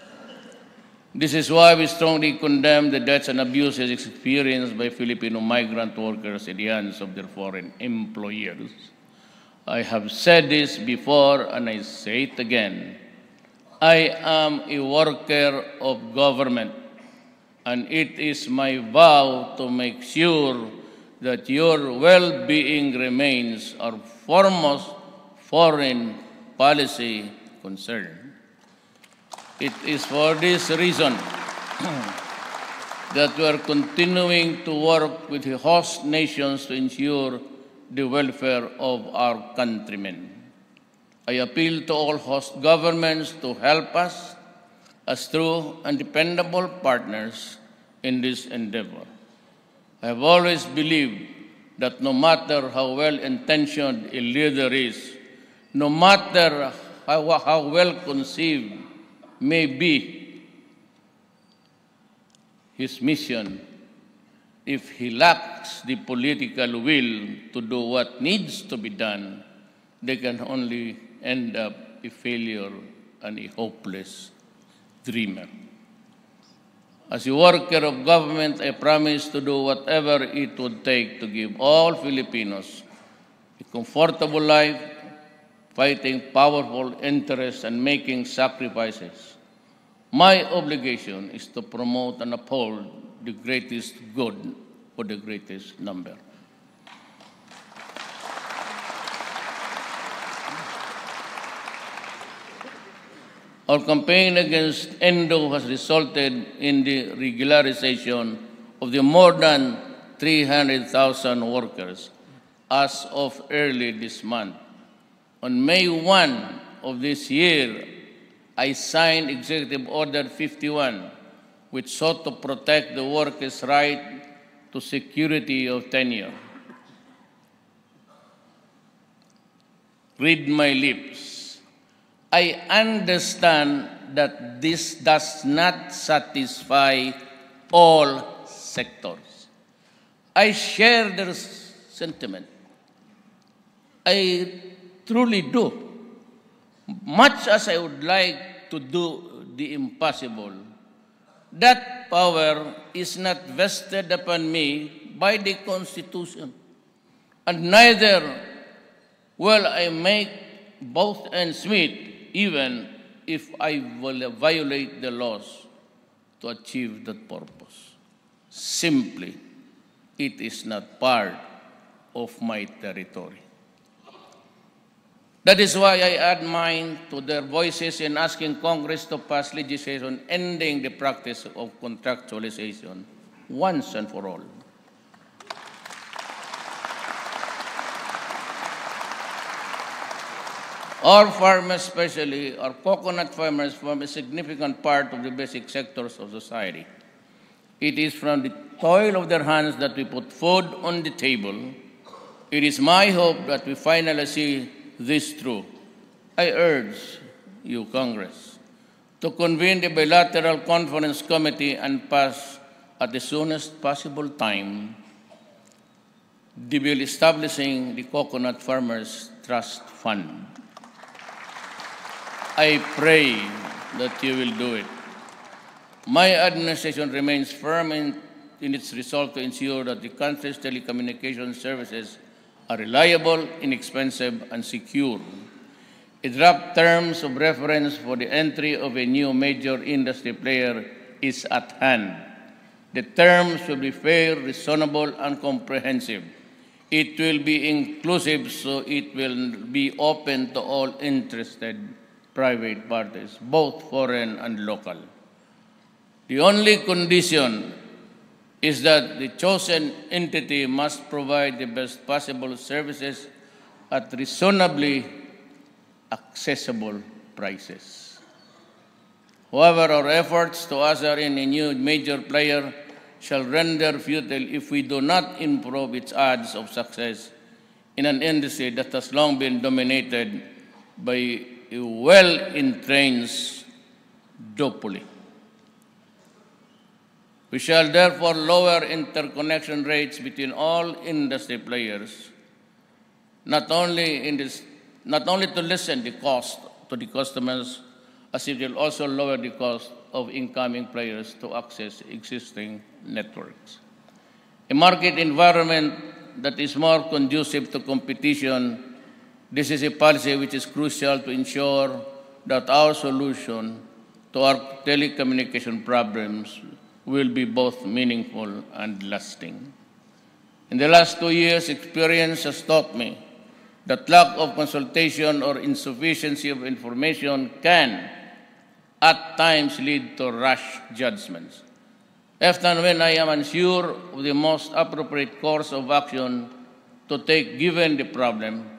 This is why we strongly condemn the deaths and abuses experienced by Filipino migrant workers in the hands of their foreign employers. I have said this before and I say it again. I am a worker of government, and it is my vow to make sure that your well-being remains our foremost foreign policy concern. It is for this reason that we are continuing to work with the host nations to ensure the welfare of our countrymen. I appeal to all host governments to help us as true and dependable partners in this endeavor. I have always believed that no matter how well-intentioned a leader is, no matter how well-conceived may be his mission, if he lacks the political will to do what needs to be done, they can only end up a failure and a hopeless dreamer. As a worker of government, I promise to do whatever it would take to give all Filipinos a comfortable life, fighting powerful interests and making sacrifices. My obligation is to promote and uphold the greatest good for the greatest number. Our campaign against Endo has resulted in the regularization of the more than 300,000 workers as of early this month. On May 1 of this year, I signed Executive Order 51, which sought to protect the workers' right to security of tenure. Read my lips. I understand that this does not satisfy all sectors. I share their sentiment. I truly do. Much as I would like to do the impossible, that power is not vested upon me by the Constitution, and neither will I make both ends meet, even if I will violate the laws to achieve that purpose. Simply, it is not part of my territory. That is why I add mine to their voices in asking Congress to pass legislation ending the practice of contractualization once and for all. Our farmers, especially our coconut farmers, form a significant part of the basic sectors of society. It is from the toil of their hands that we put food on the table. It is my hope that we finally see this through. I urge you, Congress, to convene the bilateral conference committee and pass at the soonest possible time the bill establishing the Coconut Farmers Trust Fund. I pray that you will do it. My administration remains firm in its resolve to ensure that the country's telecommunication services are reliable, inexpensive, and secure. A draft terms of reference for the entry of a new major industry player is at hand. The terms will be fair, reasonable, and comprehensive. It will be inclusive, so it will be open to all interested private parties, both foreign and local. The only condition is that the chosen entity must provide the best possible services at reasonably accessible prices. However, our efforts to usher in a new major player shall render futile if we do not improve its odds of success in an industry that has long been dominated by a well-entrenched duopoly. We shall therefore lower interconnection rates between all industry players, not only to lessen the cost to the customers, as it will also lower the cost of incoming players to access existing networks. A market environment that is more conducive to competition, this is a policy which is crucial to ensure that our solution to our telecommunication problems will be both meaningful and lasting. In the last 2 years, experience has taught me that lack of consultation or insufficiency of information can, at times, lead to rash judgments. Often when I am unsure of the most appropriate course of action to take given the problem,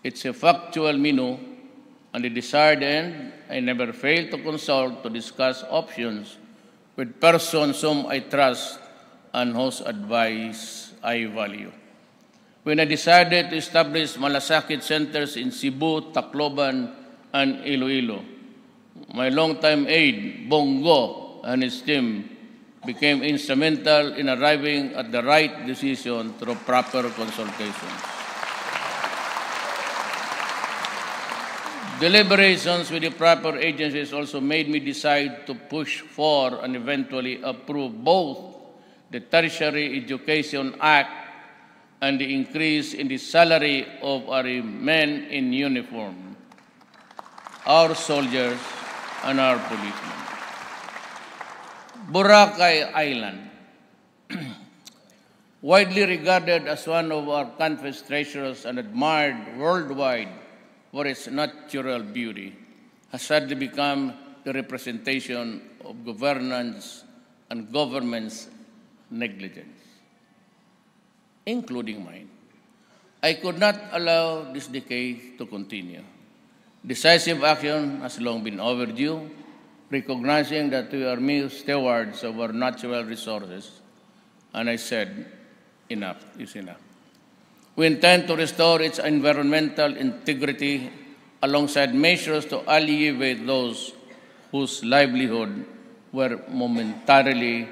it's a factual menu, and the desired end, I never fail to consult to discuss options with persons whom I trust and whose advice I value. When I decided to establish malasakit centers in Cebu, Tacloban, and Iloilo, my longtime aide, Bongo, and his team became instrumental in arriving at the right decision through proper consultation. Deliberations with the proper agencies also made me decide to push for and eventually approve both the Tertiary Education Act and the increase in the salary of our men in uniform, our soldiers, and our policemen. Boracay Island, widely regarded as one of our country's treasures and admired worldwide for its natural beauty, has sadly become the representation of governance and government's negligence, including mine. I could not allow this decay to continue. Decisive action has long been overdue, recognizing that we are mere stewards of our natural resources, and I said, enough is enough. We intend to restore its environmental integrity alongside measures to alleviate those whose livelihood were momentarily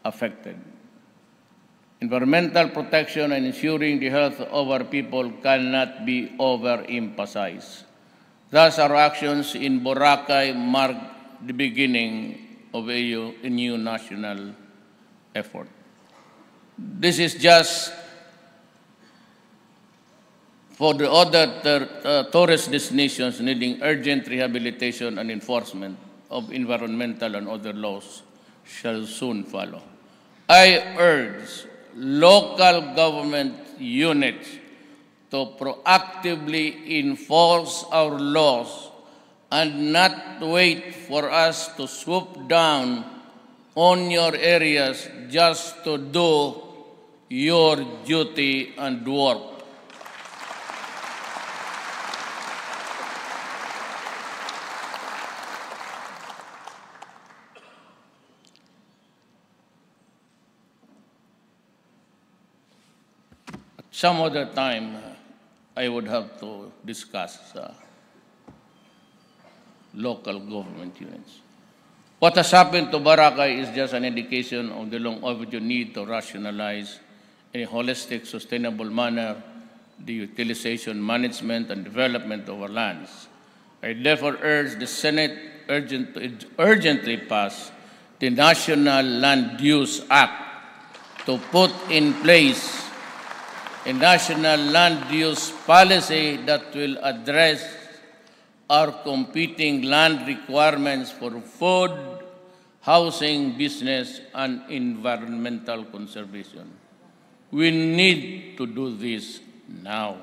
affected. Environmental protection and ensuring the health of our people cannot be overemphasized. Thus, our actions in Boracay mark the beginning of a new national effort. This is just for the other tourist destinations needing urgent rehabilitation and enforcement of environmental and other laws shall soon follow. I urge local government units to proactively enforce our laws and not wait for us to swoop down on your areas just to do your duty and work. Some other time, I would have to discuss local government units. What has happened to Boracay is just an indication of the long overdue need to rationalize in a holistic, sustainable manner the utilization, management, and development of our lands. I therefore urge the Senate urgently pass the National Land Use Act to put in place a national land use policy that will address our competing land requirements for food, housing, business, and environmental conservation. We need to do this now.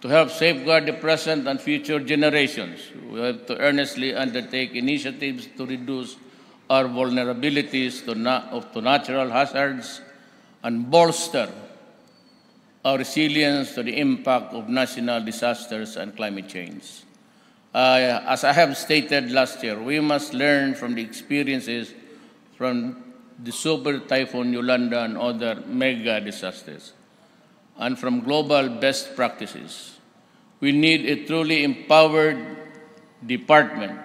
To help safeguard the present and future generations, we have to earnestly undertake initiatives to reduce our vulnerabilities to natural hazards and bolster our resilience to the impact of national disasters and climate change. As I have stated last year, we must learn from the experiences from the Super Typhoon Yolanda and other mega disasters, and from global best practices. We need a truly empowered department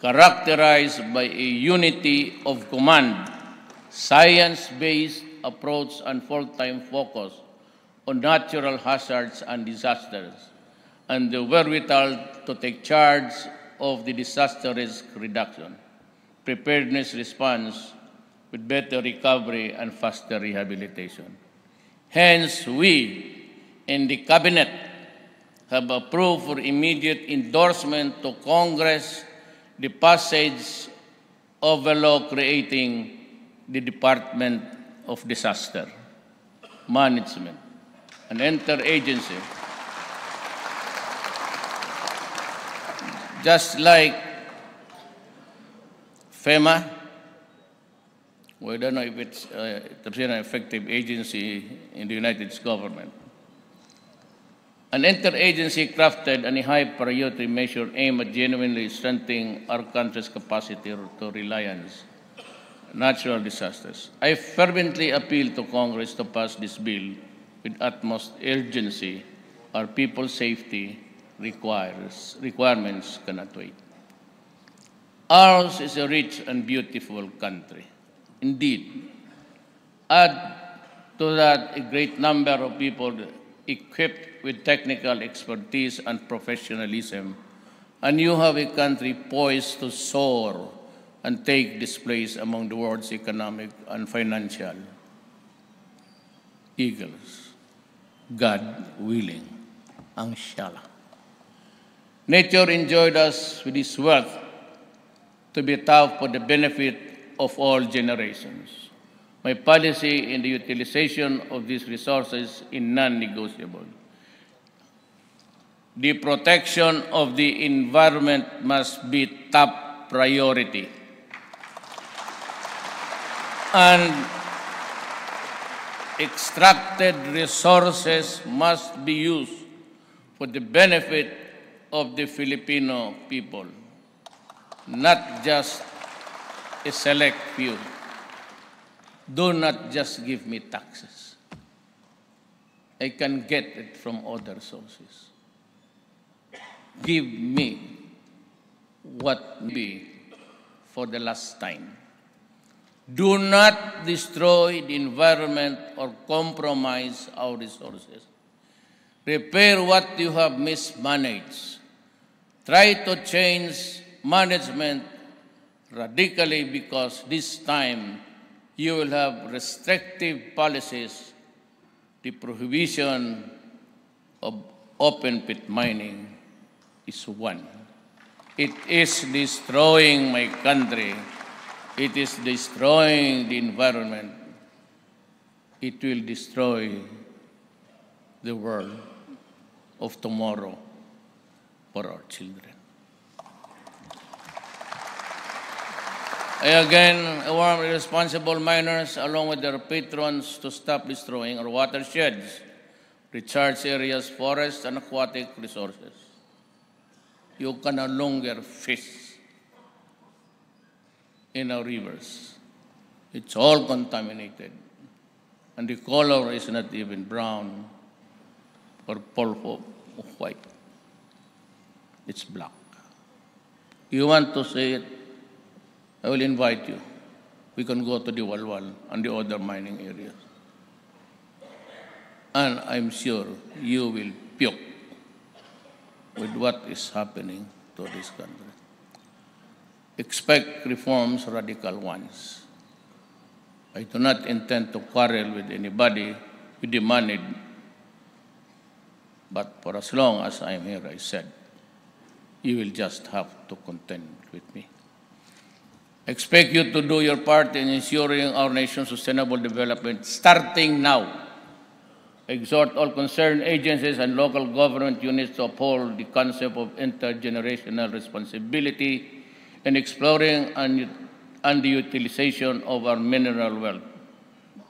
characterized by a unity of command, science-based approach, and full-time focus on natural hazards and disasters, and the wherewithal to take charge of the disaster risk reduction, preparedness response, with better recovery and faster rehabilitation. Hence, we in the Cabinet have approved for immediate endorsement to Congress the passage of a law creating the Department of Disaster Management, an interagency, just like FEMA. We don't know if it's an effective agency in the United States government. An interagency crafted and a high priority measure aimed at genuinely strengthening our country's capacity to reliance on natural disasters. I fervently appeal to Congress to pass this bill with utmost urgency. Our people's safety requirements cannot wait. Ours is a rich and beautiful country. Indeed, add to that a great number of people equipped with technical expertise and professionalism, and you have a country poised to soar and take this place among the world's economic and financial eagles. God willing, inshallah. Nature enjoyed us with its wealth to be taught for the benefit of all generations. My policy in the utilization of these resources is non-negotiable. The protection of the environment must be top priority. And extracted resources must be used for the benefit of the Filipino people, not just a select few. Do not just give me taxes. I can get it from other sources. Give me what be for the last time. Do not destroy the environment or compromise our resources. Repair what you have mismanaged. Try to change management radically, because this time you will have restrictive policies. The prohibition of open pit mining is one. It is destroying my country. It is destroying the environment. It will destroy the world of tomorrow for our children. I again warn responsible miners along with their patrons to stop destroying our watersheds, recharge areas, forests, and aquatic resources. You can no longer fish in our rivers. It's all contaminated. And the color is not even brown or purple or white. It's black. You want to see it? I will invite you. We can go to the Walwal and the other mining areas. And I'm sure you will puke with what is happening to this country. Expect reforms, radical ones. I do not intend to quarrel with anybody who demanded, but for as long as I'm here, I said, you will just have to contend with me. Expect you to do your part in ensuring our nation's sustainable development, starting now. Exhort all concerned agencies and local government units to uphold the concept of intergenerational responsibility in exploring and the utilization of our mineral wealth,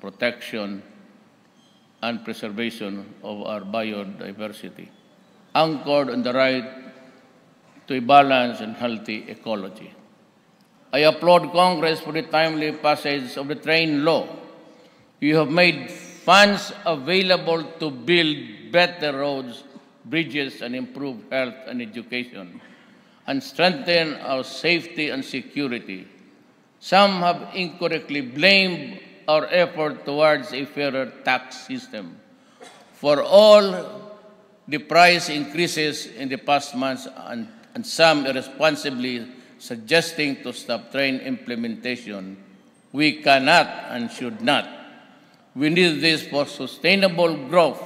protection and preservation of our biodiversity, anchored on the right to a balanced and healthy ecology. I applaud Congress for the timely passage of the train law. You have made funds available to build better roads, bridges, and improve health and education, and strengthen our safety and security. Some have incorrectly blamed our effort towards a fairer tax system for all the price increases in the past months, and some irresponsibly suggesting to stop train implementation. We cannot and should not. We need this for sustainable growth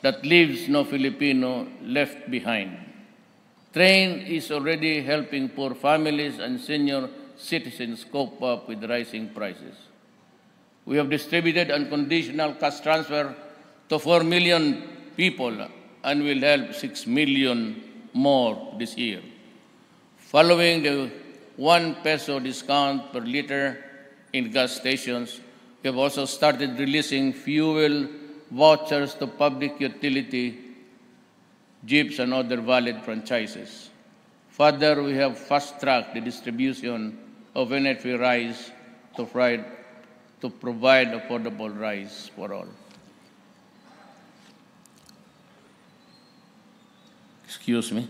that leaves no Filipino left behind. Train is already helping poor families and senior citizens cope up with rising prices. We have distributed unconditional cash transfer to 4 million people and will help 6 million more this year. Following the 1 peso discount per liter in gas stations, we have also started releasing fuel vouchers to public utility, jeeps, and other valid franchises. Further, we have fast-tracked the distribution of energy rice to provide affordable rice for all. Excuse me.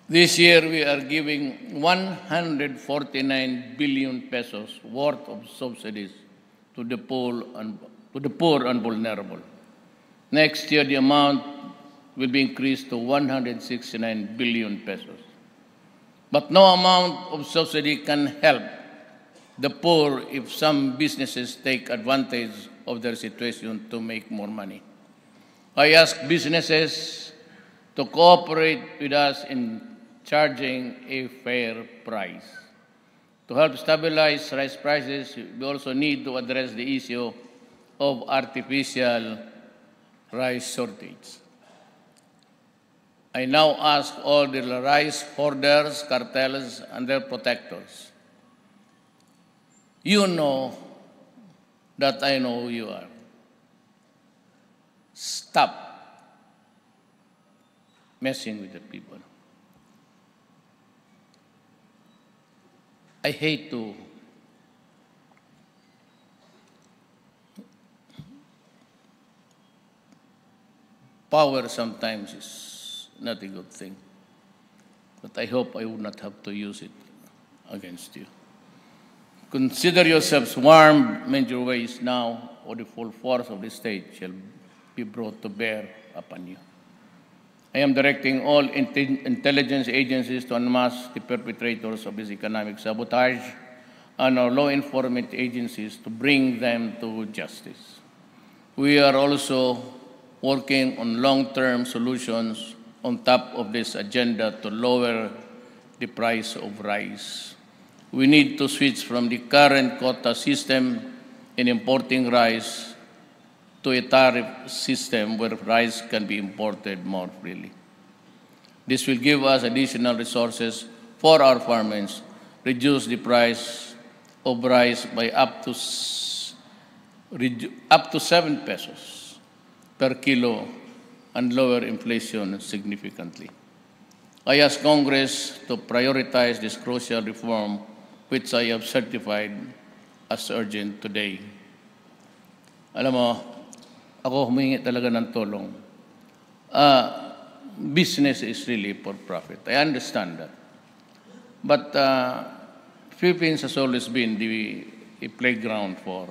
This year, we are giving 149 billion pesos worth of subsidies to the poor and vulnerable. Next year, the amount will be increased to 169 billion pesos. But no amount of subsidy can help the poor if some businesses take advantage of their situation to make more money. I ask businesses to cooperate with us in charging a fair price. To help stabilize rice prices, we also need to address the issue of artificial rice shortage. I now ask all the rice hoarders, cartels, and their protectors. You know that I know who you are. Stop messing with the people. I hate to power sometimes is not a good thing. but I hope I would not have to use it against you. Consider yourselves warned, mend your ways now, or the full force of the state shall be brought to bear upon you. I am directing all intelligence agencies to unmask the perpetrators of this economic sabotage and our law enforcement agencies to bring them to justice. We are also working on long-term solutions on top of this agenda to lower the price of rice. We need to switch from the current quota system in importing rice to a tariff system where rice can be imported more freely. This will give us additional resources for our farmers, reduce the price of rice by up to 7 pesos per kilo and lower inflation significantly. I ask Congress to prioritize this crucial reform, which I have certified as urgent today. Alam mo, ako humingi talaga ng tulong. Business is really for profit. I understand that. But Philippines has always been a playground for,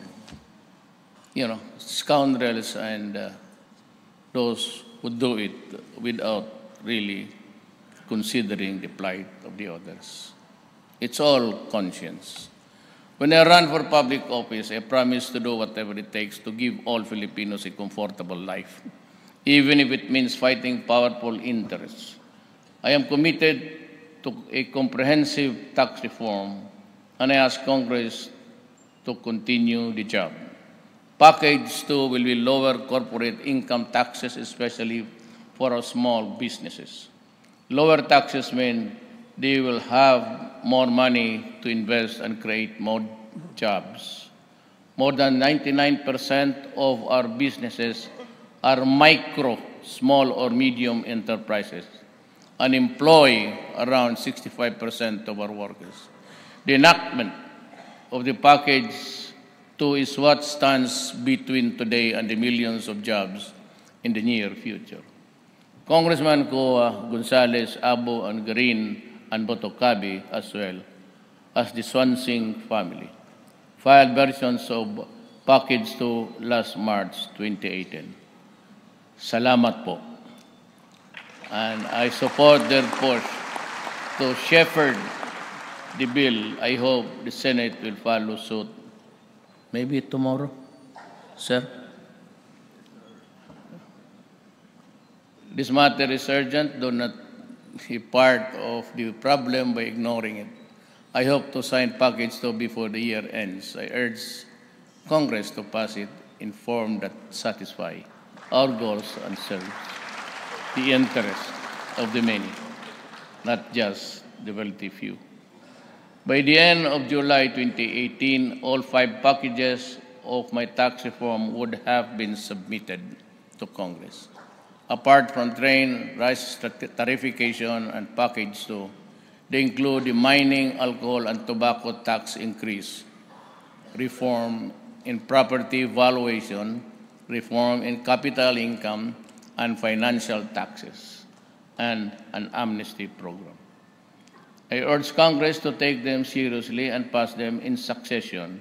scoundrels and those who do it without really considering the plight of the others. It's all conscience. When I run for public office, I promise to do whatever it takes to give all Filipinos a comfortable life, even if it means fighting powerful interests. I am committed to a comprehensive tax reform, and I ask Congress to continue the job. Package 2 will be lower corporate income taxes, especially for our small businesses. Lower taxes mean they will have more money to invest and create more jobs. More than 99% of our businesses are micro, small, or medium enterprises and employ around 65% of our workers. The enactment of the package 2 is what stands between today and the millions of jobs in the near future. Congressman Coa, Gonzales, Abo, and Garin, and Botocabi, as well as the Swansing family, filed versions of Package 2 last March 2018. Salamat po. And I support their push to shepherd the bill. I hope the Senate will follow suit. Maybe tomorrow, sir? This matter is urgent. Do not be part of the problem by ignoring it. I hope to sign Package 2 before the year ends. I urge Congress to pass it in form that satisfies our goals and serves the interest of the many, not just the wealthy few. By the end of July 2018, all 5 packages of my tax reform would have been submitted to Congress. Apart from train, rice tarification, and Package 2, they include the mining, alcohol, and tobacco tax increase, reform in property valuation, reform in capital income and financial taxes, and an amnesty program. I urge Congress to take them seriously and pass them in succession,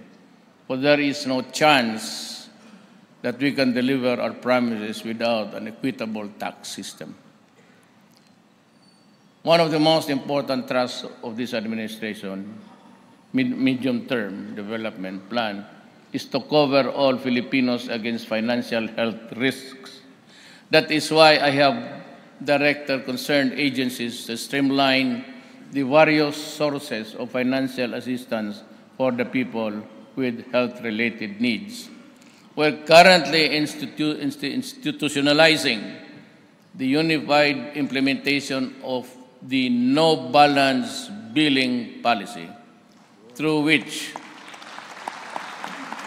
for there is no chance that we can deliver our promises without an equitable tax system. One of the most important thrusts of this administration, medium-term development plan, is to cover all Filipinos against financial health risks. That is why I have directed concerned agencies to streamline the various sources of financial assistance for the people with health-related needs. We're currently institutionalizing the unified implementation of the no-balance billing policy, through which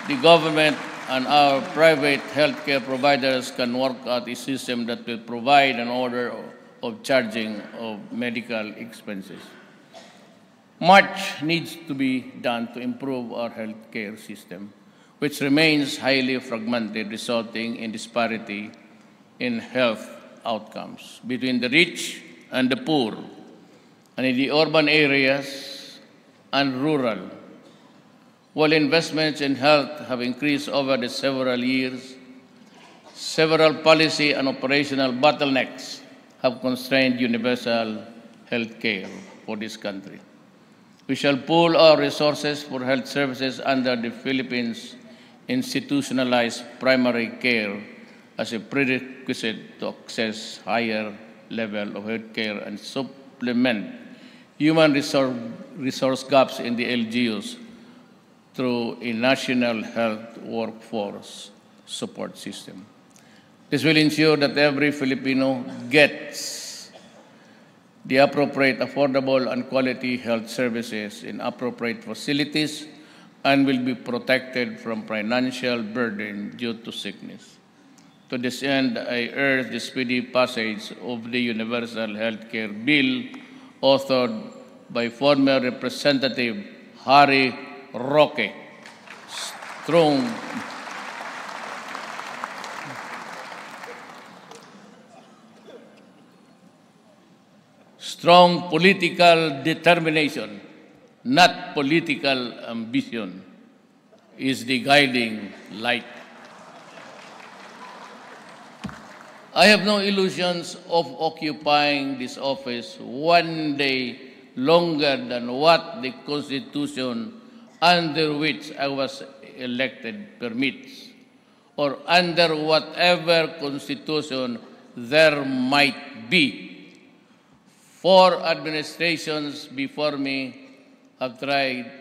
the government and our private healthcare providers can work out a system that will provide an order of charging of medical expenses. Much needs to be done to improve our healthcare system, which remains highly fragmented, resulting in disparity in health outcomes between the rich and the poor, and in the urban areas and rural. While investments in health have increased over the several years, several policy and operational bottlenecks have constrained universal health care for this country. We shall pool our resources for health services under the Philippines institutionalized primary care as a prerequisite to access higher level of health care and supplement human resource gaps in the LGUs through a national health workforce support system. This will ensure that every Filipino gets the appropriate, affordable, and quality health services in appropriate facilities and will be protected from financial burden due to sickness. To this end, I urge the speedy passage of the Universal Healthcare Bill authored by former Representative Harry Roque. Strong political determination, not political ambition, is the guiding light. I have no illusions of occupying this office one day longer than what the Constitution under which I was elected permits, or under whatever constitution there might be. 4 administrations before me have tried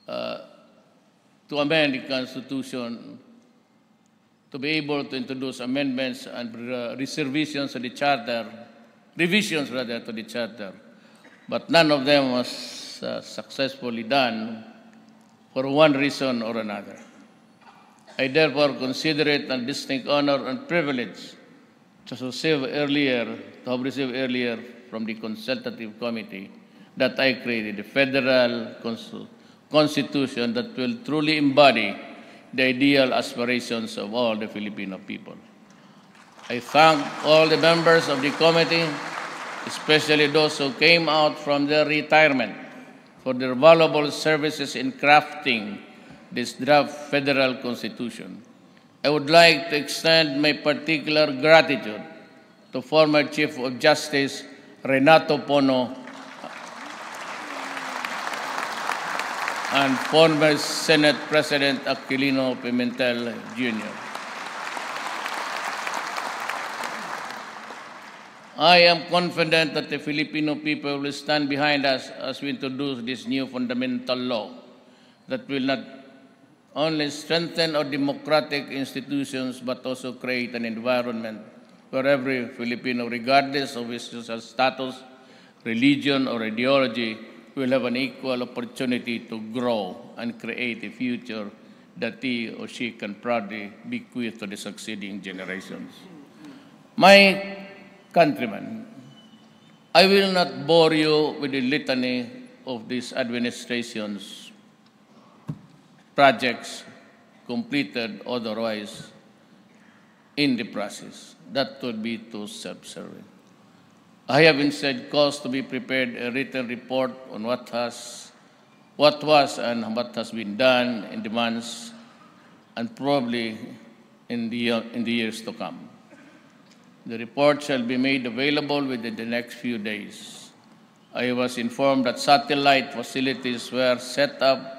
to amend the Constitution to be able to introduce amendments and revisions to the Charter, to the Charter, but none of them was successfully done for one reason or another. I therefore consider it a distinct honor and privilege to have received earlier from the Consultative Committee that I created the federal constitution that will truly embody the ideal aspirations of all the Filipino people. I thank all the members of the committee, especially those who came out from their retirement, for their valuable services in crafting this draft federal constitution. I would like to extend my particular gratitude to former Chief of Justice Renato Pono and former Senate President Aquilino Pimentel Jr. I am confident that the Filipino people will stand behind us as we introduce this new fundamental law that will not only strengthen our democratic institutions but also create an environment where every Filipino, regardless of his social status, religion, or ideology, will have an equal opportunity to grow and create a future that he or she can proudly bequeath to the succeeding generations. My countrymen, I will not bore you with the litany of this administration's projects completed otherwise in the process. That would be too self-serving. I have instead caused to be prepared a written report on what was and what has been done in the months and probably in the years to come. The report shall be made available within the next few days. I was informed that satellite facilities were set up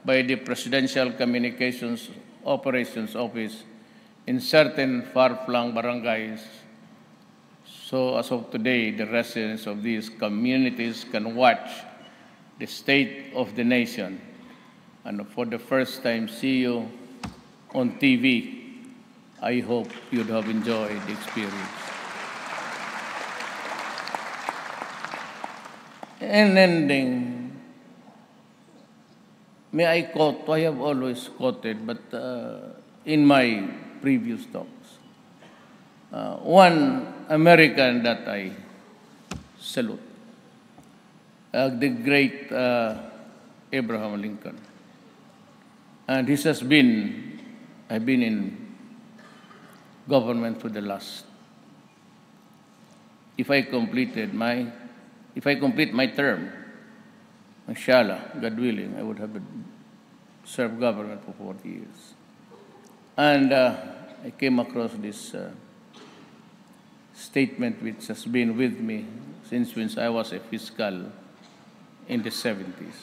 by the Presidential Communications Operations Office in certain far-flung barangays. So as of today, the residents of these communities can watch the state of the nation and for the first time see you on TV. I hope you'd have enjoyed the experience. In ending, may I quote, I have always quoted, but in my previous talks, one American that I salute, the great Abraham Lincoln. And this has been, I've been in government for the last, if I completed my if I complete my term, inshallah, God willing, I would have served government for 40 years. And I came across this statement which has been with me since I was a fiscal in the 70s.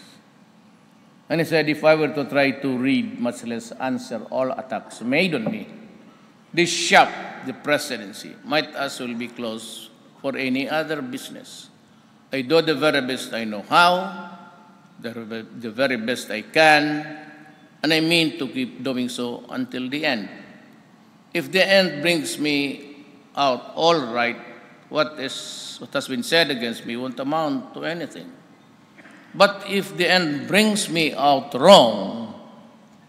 And he said, if I were to try to read, much less answer all attacks made on me, this shop, the presidency, might as well be closed for any other business. I do the very best I know how, the very best I can, and I mean to keep doing so until the end. If the end brings me out all right, what has been said against me won't amount to anything. But if the end brings me out wrong,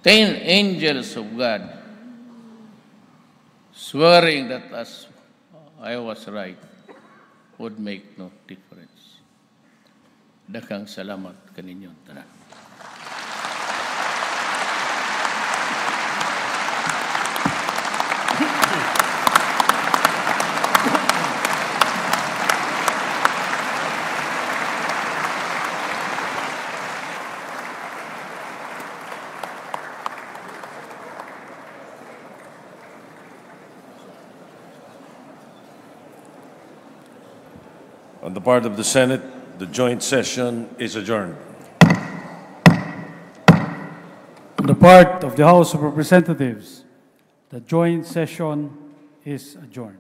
10 angels of God swearing that as I was right would make no difference. Dakang salamat kaninyong tanan. On the part of the Senate, the joint session is adjourned. On the part of the House of Representatives, the joint session is adjourned.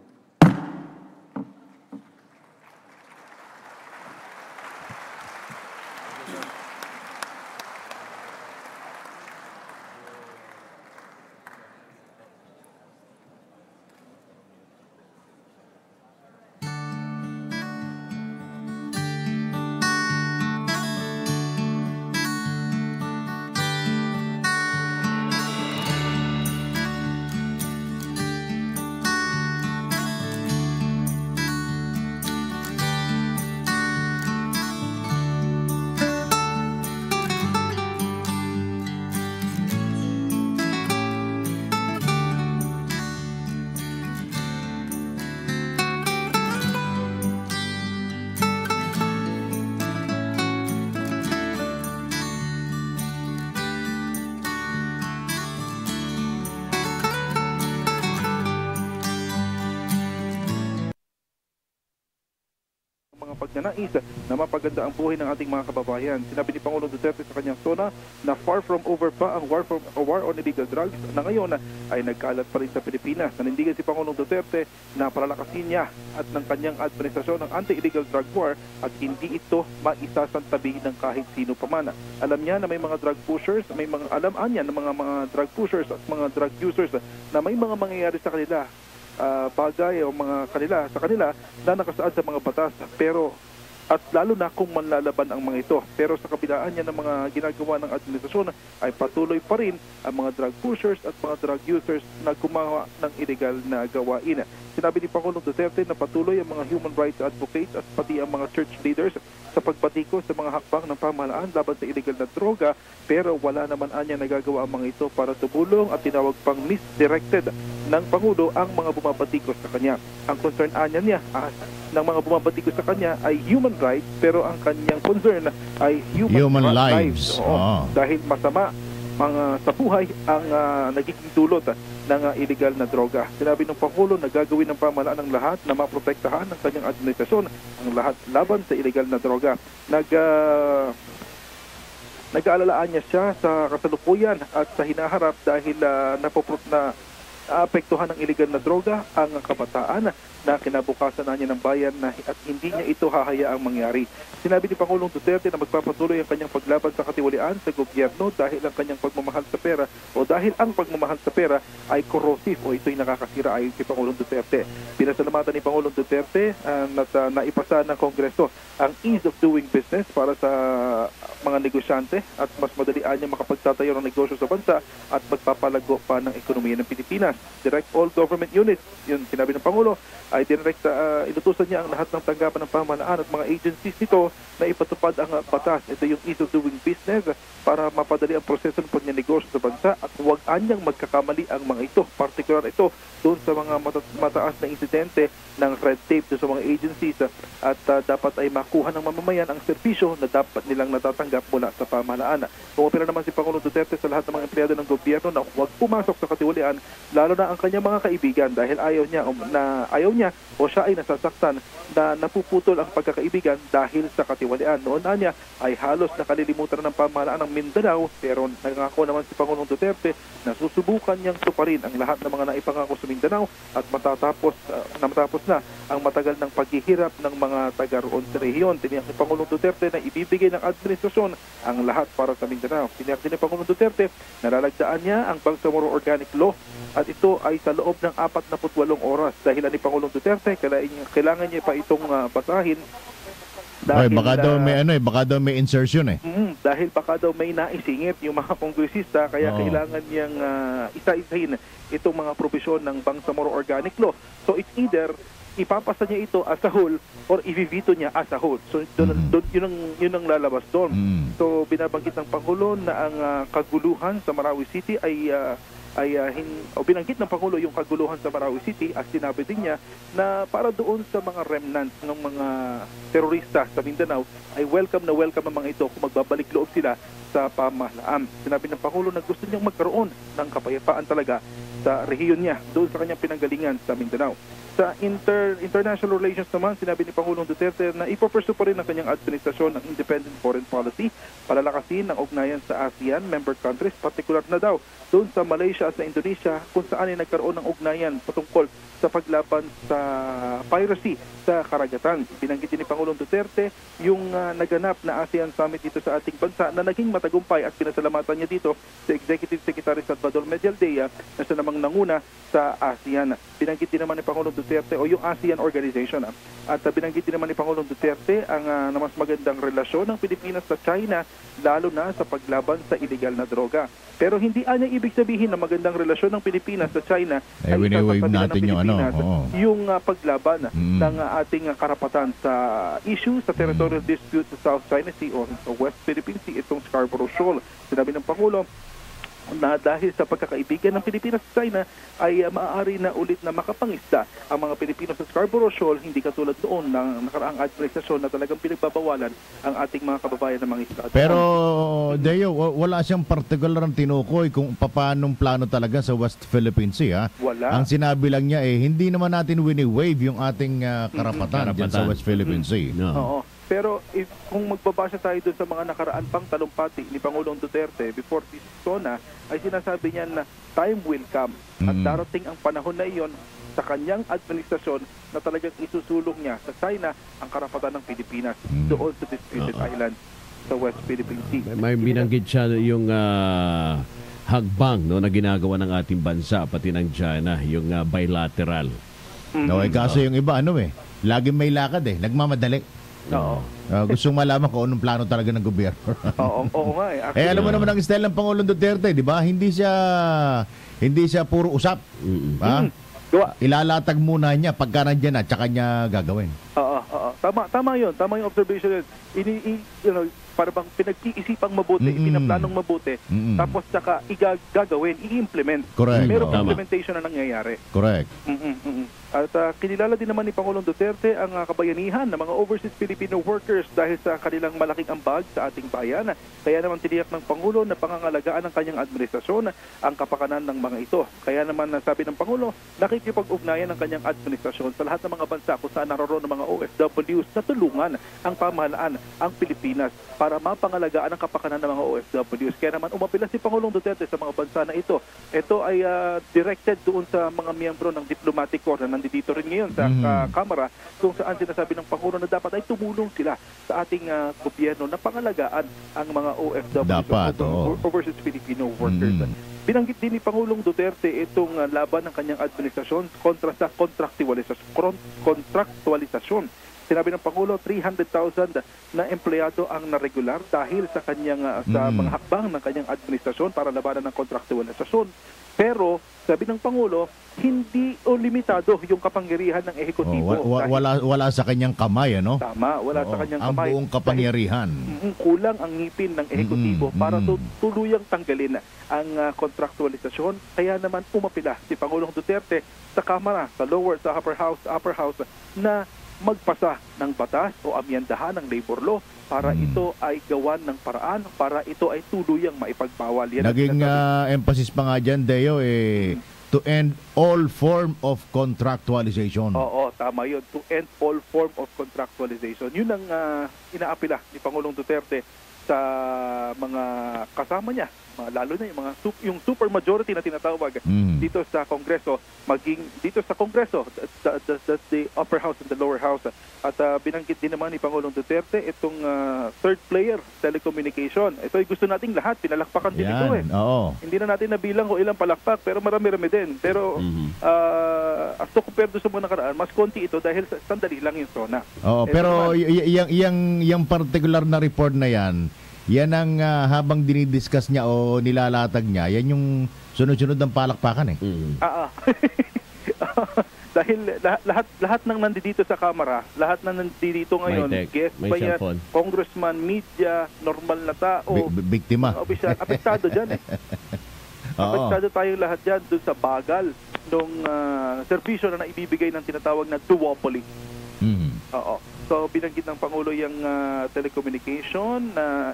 Pagnanais na mapaganda ang buhay ng ating mga kababayan. Sinabi ni Pangulong Duterte sa kanyang Sona na far from over pa ang war on illegal drugs na ngayon ay nagkalat pa rin sa Pilipinas. Nanindigan si Pangulong Duterte na palalakasin niya at ng kanyang administrasyon ng anti-illegal drug war at hindi ito maisasantabi ng kahit sino pa man. Alam niya na may mga drug pushers, may mga alaman niya ng mga drug pushers at mga drug users na may mga mangyayari sa kanila bagay o mga kanila na nakasaad sa mga batas, pero at lalo na kung manlalaban ang mga ito. Pero sa kabilaan niya ng mga ginagawa ng administrasyon ay patuloy pa rin ang mga drug pushers at mga drug users na gumawa ng illegal na gawain. Sinabi ni Pangulong Duterte na patuloy ang mga human rights advocates at pati ang mga church leaders sa pagbatikos sa mga hakbang ng pamahalaan laban sa illegal na droga, pero wala naman anya nagagawa ang mga ito para tumulong at tinawag pang misdirected ng Pangulo ang mga bumabatikos sa kanya. Ang concern niya ng mga bumabatikos sa kanya ay human rights, pero ang kanyang concern ay human lives. Dahil masama sa buhay ang nagiging dulot ng illegal na droga. Sinabi ng Pangulo na gagawin ng pamahalaan ng lahat na maprotektahan ng kanyang administrasyon ang lahat laban sa illegal na droga. Nag-aalalaan niya siya sa kasalukuyan at sa hinaharap dahil naapektuhan ng illegal na droga ang kabataan na kinabukasan na niya ng bayan at hindi niya ito hahayaang mangyari. Sinabi ni Pangulong Duterte na magpapatuloy ang kanyang paglaban sa katiwalian sa gobyerno dahil ang kanyang pagmamahal sa pera ay corrosive o ito'y nakakasira ayon kay Pangulong Duterte. Pinasalamatan ni Pangulong Duterte na naipasa ng Kongreso ang ease of doing business para sa mga negosyante at mas madalian niya makapagtatayo ng negosyo sa bansa at magpapalago pa ng ekonomiya ng Pilipinas. Direct all government units, yun sinabi ng Pangulo, ay inutusan niya ang lahat ng tanggapan ng pamahalaan at mga agencies nito na ipatupad ang batas. Ito yung ease of doing business para mapadali ang proseso ng pagnenegosyo sa bansa at huwag anyang magkakamali ang mga ito. Partikular ito doon sa mga mataas na insidente ng red tape doon sa mga agencies at dapat ay makuha ng mamamayan ang serbisyo na dapat nilang natatanggap mula sa pamahalaan. Kumapila naman si Pangulong Duterte sa lahat ng mga empleyado ng gobyerno na huwag pumasok sa katiwalian, lalo na ang kanyang mga kaibigan dahil ayaw niya o siya ay nasasaktan na napuputol ang pagkakaibigan dahil sa katiwalian. Noon na niya ay halos nakalilimutan na ng pamahalaan ng Mindanao, pero nangako naman si Pangulong Duterte na susubukan niyang tuparin ang lahat ng mga naipangako sa Mindanao at matapos na ang matagal ng paghihirap ng mga taga roon sa rehiyon. Tiniyak ni Pangulong Duterte na ibibigay ng administrasyon ang lahat para sa Mindanao. Tiniyak din ni Pangulong Duterte na lalagdaan niya ang Bangsamoro Organic Law at ito ay sa loob ng 48 oras. Dahilan ni Pangulong Duterte, kailangan niya pa itong basahin dahil baka daw may insertion dahil baka daw may naisingit yung mga kongresista, kaya kailangan niyang isa-isahin itong mga provision ng Bangsamoro Organic Law. So it's either ipapasa niya ito as a whole or i-veto niya as a whole. So yun ang lalabas doon. So binabanggit ng Pangulo na ang kaguluhan sa Marawi City binanggit ng Pangulo yung kaguluhan sa Marawi City at sinabi din niya na para doon sa mga remnants ng mga terorista sa Mindanao ay welcome na welcome ang mga ito kung magbabalik loob sila sa pamahalaan. Sinabi ng Pangulo na gusto niyang magkaroon ng kapayapaan talaga sa rehiyon niya doon sa kanyang pinanggalingan sa Mindanao. Sa international relations naman, sinabi ni Pangulong Duterte na ipopursue pa rin ng kanyang administrasyon ang independent foreign policy, palalakasin ang ugnayan sa ASEAN member countries, partikular na daw doon sa Malaysia at sa Indonesia kung saan ay nagkaroon ng ugnayan patungkol sa paglaban sa piracy sa karagatan. Binanggit ni Pangulong Duterte yung naganap na ASEAN Summit dito sa ating bansa na naging matagumpay at pinasalamatan niya dito sa Executive Secretary Salvador Medialdea na siya namang nanguna sa ASEAN. Binanggit din naman ni Pangulong Duterte o yung ASEAN Organization at binanggit din naman ni Pangulong Duterte ang na mas magandang relasyon ng Pilipinas sa China lalo na sa paglaban sa illegal na droga. Pero hindi niya ibig sabihin na magandang relasyon ng Pilipinas sa China ay wini-wave natin yung paglaban ng ating karapatan sa issue sa territorial dispute sa South China Sea o sa West Philippine Sea, itong Scarborough Shoal. Sinabi ng Pangulo na dahil sa pagkakaibigan ng Pilipinas sa China ay maaari na ulit na makapangisda ang mga Pilipino sa Scarborough Shoal, hindi katulad noon ng nakaraang administrasyon na talagang pinagbabawalan ang ating mga kababayan ng mga isla. Pero Deo, wala siyang partikular ang tinukoy kung paanong plano talaga sa West Philippine Sea. Wala. Ang sinabi lang niya hindi naman natin wini-wave yung ating karapatan dyan sa West Philippine Sea. Oo. Pero kung magbabasa tayo doon sa mga nakaraan pang talumpati ni Pangulong Duterte before this Sona, ay sinasabi niya na time will come at darating ang panahon na iyon sa kanyang administrasyon na talagang isusulong niya sa China ang karapatan ng Pilipinas doon sa disputed island sa West Philippine Sea. May binanggit siya yung hagbang na ginagawa ng ating bansa pati ng China, yung bilateral. Kaso yung iba laging may lakad nagmamadali. Gusto malaman kung anong plano talaga ng gobyerno. Oo nga alam mo naman ang style ng Pangulong Duterte, di ba? Hindi siya puro usap. Ilalatag muna niya pagka nandiyan at saka niya gagawin. Tama yun. Tama yung observation. Para bang pinag-iisipang mabuti, pinaplanong mabuti, tapos saka gagawin, i-implement. Correct. Merong implementation na nangyayari. Correct. At kinilala din naman ni Pangulong Duterte ang kabayanihan ng mga overseas Filipino workers dahil sa kanilang malaking ambag sa ating bayan. Kaya naman tiniyak ng Pangulo na pangangalagaan ng kanyang administrasyon ang kapakanan ng mga ito. Kaya naman sabi ng Pangulo, nakikipag-ugnayan ng kanyang administrasyon sa lahat ng mga bansa kung saan naroon ng mga OFWs na tulungan ang pamahalaan, ang Pilipinas, para mapangalagaan ang kapakanan ng mga OFWs. Kaya naman umapila si Pangulong Duterte sa mga bansa na ito. Ito ay directed doon sa mga miyembro ng diplomatic corps na nandito rin ngayon sa Kamara, kung saan sinasabi ng Pangulo na dapat ay tumulong sila sa ating gobyerno na pangalagaan ang mga OFWs, overseas Filipino workers. Binanggit din ni Pangulong Duterte itong laban ng kanyang administrasyon kontra sa kontraktualisasyon. Sinabi ng Pangulo, 300,000 na empleyado ang naregular dahil sa kanyang sa mga hakbang ng kanyang administrasyon para labanan ng kontraktualisasyon. Pero sabi ng Pangulo, hindi o limitado yung kapangyarihan ng ehekutibo. Wala sa kanyang kamay, ano? Tama, wala sa kanyang kamay. Ang buong kapangyarihan. Kulang ang ngipin ng ehekutibo para tuluyang tanggalin ang kontraktualisasyon. Kaya naman umapila si Pangulong Duterte sa Kamara, sa lower, sa upper house na magpasa ng batas o amyendahan ng labor law para ito ay gawan ng paraan, para ito ay tuluyang maipagbawal. Yan naging emphasis pa nga dyan, Deo, to end all form of contractualization. Oo, tama yun. To end all form of contractualization. Yun ang inaapila ni Pangulong Duterte sa mga kasama niya, lalo na yung super majority na tinatawag dito sa Kongreso, maging dito sa Kongreso, the upper house and the lower house. At binanggit din naman ni Pangulong Duterte itong third player, telecommunication. Ito ay gusto nating lahat, pinalakpakan din ito Hindi na natin nabilang kung ilang palakpak, pero marami-rami din. Pero as to compare doon sa mga nakaraan, mas konti ito dahil sandali lang yung Sona. Pero yung particular na report na yan ang habang dinidiscuss niya o nilalatag niya, yan yung sunod-sunod ng palakpakan Dahil lahat ng nandito sa Kamara, lahat ng nandito ngayon, guest pa yan, congressman, media, normal na tao, biktima, opisyal, apektado dyan apektado tayong lahat dyan doon sa bagal ng serbisyo na naibibigay ng tinatawag na duopoly. So binanggit ng Pangulo yung telecommunication na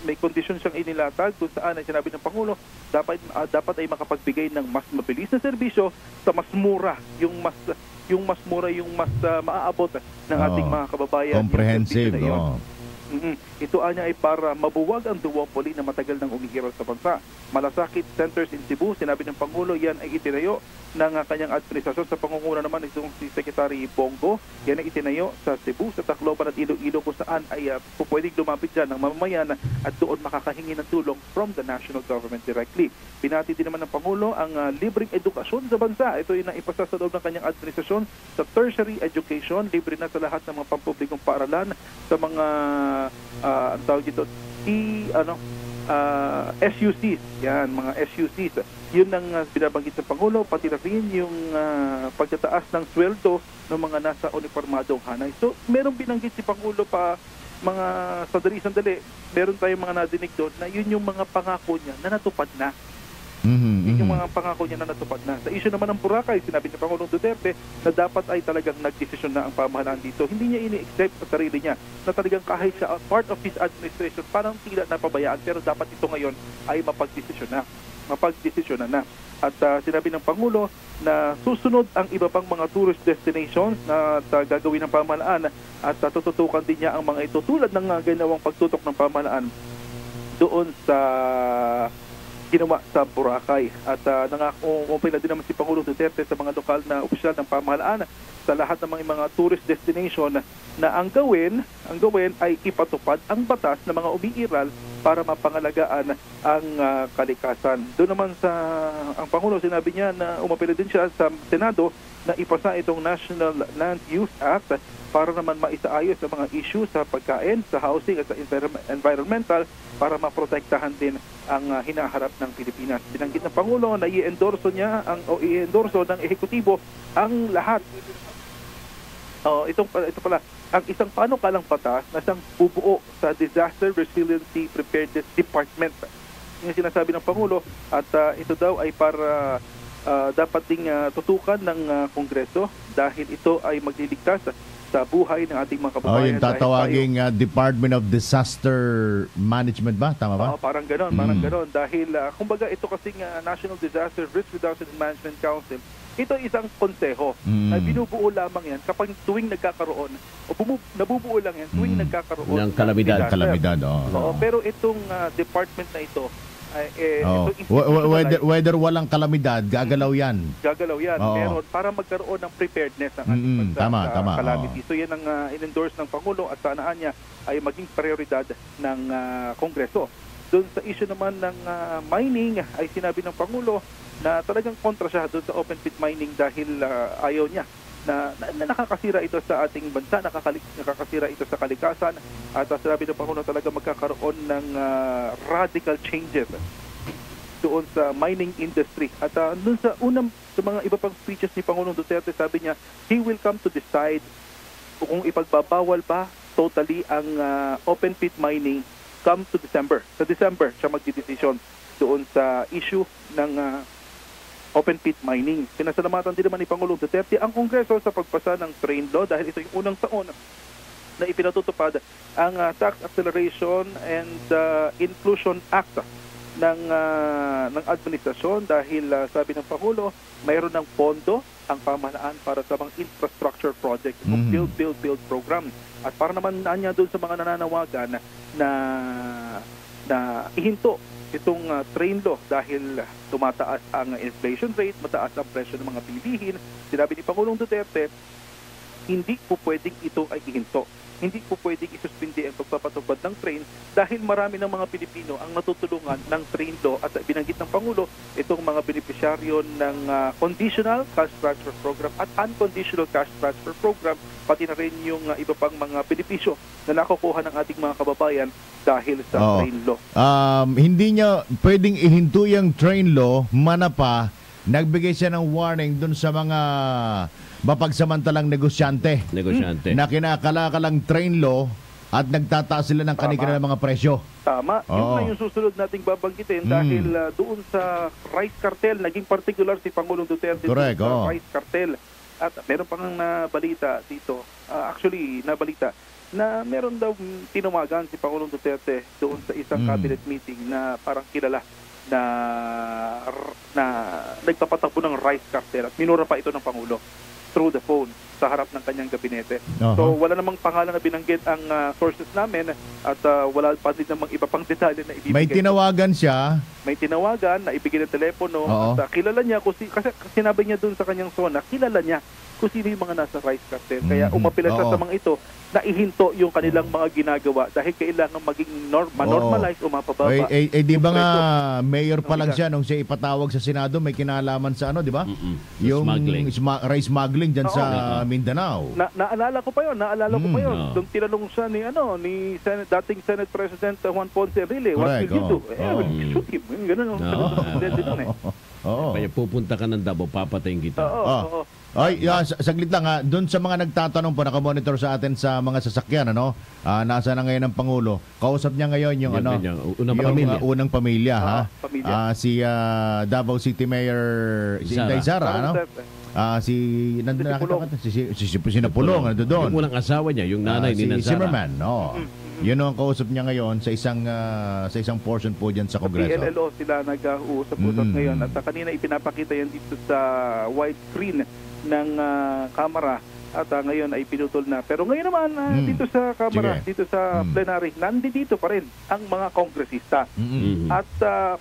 may kondisyon siyang inilatag kung saan ay sinabi ng Pangulo dapat ay makapagbigay ng mas mabilis na serbisyo sa mas mura, yung mas maaabot ng ating mga kababayan. Comprehensive. Ito ay para mabuwag ang duopoly na matagal nang umihiral sa bansa. Malasakit centers in Cebu, sinabi ng Pangulo, yan ay itinayo ng kanyang administrasyon sa pangunguna naman itong si Secretary Bongo. Yan ay itinayo sa Cebu, sa Tacloban at Iloilo kung saan ay pwedeng lumapit dyan ng mamamayan at doon makakahingi ng tulong from the national government directly. Binati din naman ng Pangulo ang libreng edukasyon sa bansa. Ito ay naipasa sa loob ng kanyang administrasyon sa tertiary education. Libre na sa lahat ng mga pampublikong paaralan, sa mga ang tawag dito, SUCs, yan, mga SUCs. Yun ang binabanggit ng Pangulo, pati na rin yung pagtataas ng sweldo ng mga nasa uniformadong hanay. So, merong binanggit si Pangulo pa, mga sandali, meron tayong mga nadinig doon na yun yung mga pangako niya na natupad na. Yun yung mga pangako niya na natupad na. Sa issue naman ng Boracay, sinabi ni Pangulong Duterte na dapat ay talagang nagdesisyon na ang pamahalaan dito. Hindi niya ini-accept sa sarili niya na talagang kahit siya part of his administration, parang tila napabayaan, pero dapat ito ngayon ay mapagdesisyon na. At sinabi ng Pangulo na susunod ang iba pang mga tourist destinations na gagawin ng pamahalaan at tututukan din niya ang mga ito tulad ng ginawang pagtutok ng pamahalaan doon sa ginawa sa Boracay. At nangako-open na din naman si Pangulong Duterte sa mga lokal na opisyal ng pamahalaan sa lahat ng mga tourist destination na ang gawin ay ipatupad ang batas ng mga umiiral para mapangalagaan ang kalikasan. Doon naman ang Pangulo, sinabi niya na umapela din siya sa Senado na ipasa itong National Land Use Act para naman maisaayos ang mga issue sa pagkain, sa housing at sa environmental para maprotektahan din ang hinaharap ng Pilipinas. Binanggit ng Pangulo na i-endorso ng ehekutibo ang lahat. Ito pala, ang isang panukalang batas na siyang bubuo sa Disaster Resiliency Preparedness Department. Yung sinasabi ng Pangulo at ito daw ay para dapat ding tutukan ng Kongreso dahil ito ay magliligtas sa buhay ng ating mga kababayan. Yung tatawaging Department of Disaster Management ba? Tama ba? Parang ganon. Dahil, kumbaga, ito kasing National Disaster Risk Reduction and Management Council, ito isang konseho na binubuo lamang yan kapag tuwing nagkakaroon, nabubuo lang yan tuwing nagkakaroon ng kalamidad. Pero itong department na ito, whether walang kalamidad, gagalaw yan. Meron para magkaroon ng preparedness ang ating bansa sa calamity. So yan ang in-endorse ng Pangulo at sanaan niya ay maging prioridad ng Kongreso. Doon sa issue naman ng mining ay sinabi ng Pangulo na talagang kontra siya doon sa open pit mining dahil ayaw niya na nakakasira ito sa ating bansa, nakakasira ito sa kalikasan, at sinabi ng Pangulo talaga magkakaroon ng radical changes doon sa mining industry. At doon sa mga iba pang speeches ni Pangulong Duterte, sabi niya, he will come to decide kung ipagbabawal ba totally ang open pit mining come to December. Sa December, siya magdidesisyon doon sa issue ng open pit mining. Pinasalamatan din naman ni Pangulong Duterte ang Kongreso sa pagpasa ng train law dahil ito yung unang taon na ipinatutupad ang Tax Acceleration and Inclusion Act ng administrasyon dahil sabi ng Pangulo, mayroon ng pondo ang pamahalaan para sa mga infrastructure project, build program. At para naman niya doon sa mga nananawagan na ihinto itong train law dahil tumataas ang inflation rate, mataas ang presyo ng mga bilihin. Sinabi ni Pangulong Duterte, hindi po pwedeng ito ay ihinto. Hindi po pwedeng isuspindi ang pagpapatupad ng train dahil marami ng mga Pilipino ang natutulungan ng train law at binanggit ng Pangulo itong mga benepisyaryo ng conditional cash transfer program at unconditional cash transfer program, pati na rin yung iba pang mga benepisyo na nakukuha ng ating mga kababayan dahil sa train law. Hindi niya pwedeng ihinto yung train law, manapa, nagbigay siya ng warning dun sa mga mapagsamantalang negosyante na kinakalakalang train law at nagtataas sila ng kanilang mga presyo. Tama. Yun na yung susunod nating babanggitin dahil doon sa rice cartel, naging particular si Pangulong Duterte Correct, sa rice cartel. At meron pang nabalita dito, nabalita na meron daw tinawagan si Pangulong Duterte doon sa isang cabinet meeting na parang kilala na nagpapatakbo ng rice cartel at minura pa ito ng Pangulo through the phone sa harap ng kanyang gabinete. So wala namang pangalan na binanggit ang sources namin at wala pa din namang iba pang detalye na ibibigay. May tinawagan siya. May tinawagan na ibigay ng telepono at kilala niya kasi sinabi niya doon sa kanyang Sona, kilala niya kung sino yung mga nasa rice cartel. Kaya umapila siya sa mga ito na ihinto yung kanilang mga ginagawa dahil kailangan maging normalize o mapababa. Di ba nga mayor pa lang siya nung siya ipatawag sa Senado, may kinalaman sa di ba? Yung rice smuggling dyan sa Mindanao. Naalala ko pa yun. Nung tinanong siya ni dating Senate President Juan Ponce Enrile, what will you do? Shoot him. Ganun. Kaya pupunta ka ng Davao, papatayin kita. Saglit lang doon sa mga nagtatanong po, nakamonitor sa atin sa mga sasakyan, nasa na ngayon ang Pangulo. Kausap niya ngayon yung unang pamilya, si Davao City Mayor Inday Sara, si Sinapulong, doon. Yung unang asawa niya, yung nanay ni Sara. Si Zimmerman, yun ang kausap niya ngayon sa isang portion po dyan sa Kongreso. PLLO sila nag-uusap-usap ngayon at kanina ipinapakita yan dito sa widescreen ng kamera at ngayon ay pinutol na. Pero ngayon naman dito sa kamera, dito sa plenary, nandito pa rin ang mga kongresista at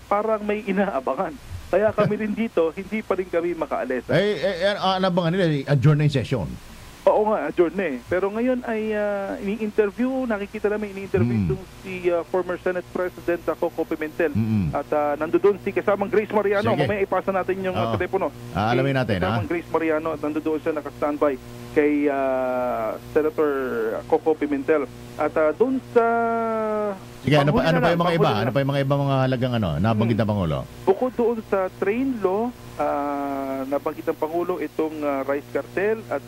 parang may inaabangan. Kaya kami rin dito, hindi pa rin kami makaalis. Anabangan nila, adjourn na yung session. Oo nga, adjourn na pero ngayon ay ini-interview, nakikita namin ini-interview si former Senate President Coco Pimentel. At nandoon si kasamang Grace Mariano. Mamaya ipasa natin yung telepono. Alamin natin. Kasamang Grace Mariano at nandoon siya naka-standby kay Senator Coco Pimentel. At doon sa... Sige, ano pa yung mga iba? Ano pa yung mga iba mga halagang nabanggit ng Pangulo? Bukod doon sa train law, nabanggit ng Pangulo itong rice cartel at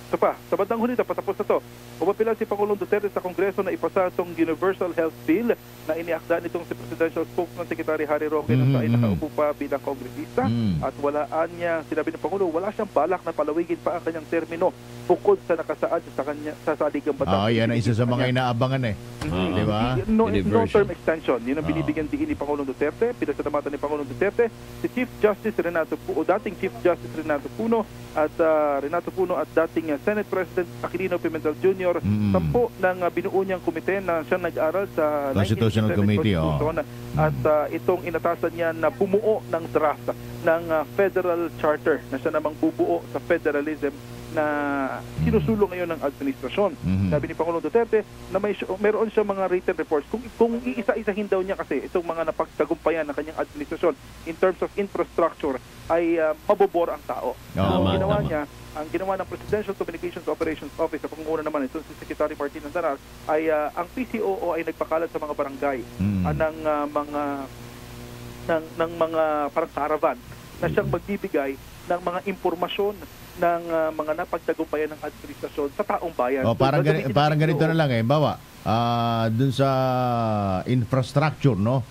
ito pa, sa bandang huli, patapos na to. Umapila si Pangulong Duterte sa Kongreso na ipasa itong Universal Health Bill na iniakda nitong si Presidential Spokesman Secretary Harry Roque na sa ay nakaupo pa bilang kongresista at walaan niya, sinabi ng Pangulo, wala siyang balak na palawigin pa ang kanyang termino bukod sa nakasaad sa kanya sa saligang batas. Yan ang isa sa mga inaabangan Di ba? No term extension. Yun ang binibigyan diin ni Pangulong Duterte. Pinasalamatan ni Pangulong Duterte si Chief Justice dating Chief Justice Renato Puno at dating Senate President Aquilino Pimentel Jr. 10 ng binuo niyang komite na siyang nag-aral sa Constitutional Committee. At itong inatasan niya na bumuo ng draft ng Federal Charter na siya namang bubuo sa federalism na sinusulong ngayon ng administrasyon. Sabi ni Pangulong Duterte na meron siya mga written reports. Kung iisa-isahin daw niya kasi itong mga napagtagumpayan ng kanyang administrasyon in terms of infrastructure ay mabobor ang tao. Ang ginawa ng Presidential Communications Operations Office sa pangunguna naman ito si Secretary Martin Andaral ay ang PCOO ay nagpakalat sa mga barangay ng mga parang caravan na siyang magbibigay ng mga impormasyon ng mga napagtagumpayan ng administrasyon sa taong bayan. Parang ganito na lang bawa dun sa infrastructure, no?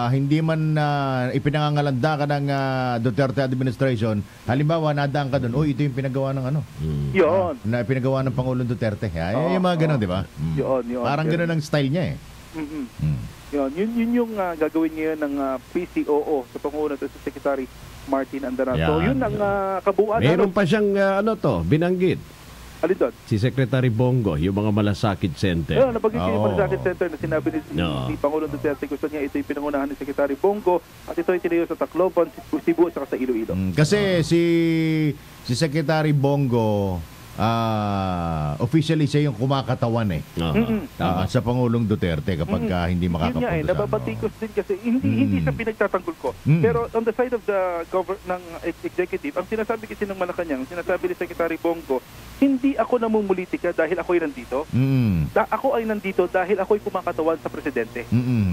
Hindi man ipinangangalanda ka ng Duterte administration, halimbawa nadaan ka dun, ito yung pinagawa ng yun. Na pinagawa ng Pangulong Duterte. Yung mga ganun, di ba? Yun. Parang ganun ang style niya Yun yung gagawin ngayon ng PCOO sa pangunguna sa Secretary Martin Andaral. So yun ang kabuuan. Meron pa siyang binanggit. Alin doon? Si Secretary Bongo, yung mga malasakit center. Nabanggit yung malasakit center na sinabi ni Pangulong Duterte. Gusto niya ito yung pinangunahan ni Secretary Bongo at ito ay tinayo sa Tacloban, Cebu at sa Iloilo. Kasi si Secretary Bongo officially siya yung kumakatawan sa Pangulong Duterte kapag hindi makakapunta. Yun nababatikos din kasi hindi siya pinagtatanggol ko. Pero on the side of the ng executive, ang sinasabi kasi ng Malacanang, sinasabi ni Secretary Bongo, hindi ako namumulitika dahil ako'y nandito. Ako ay nandito dahil ako'y kumakatawan sa presidente.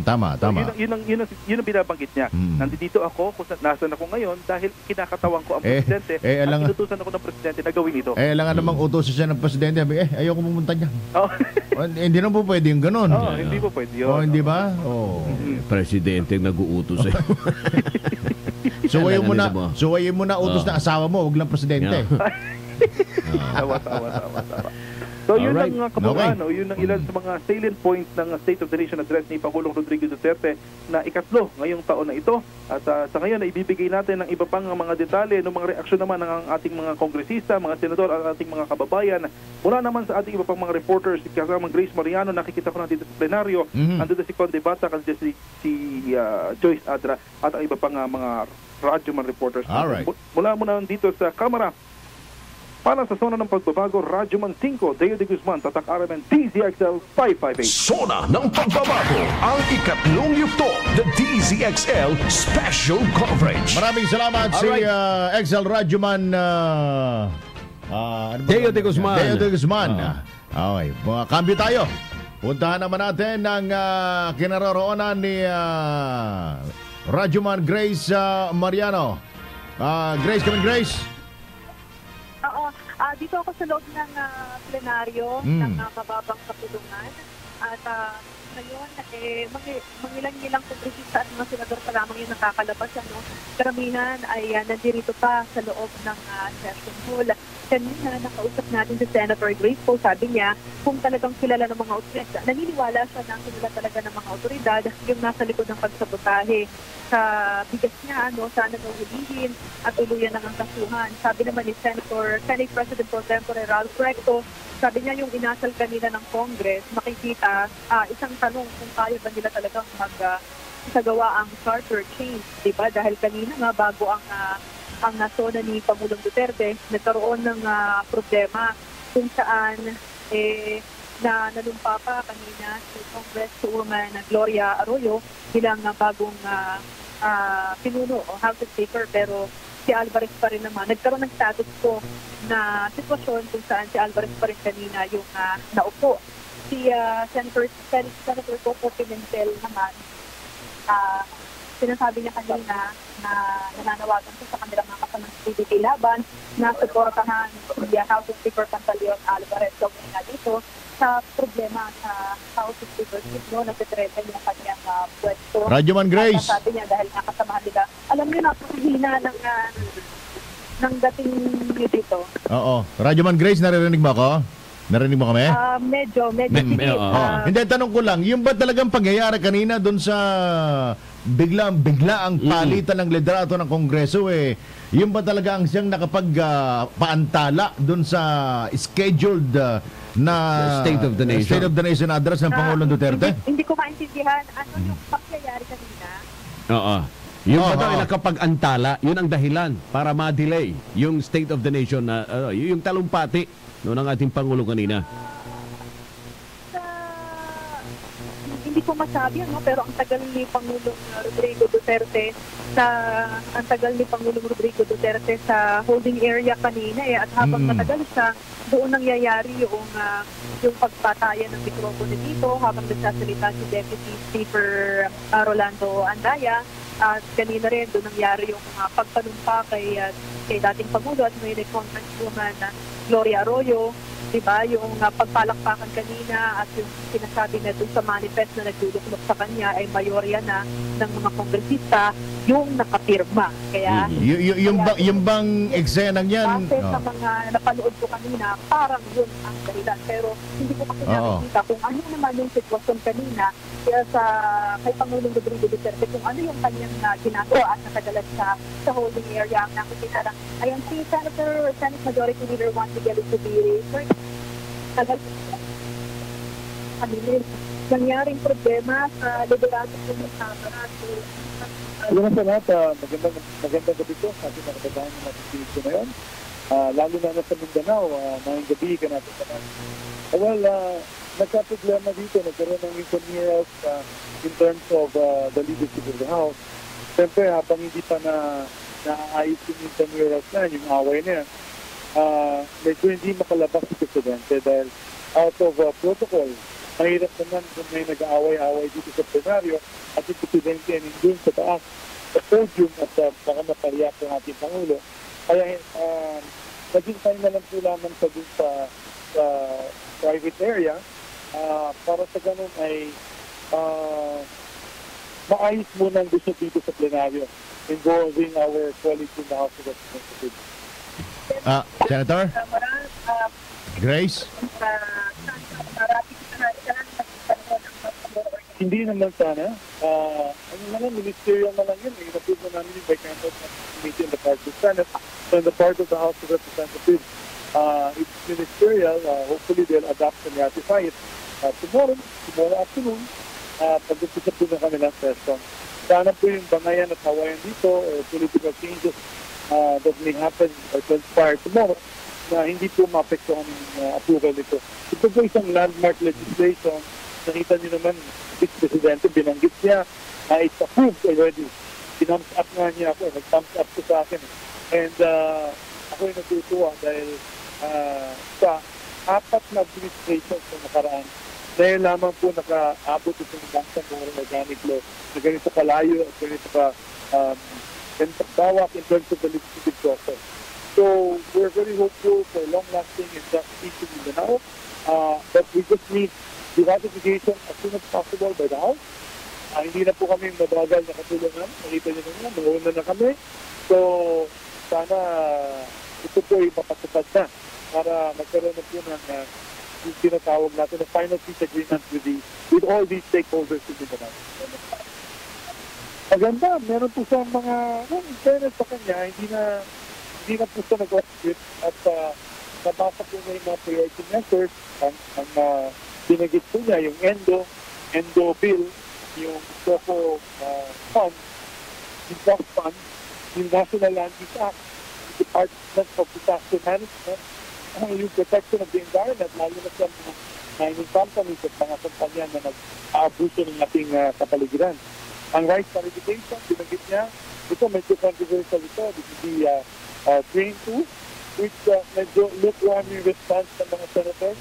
Tama. So, yun ang binabanggit niya. Nandito ako, kung nasan ako ngayon, dahil kinakatawan ko ang presidente at inutusan ako ng presidente na gawin ito. Alangan namang utos siya ng presidente, ayoko pumunta niya. Hindi na po pwede yung ganun. Hindi po pwede yun. Hindi ba? Presidente ang nag-uutos Suwayin mo na utos na asawa mo, huwag lang presidente. Tawa. So yun ang kabuuan, yun ang ilan sa mga salient points ng State of the Nation address ni Pangulong Rodrigo Duterte na ikatlo ngayong taon na ito. At sa ngayon ay ibibigay natin ng iba pang mga detalye ng mga reaksyon naman ng ating mga kongresista, mga senador at ating mga kababayan. Mula naman sa ating iba pang mga reporters, kasama Grace Mariano, nakikita ko na dito sa plenaryo. Andito si Conde Bata, si Joyce Adra at ang iba pang mga radyoman reporters. Mula dito sa Kamara, para sa Sona ng Pagbabago, Radyoman 5, Deo de Guzman, Tatak RMN, Dzxl 558. Sona ng Pagbabago, ang ikatlong yugto, the Dzxl Special Coverage. Maraming salamat si XL Radyoman Deo de Guzman. Okay, kambyo tayo. Puntahan naman natin ang kinaroroonan ni Radyoman Grace Mariano. Grace, Grace. Dito ako sa loob ng plenaryo ng mababang kapulungan at ngayon mangilang-ilang kongresista at mga senador pa lamang yung nakakalabas. Karamihan ay nandirito pa sa loob ng session hall. Kanina nakausap natin si Senator Grace po, sabi niya kung talagang kilala ng mga otoridad, naniniwala siya na kilala talaga ng mga otoridad yung nasa likod ng pagsabotahe sa bigas niya, sana daw hulihin at tuluyan ng ang kasuhan. Sabi naman ni Senate President Pro Tempore Ralph Recto, sabi niya yung inasal kanina ng Congress, makikita isang tanong kung kaya ba nila talagang isagawa ang charter change, diba? Dahil kanina nga bago ang Sona ni Pangulong Duterte, nagkaroon ng problema kung saan na nalumpa pa kanina si Congresswoman Gloria Arroyo bilang bagong pinuno o House Speaker, pero si Alvarez pa rin naman. Nagkaroon ng status quo na sitwasyon kung saan si Alvarez pa rin kanina yung naupo. Si Senator Coco Pimentel naman, sinasabi niya kanina na nananawagan siya sa kanilang mga kasamang PDP laban na suportahan si House Speaker Pantaleon Alvarez. So, nga dito, sa problema sa House Speaker, nagtitreten yung kanyang pwesto. Radyoman Grace. Sabi niya dahil nakasamahan nila. Alam niyo na, hina ng dating niyo dito. Oo. Radyoman Grace, naririnig mo ako? Narinig mo kami? Medyo. Hindi, tanong ko lang, yung ba talagang pangyayari kanina doon sa bigla ang palitan ng liderato ng Kongreso, yung ba talaga ang siyang nakapagpaantala doon sa scheduled na State of the Nation address ng Pangulong Duterte? Hindi ko maintindihan ano yung pangyayari kanina. Yung ba daw ay nakapag-antala, yun ang dahilan para ma-delay yung State of the Nation na yung talumpati noon ng ating Pangulo kanina. Hindi ko masabi, pero ang tagal ni Pangulong Rodrigo Duterte sa holding area kanina at habang matagal siya, doon nangyayari yung pagpatayan ng mikropono dito habang nagsasalita si Deputy Speaker Rolando Andaya. At kanina rin doon nangyari yung pagpanumpa kay dating Pangulo at may Congresswoman Gloria Arroyo. Diba, yung pagpalakpakan kanina at yung sinasabi na doon sa manifest na nagduluklok sa kanya ay mayorya na ng mga kongresista yung nakapirma. Kaya yung bang eksenang yan? Base sa mga napanood ko kanina, parang yun ang dahilan. Pero hindi ko kasi nakikita kung ano naman yung sitwasyon kanina kay Pangulong Rodrigo Duterte, kung ano yung kanyang ginagawa at nakagalas sa holding area. Ang nakikita lang, ayan si Senate Majority Leader Juan Miguel Zubiri. Nangyaring problema sa liderato ng Kamara. Alam mo sa lahat, magandang gabi ko sa ating mga kababayan na natin ko ngayon. Lalo na nasa Mindanao, ngayong gabi ka natin sa natin. Well, nagka-problema dito, nagkaroon ng inconvenience in terms of the leadership of the House. Siyempre, habang hindi pa naayos yung inconvenience na, yung away na yan, medyo hindi makalabas si Presidente dahil out of protocol. Mahirap naman kung may nag-aaway-aaway dito sa plenaryo at yung Presidente ay nandun sa taas sa podium at baka mapariyak ng ating Pangulo. Kaya naging tayo na lang po lamang sa private area para sa ganun ay maayos muna ang gusto dito sa plenaryo involving our colleagues in the House of Representatives. Senator? Grace? Hindi naman sana. Ano naman, ministerial na lang yun. Inapprove na namin yung bicameral committee in the part of the Senate. So in the part of the House of Representatives, it's ministerial. Hopefully they'll adapt and ratify it tomorrow afternoon. Pag-usap po na kami ng session. Sana po yung bangayan at hawayan dito, political changes that may happen or transpire tomorrow na hindi po maapektuhan ng approval nito. Ito po isang landmark legislation. Nakita niyo naman, Presidente, binanggit niya, it's approved already. Thumbs up nga niya ako, nag-thumbs up ko sa akin. And ako yung natutuwa dahil sa 4 na administration sa nakaraan, dahil lamang po nakaabot itong bansa ng organic law na ganito kalayo at ganito bawak in terms of the legislative process. So we're very hopeful for long-lasting and just peace in Mindanao, but we just need the ratification as soon as possible by the House. Hindi na po kami mabagal na katulungan. Nakita nyo naman, mauna na kami. So sana ito po ay mapatupad na para magkaroon na po ng yung tinatawag natin na final peace agreement with all these stakeholders in Mindanao. Maganda, meron po siyang mga fairness sa kanya, hindi na po siya nag-operate at nabasa po na yung mga priority measures ang binagit po niya, yung Endo bill, yung SOCO fund, yung trust fund, yung National Land Use Act, yung Department of Disaster Management, yung protection of the environment, lalo na sa mga mining companies at mga kumpanya na nag-aabuso ng ating kapaligiran. Ang rights clarification, binagit niya, ito medyo controversial ito, this is the Train 2, which medyo lukewarm yung response ng mga senators.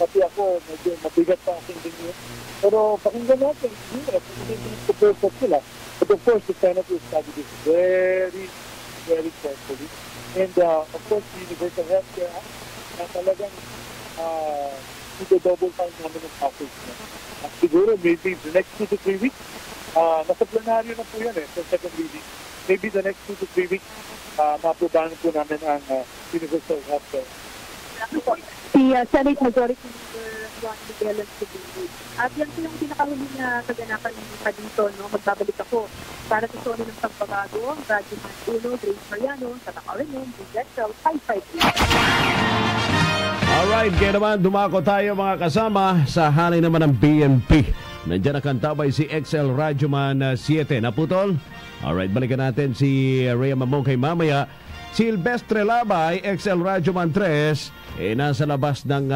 Pati ako, medyo mabigat pa aking din yun. Pero pakinggan natin, hindi support sila. But of course, the Senate will study this very, very carefully. And of course, the Universal Healthcare Act na talagang double time namin ng package na. Siguro, maybe the next 2 to 3 weeks, nasa plenaryo na po yan sa second reading. Maybe the next 2 to 3 weeks, mapubahan po namin ang Universal Healthcare. Si Senate Majority Leader Juan Miguel Zubiri. At yan po yung pinakahuli na kaganapan pa dito. Magbabalik ako para sa Sona ng Pagbabago, Radyo Mantuno, Grace Mariano, sa Takawinan, Dzxl, 553. Alright, kaya naman dumako tayo mga kasama sa hanay naman ng BNP. Nandiyan nakantabay si Dzxl Radyoman 7. Naputol? Alright, balikan natin si Rhea Mamongkay mamaya. Silvestre Labay, Dzxl Radyoman 3, nasa labas ng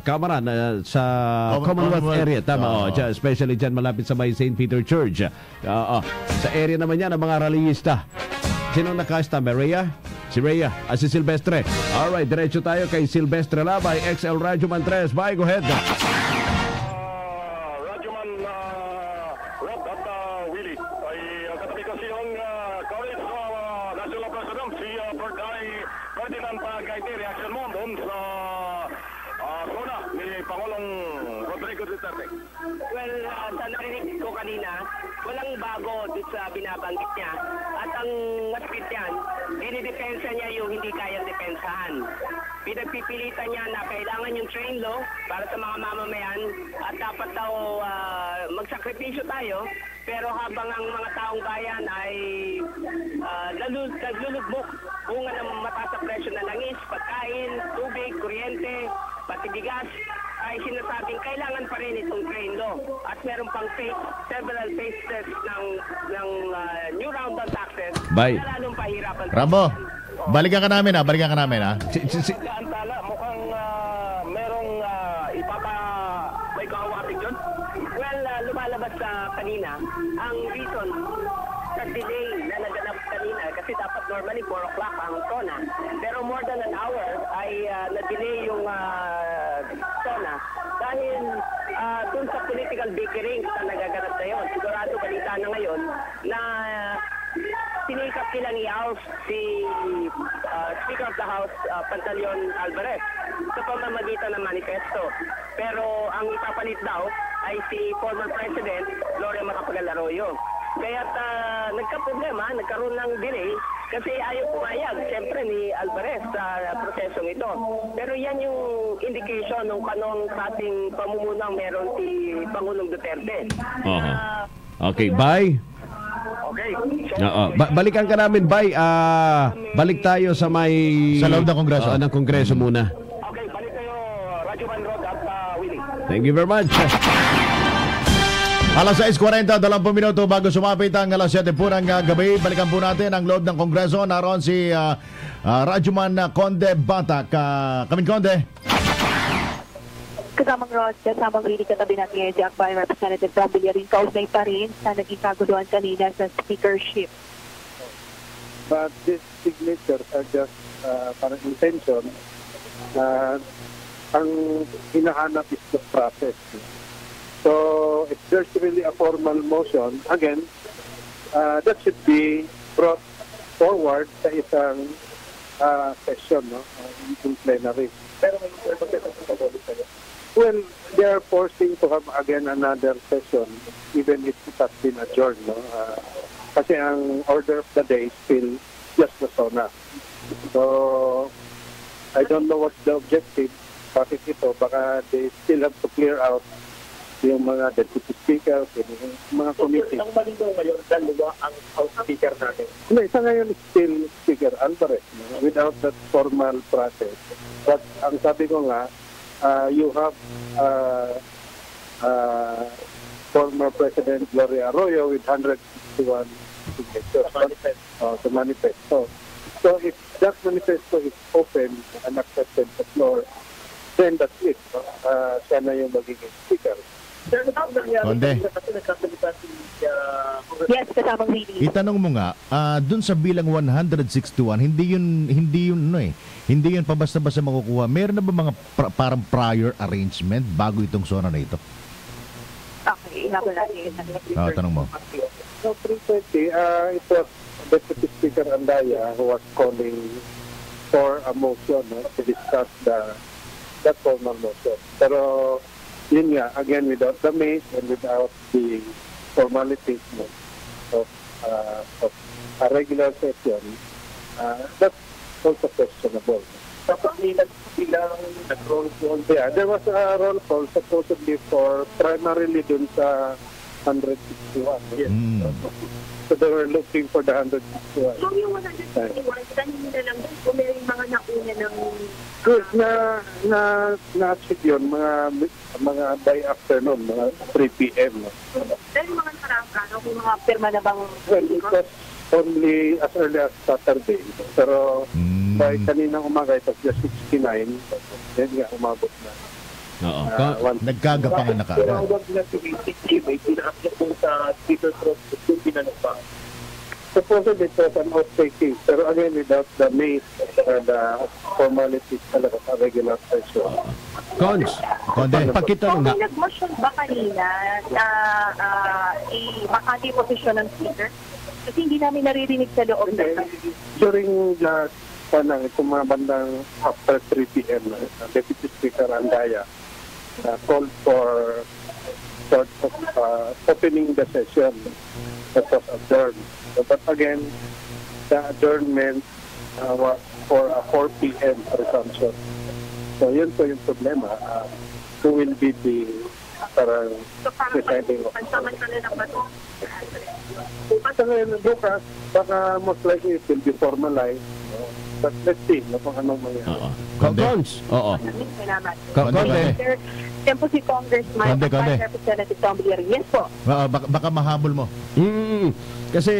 kamera sa Commonwealth area. Tama, especially dyan malapit sa may St. Peter Church. Sa area naman yan ng mga rallyista. Sino nakastama? Rhea? Si Rhea. Si Silvestre. Alright, diretso tayo kay Silvestre Labay, Dzxl Radyoman 3. Bye, go ahead. Radyoman Rob at Willie ay katabi kasi yung college national president si Ferdinand Pagbabago. Reaction mo doon sa Sona ni Pangulong Rodrigo Duterte. Well, sa narinig ko kanina, walang bago dito sa binabanggit niya. At ang masakit niyan, dinidepensa niya yung hindi kayang depensahan. Pinagpipilitan niya na kailangan yung train law para sa mga mamamayan at dapat daw magsakripisyo tayo. Pero habang ang mga taong bayan ay naglulugmok, bunga ng mataas na presyo na langis, pagkain, tubig, kuryente, pati bigas, ay sinasabing kailangan pa rin itong train law. At meron pang several phases ng new round of taxes Bye. na lalong pahirapan. Rambo, balikan ka namin ha. Antala, mukhang merong may kahawating dyan. Well, lumalabas kanina, ang reason sa delay na naganap kanina, kasi dapat normally 4 o'clock ang Sona. Pero more than an hour ay na-delay yung Sona. Dahil dun sa political bickering na nagaganap na yun, sigurado balita na ngayon na sinikap nilang i-oust si Speaker of the House, Pantaleon Alvarez, sa pamamagitan ng manifesto. Pero ang ipapalit daw ay si former President Gloria Macapagal Arroyo. Kaya't nagkaroon ng delay kasi ayaw pumayag, siyempre, ni Alvarez sa prosesong ito. Pero yan yung indication ng kanong ating pamumunang meron si Pangulong Duterte. Okay, bye. Okay. Balikan ka namin, bye. Balik tayo sa may... Sa loob ng Kongreso. Ng Kongreso muna. Okay, balik kayo, Radyoman Rod at Willie. Thank you very much. Alas 6:40, 20 minuto bago sumapit ang alas 7 po ng gabi. Balikan po natin ang loob ng Kongreso. Naroon si Radyoman Conde Batak. Kaming Conde. Kasamang Rod, kasamang Willie, katabi natin si Akbay Representative Tom Villarin. Kaugnay pa rin sa naging kaguluhan kanina sa speakership. But these signatures are just parang intention. Ang hinahanap is the process. So, if there's really a formal motion, again, that should be brought forward sa isang session, no? In plenary. Pero may well, they are forcing to have again another session, even if it has been adjourned, no? Kasi ang order of the day is still just the Sona. So, I don't know what's the objective. Bakit ito? Baka they still have to clear out yung mga deputy speakers, yung mga committee. Ang malinaw ngayon, dalawa ang House Speaker natin. No, isa ngayon is still Speaker Alvarez, no? Without that formal process. But ang sabi ko nga, you have former President Gloria Arroyo with 161 signatures. To manifesto. So if that manifesto is open and accepted the floor, then that's it. Siya na yung magiging speaker. Conde. Yes, kasamang Willie. Itanong mo nga, dun sa bilang 161, hindi yun pabasta-basta makukuha. Meron na ba mga parang prior arrangement bago itong Sona na ito? Okay, inabot natin. Tanong mo. So, 320, it was Deputy Speaker Andaya who was calling for a motion, no, to discuss that formal motion. Pero, yun nga, again, without the maze and without the formalities, no, of a regular session, that's also questionable. Yeah, there was a roll call supposedly for primarily dun sa 161. Yes. So they were looking for the 161. So yung 161, kanina lang kung may mga nauna ng... Na-achieve yun, mga by afternoon, mga 3 p.m. Dahil mga karangkano, kung mga pirma na bang... Well, it was only as early as Saturday. Pero by kaninang umaga, it was just 69. Then nga, umabot na. Oo. Nagkagapangan na kaagad. Tinawag na si BCG, may pinaakit kung sa Twitter Cross, yung pinanong pa. Supposedly it was an outtaking, pero again, without the maze or the formalities talaga sa regular session. Cons, pakitanong nga. Kung nag-motion ba kanina na i-makati posisyon ng speaker? Kasi hindi namin naririnig sa loob na. During the kung mga bandang after 3 p.m., Deputy Speaker Andaya called for sort of opening the session that was adjourned. But again, the adjournment was for a 4 p.m. resumption. So yun po yung problema. Who will be the presiding officer? Pansamantala lang ba ito? Sa ngayon, bukas, baka most likely it will be formalized. But let's see kung anong mangyari. Cons. Oo. Salamat. Konde. Tempo si Congressman Representative Tom Villar. Yes po. Baka mahabol mo. Kasi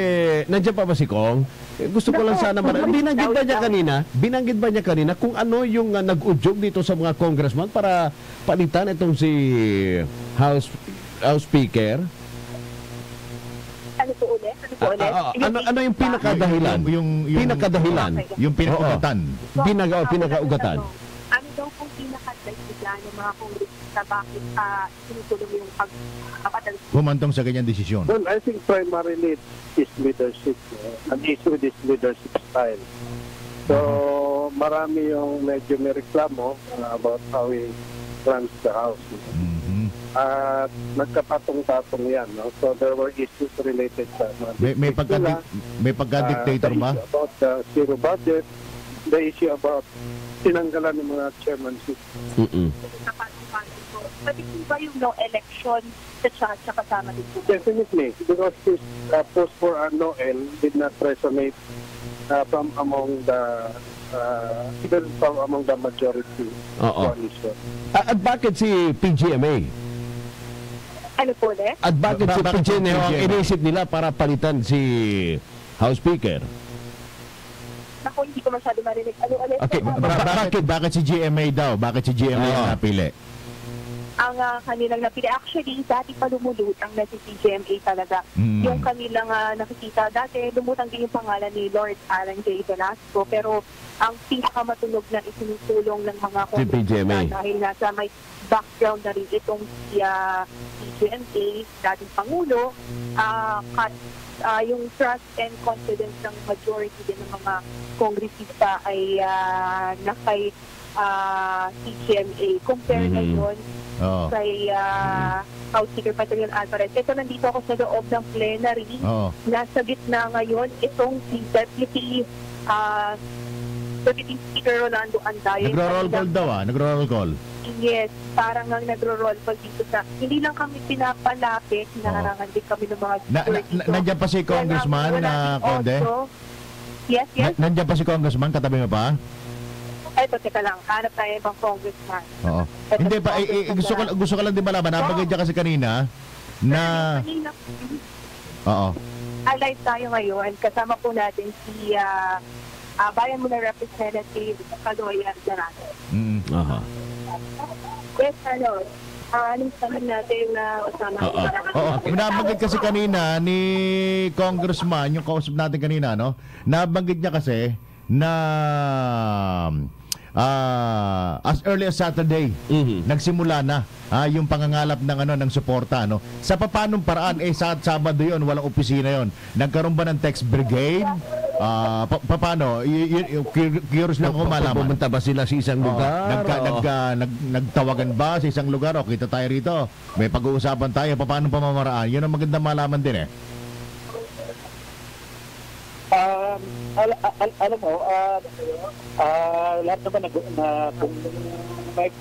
nandiyan pa ba si Kong? Gusto ko lang sana binanggit ba niya kanina kung ano yung nag-udyog dito sa mga congressman para palitan itong si House Speaker? Ano po ulit? Ano yung pinakadahilan? Pinakadahilan. Yung pinakaugatan. Pinakaugatan. Ano daw kung pinakadahilan ng mga congressista bakit sinutulong yung pagpapadal? Humantong sa ganyang desisyon. Well, I think primarily it's leadership. An issue with his leadership style. So, marami yung medyo may reklamo about how he runs the House. At nagkapatong-patong yan. No? So, there were issues related sa... May pagka-dictator ba? About the zero budget, the issue about tinanggalan ng mga chairmanship. Pwede po ba yung no election sa kasama din po? Definitely, because his post for Noel did not resonate from among the majority coalition. At bakit si PGMA? Ano po ulit? At bakit si PGMA ang inisip nila para palitan si House Speaker? Naku, hindi ko masyado marinig. Ano ulit? Okay, bakit si GMA daw? Bakit si GMA ang napili? Ang kanilang napili. Actually, dati pa lumulutang na si PGMA talaga. Yung kanilang nakikita, dati lumutang din yung pangalan ni Lord Alan J. Velasco, pero ang pinakamatunog na isinutulong ng mga PGMA dahil nasa may background na rin itong si PGMA, dating Pangulo, yung trust and confidence ng majority din ng mga kongresista ay nakay PGMA. Compare na yun kay House Speaker Patrion Alvarez. Ito, nandito ako sa loob ng plenary. Nasa gitna ngayon itong si Deputy Speaker Rolando Andaya. Nagro-roll call daw Nagro-roll call. Yes, parang ang nagro-roll call dito sa... Hindi lang kami pinapalapit, hinaharangan din kami ng mga security. Nandiyan pa si Congressman na Conde? Yes. Nandiyan pa si Congressman, katabi mo pa? Eto, teka lang, hanap tayo ibang congressman. Oo. Hindi pa, gusto ko lang din malaman, napagay dyan kasi kanina na... Oo. Alive tayo ngayon, kasama po natin si Bayan Muna Representative Kaloyan Zarate. Yes, anong sabi natin na kasama? Nabanggit kasi kanina ni Congressman, yung kausap natin kanina, no? Nabanggit niya kasi na as early as Saturday, nagsimula na yung pangangalap ng suporta, no? Sa papanong paraan, sa Sabado yon, walang opisina yon. Nagkaroon ba ng text brigade? Paano? Curious lang ako malaman. Pumunta ba sila sa isang lugar? Nagtawagan ba sa isang lugar? O kita tayo rito. May pag-uusapan tayo. Paano pamamaraan? Yun ang magandang malaman din Alam mo, lahat naman kung may,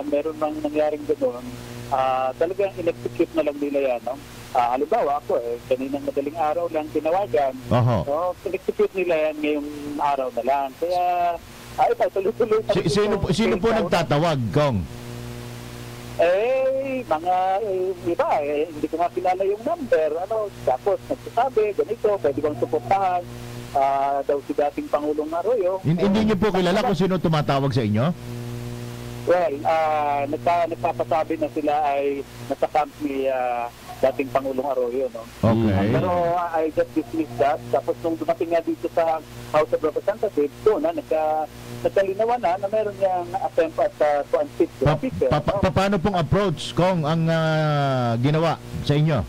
meron nang nangyaring gano'n, talagang in-execute na lang nila yan, no? halimbawa ako, kaninang madaling araw lang tinawagan. So, execute nila yan ngayong araw na lang. Kaya, ito, tuloy-tuloy. Sino po nagtatawag, Kong? Mga iba, hindi ko nga kilala yung number. Tapos nagsasabi, ganito, pwede bang suportahan daw si dating Pangulong Arroyo. Hindi niyo po kilala kung sino tumatawag sa inyo? Well, nagpapasabi na sila ay nasa camp ni dating Pangulong Arroyo, no? Okay. Pero I just dismissed that. Tapos nung dumating nga dito sa House of Representatives, doon nagkalinawan na meron niyang attempt at to-unseat the officer. Paano pong approach, Kong, ang ginawa sa inyo?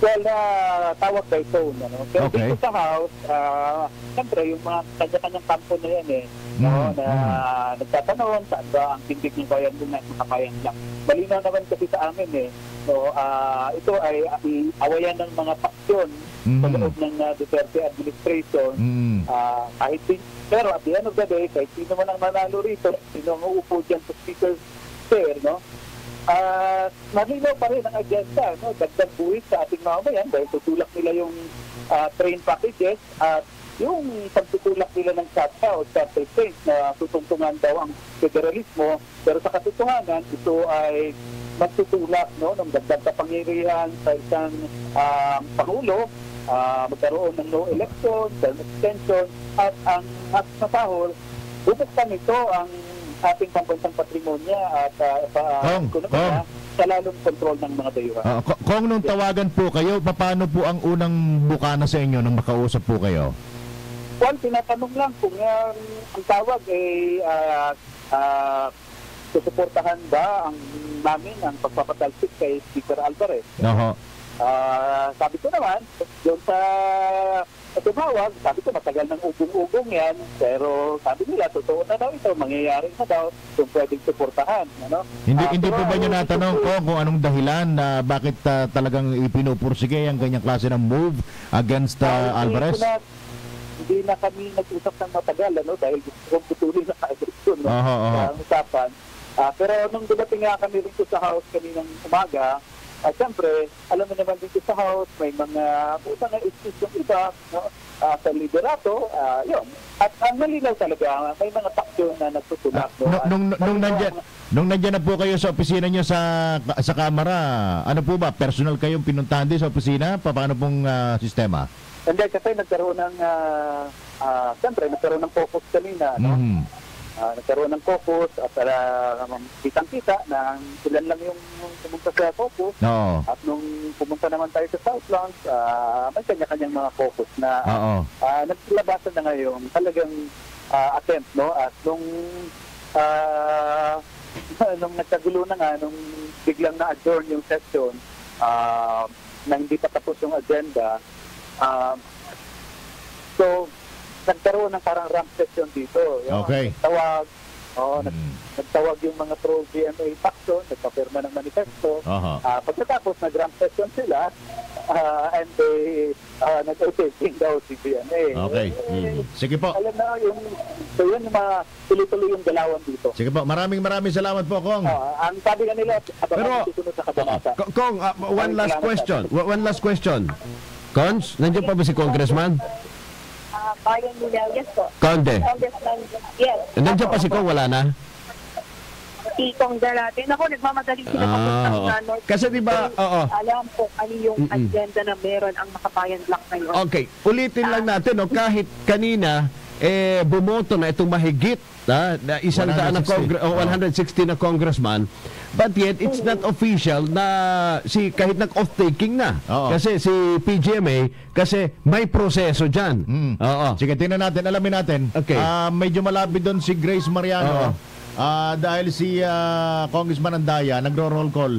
Well, tawag by phone. Pero dito sa House, siyempre, yung mga kanya-kanyang kampo na yan nagtatanong saan ba ang tindig ng bayan doon na makapayan lang. Malinaw naman kasi sa amin So, ito ay awayan ng mga paksyon sa loob ng Duterte administration. Pero at the end of the day, kahit sino man ang manalo rito, sino ang uupo dyan sa speaker's chair, malinaw pa rin ang agenda, dagdag buwis sa ating mamamayan dahil tutulak nila yung train packages at yung pagtutulak nila ng SATSA o charter change na tutungtungan daw ang federalismo, pero sa katotohanan ito ay magtutulak ng dagdag kapangyarihan sa isang Pangulo, magkaroon ng no election, term extension, at ang masahol, bubuksan ito ang ating pambansang patrimonya at ekonomiya sa lalong kontrol ng mga dayuhan. Kung nung tawagan po kayo, paano po ang unang bukana sa inyo nang makausap po kayo? Well, tinatanong lang kung ang tawag ay susuportahan ba namin ang pagpapatalsik kay Speaker Alvarez. Sabi ko naman, doon sa tumawag, sabi ko matagal ng ugong-ugong yan, pero sabi nila, totoo na daw ito, mangyayari na daw kung pwedeng suportahan. Hindi po ba nyo natanong kung anong dahilan na bakit talagang ipinupursige ang ganyang klase ng move against Alvarez? Hindi na kami nag-usap ng matagal, dahil gusto kong putulin na ka-agresyon sa usapan. Pero nung dumating nga kami rin sa House kaninang umaga, siyempre, alam mo naman dito sa House, may mga utang na issues yung iba sa liderato, yun. At ang malinaw talaga, may mga taksyon na nagtutulak. Nung nandiyan na po kayo sa opisina nyo sa Kamara, ano po ba, personal kayong pinuntahan din sa opisina? Paano pong sistema? Hindi, kasi nagkaroon ng, siyempre, nagkaroon ng focus kanina, nagkaroon ng caucus at kitang-kita na ilan lang yung pumunta sa caucus. At nung pumunta naman tayo sa Southlands, may kanya-kanyang mga caucus na naglabasan na ngayon talagang attempt. At nung nagkagulo na nga, nung biglang na-adjourn yung session na hindi pa tapos yung agenda, so nagkaroon ng parang ramp session dito. Nagtawag yung mga pro-GMA faction, nagpapirma ng manifesto. Pagkatapos nag-ramp session sila, and they nag-opening daw si GMA. Sige po. Alam na yun mga tuloy-tuloy yung galawan dito. Sige po, maraming salamat po, Kong. Ang sabi ka nila, pero sa kabanata. Kong, one last question. Cons, nandiyan pa ba si Congressman? Bayan nila, yes po. Conde. Congressman, yes. Nandiyan pa si Kong, wala na? Si Kong darating. Ako, nagmamadali sila papunta. Kasi diba, alam po ano yung agenda na meron ang Makabayan Block ngayon. Okay, ulitin lang natin, kahit kanina, bumoto na itong mahigit na 160 na congressman, but yet it's not official na kahit nag-off-taking na. Kasi si PGMA, kasi may proseso dyan. Sige, tingnan natin, alamin natin. Medyo malapit doon si Grace Mariano. Dahil si Congressman Andaya nagro-roll call.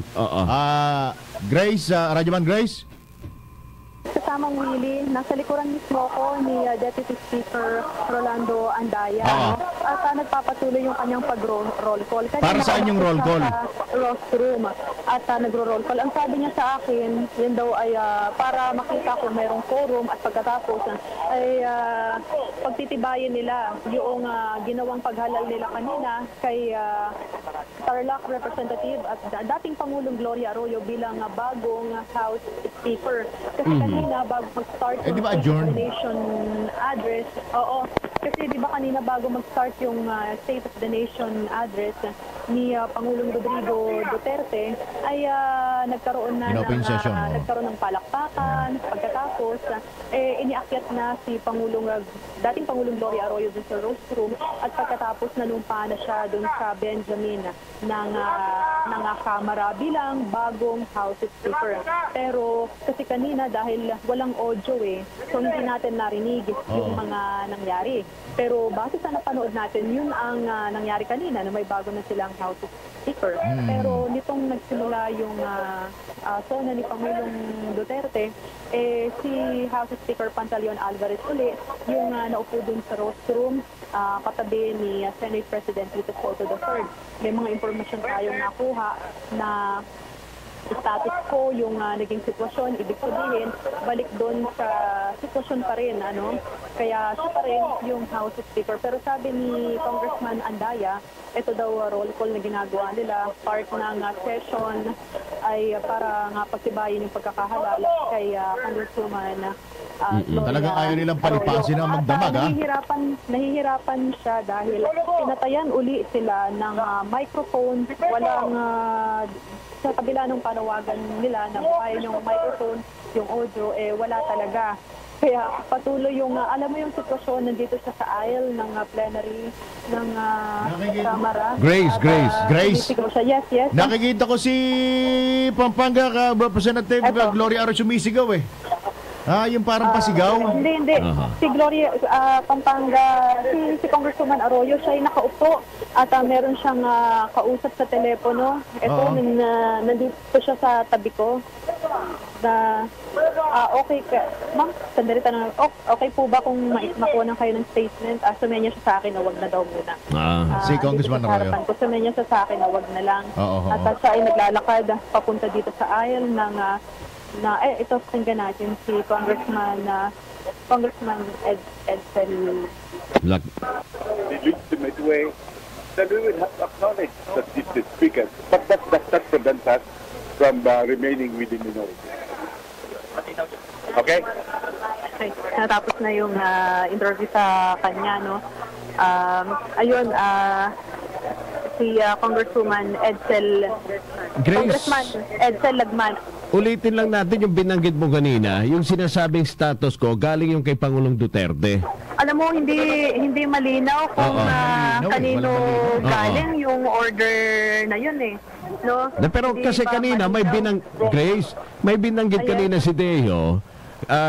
Grace, Radyoman Grace? Kasamang Willie, nasa likuran mismo ko ni Deputy Speaker Rolando Andaya. At nagpapatuloy yung kanyang pag-roll call. Para saan yung roll call? Rostrum. At nagro-roll call. Ang sabi niya sa akin, yun daw ay para makita kung mayroong quorum at pagkatapos ay pagtitibayin nila yung ginawang paghalal nila kanina kay Tarlac Representative at dating Pangulong Gloria Arroyo bilang bagong House Speaker. Kasi kanina bago mag-start yung State of the Nation address, kasi di ba kanina bago mag-start yung State of the Nation address ni Pangulong Rodrigo Duterte ay nagkaroon ng palakpakan. Pagkatapos iniakyat na si dating Pangulong Gloria Arroyo dun sa rostrum at pagkatapos nalumpa na siya dun sa Benjamin ng Kamara bilang bagong House Speaker. Pero kasi kanina dahil walang audio so hindi natin narinig yung mga nangyari. Pero base sa napanood natin, yun ang nangyari kanina na may bago na silang House Speaker. Pero nitong nagsimula yung Sona ni Pangulong Duterte, si House Speaker Pantaleon Alvarez uli, yung naupo dun sa rostrum, katabi ni Senate President Yugto III. May mga impormasyon tayong nakuha na status quo yung naging sitwasyon. Ibig sabihin, balik doon sa sitwasyon pa rin. Kaya siya pa rin yung House Speaker. Pero sabi ni Congressman Andaya, ito daw roll call na ginagawa nila. Part ng session ay para nga pagtibayin yung pagkakahalal kay Congresswoman talagang ayaw nilang palipasin na magdamag, nahihirapan siya dahil pinatayan uli sila ng microphone. Walang sa kabila ng panawagan nila na kaya yung microphone, yung audio, wala talaga. Kaya patuloy yung, alam mo yung sitwasyon, nandito siya sa aisle ng plenary ng Kamara. Grace. Yes. Nakikita ko si Pampanga Representative Gloria Arroyo sumisigaw yung parang pasigaw. Hindi. Si Gloria Pampanga, si Congresswoman Arroyo, siya ay nakaupo at meron siyang kausap sa telepono. Ito, nandito siya sa tabi ko. Okay ka. Ma'am, sandali tanong. Okay po ba kung makuha kayo ng statement? Sumenya siya sa akin na wag na daw muna. Si Congressman Arroyo. Sumenya siya sa akin na wag na lang. At siya ay naglalakad papunta dito sa aisle ng ito pakinggan natin si Congressman Dzxl. The legitimate way that we will have to acknowledge that this is speaker, but that does not prevent us from remaining within minority. Okay? Natapos na yung interview sa kanya, si Congresswoman Dzxl. Congressman Dzxl Lagman. Ulitin lang natin yung binanggit mo kanina, yung sinasabing status ko galing yung kay Pangulong Duterte. Alam mo, hindi malinaw kung kanino galing yung order na yun No? Pero kasi kanina may binanggit kanina si Deo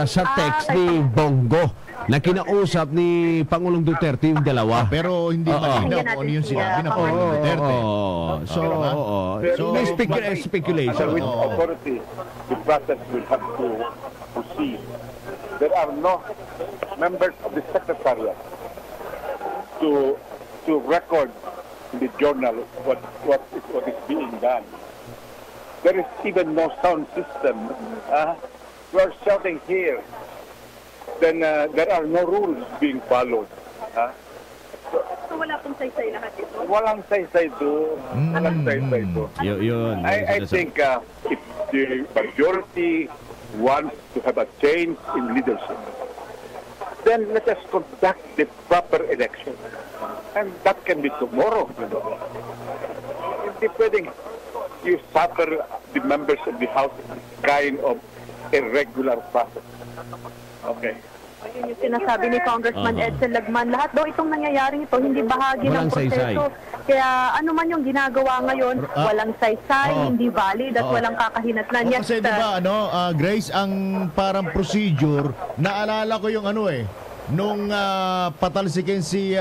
sa text ni Bongo na kinausap ni Pangulong Duterte yung dalawa. Pero hindi malinaw kung ano yung sinabi ng Pangulong Duterte. So may speculation. With authority, the process will have to proceed. There are no members of the Secretariat to record in the journal what is being done. There is even no sound system. We are shouting here. Then there are no rules being followed. So wala pong saysay lahat ito? Walang saysay doon. I think if the majority wants to have a change in leadership, then let us conduct the proper election. And that can be tomorrow. Hindi pwedeng you suffer the members of the House kind of irregular process. Okay. Yun yung sinasabi ni Congressman Dzxl Lagman. Lahat daw itong nangyayaring ito, hindi bahagi ng proseso. Kaya ano man yung ginagawa ngayon, walang saysay, hindi valid at walang kakahinatnan. Kasi diba, Grace, ang parang procedure, naalala ko yung nung patalsikin si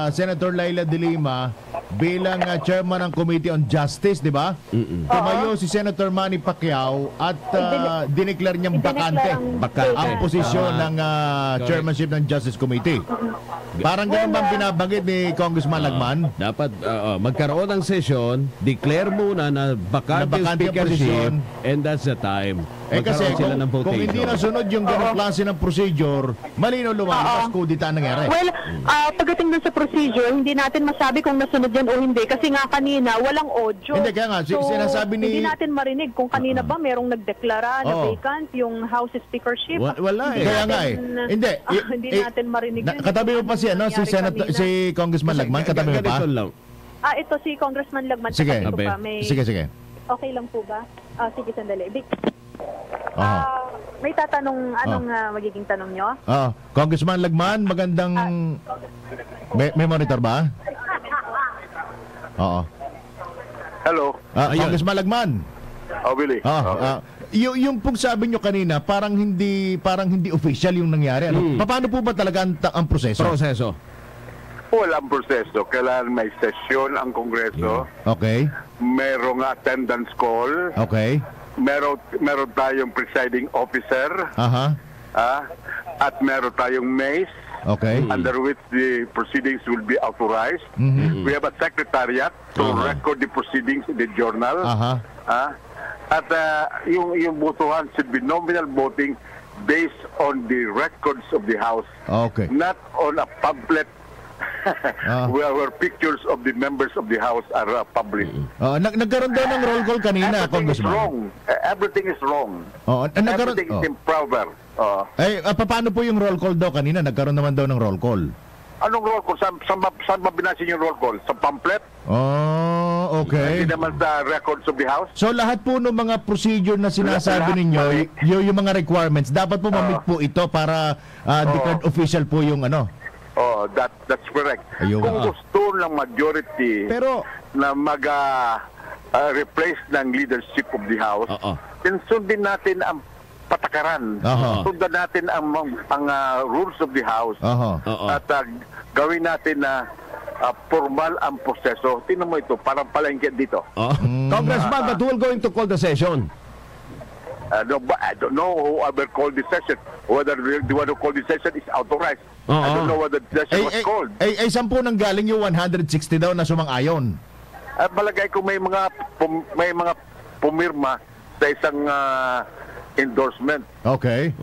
Senator Laila de Lima bilang chairman ng Committee on Justice, di ba? Tumayo si Senator Manny Pacquiao at dineclare niyang bakante ang posisyon ng chairmanship ng Justice Committee. Parang ganun bang binabanggit ni Congressman Lagman? Dapat magkaroon ng session, declare muna na bakante yung speakership, and that's the time. Kasi sila ng kung hindi nasunod yung ganong klase ng procedure, malinaw lumalabas kudita nangyari. Well, pagdating dun sa procedure, hindi natin masabi kung nasunod yan o hindi. Kasi nga kanina, walang audio. Hindi, kaya nga, sinasabi ni... Hindi natin marinig kung kanina ba merong nagdeklara na vacant yung House Speakership. Wala eh. Kaya nga eh. Hindi natin marinig yun. Katabi mo pa si Congressman Lagman, katabi mo pa? Ito si Congressman Lagman. Sige. Sige. Okay lang po ba? Sige, sandali. May tatanong, anong magiging tanong nyo? Congressman Lagman, magandang... May monitor ba? Oo. Hello. Congressman Lagman. Billy. Yung pong sabi nyo kanina, parang hindi official yung nangyari. Ano? Paano po ba talaga ang proseso? Walang proseso. Kailangan may sesyon ang Kongreso. Okay. Merong attendance call. Okay. Meron tayong presiding officer. At meron tayong mace. Okay. Under which the proceedings will be authorized. We have a secretariat to record the proceedings in the journal. At yung botohan should be nominal voting based on the records of the House. Okay. Not on a pamphlet where pictures of the members of the House are published. Nagkaroon daw ng roll call kanina, Congressman. Everything is wrong. Everything is improper. Paano po yung roll call daw kanina? Nagkaroon naman daw ng roll call. Anong roll call? Saan mabinasin yung roll call? Sa pamphlet? Okay. Hindi naman sa records of the House? So lahat po ng mga procedure na sinasabi ninyo, yung mga requirements, dapat po ma-meet po ito para declared official po yung ano? That's correct. Kung gusto ng majority na mag-replace ng leadership of the House, then sundin natin ang patakaran. Sundan natin ang rules of the House. At gawin natin na formal ang proseso. Tingnan mo ito, parang palengke dito. Congressman, but who will going to call the session? No, I don't know whoever called the session. Whether the one who called the session is authorized. I don't know whether the session was called. Saan po nang galing yung 160 daw na sumang-ayon? Malagay ko may mga pumirma sa isang endorsement. Okay.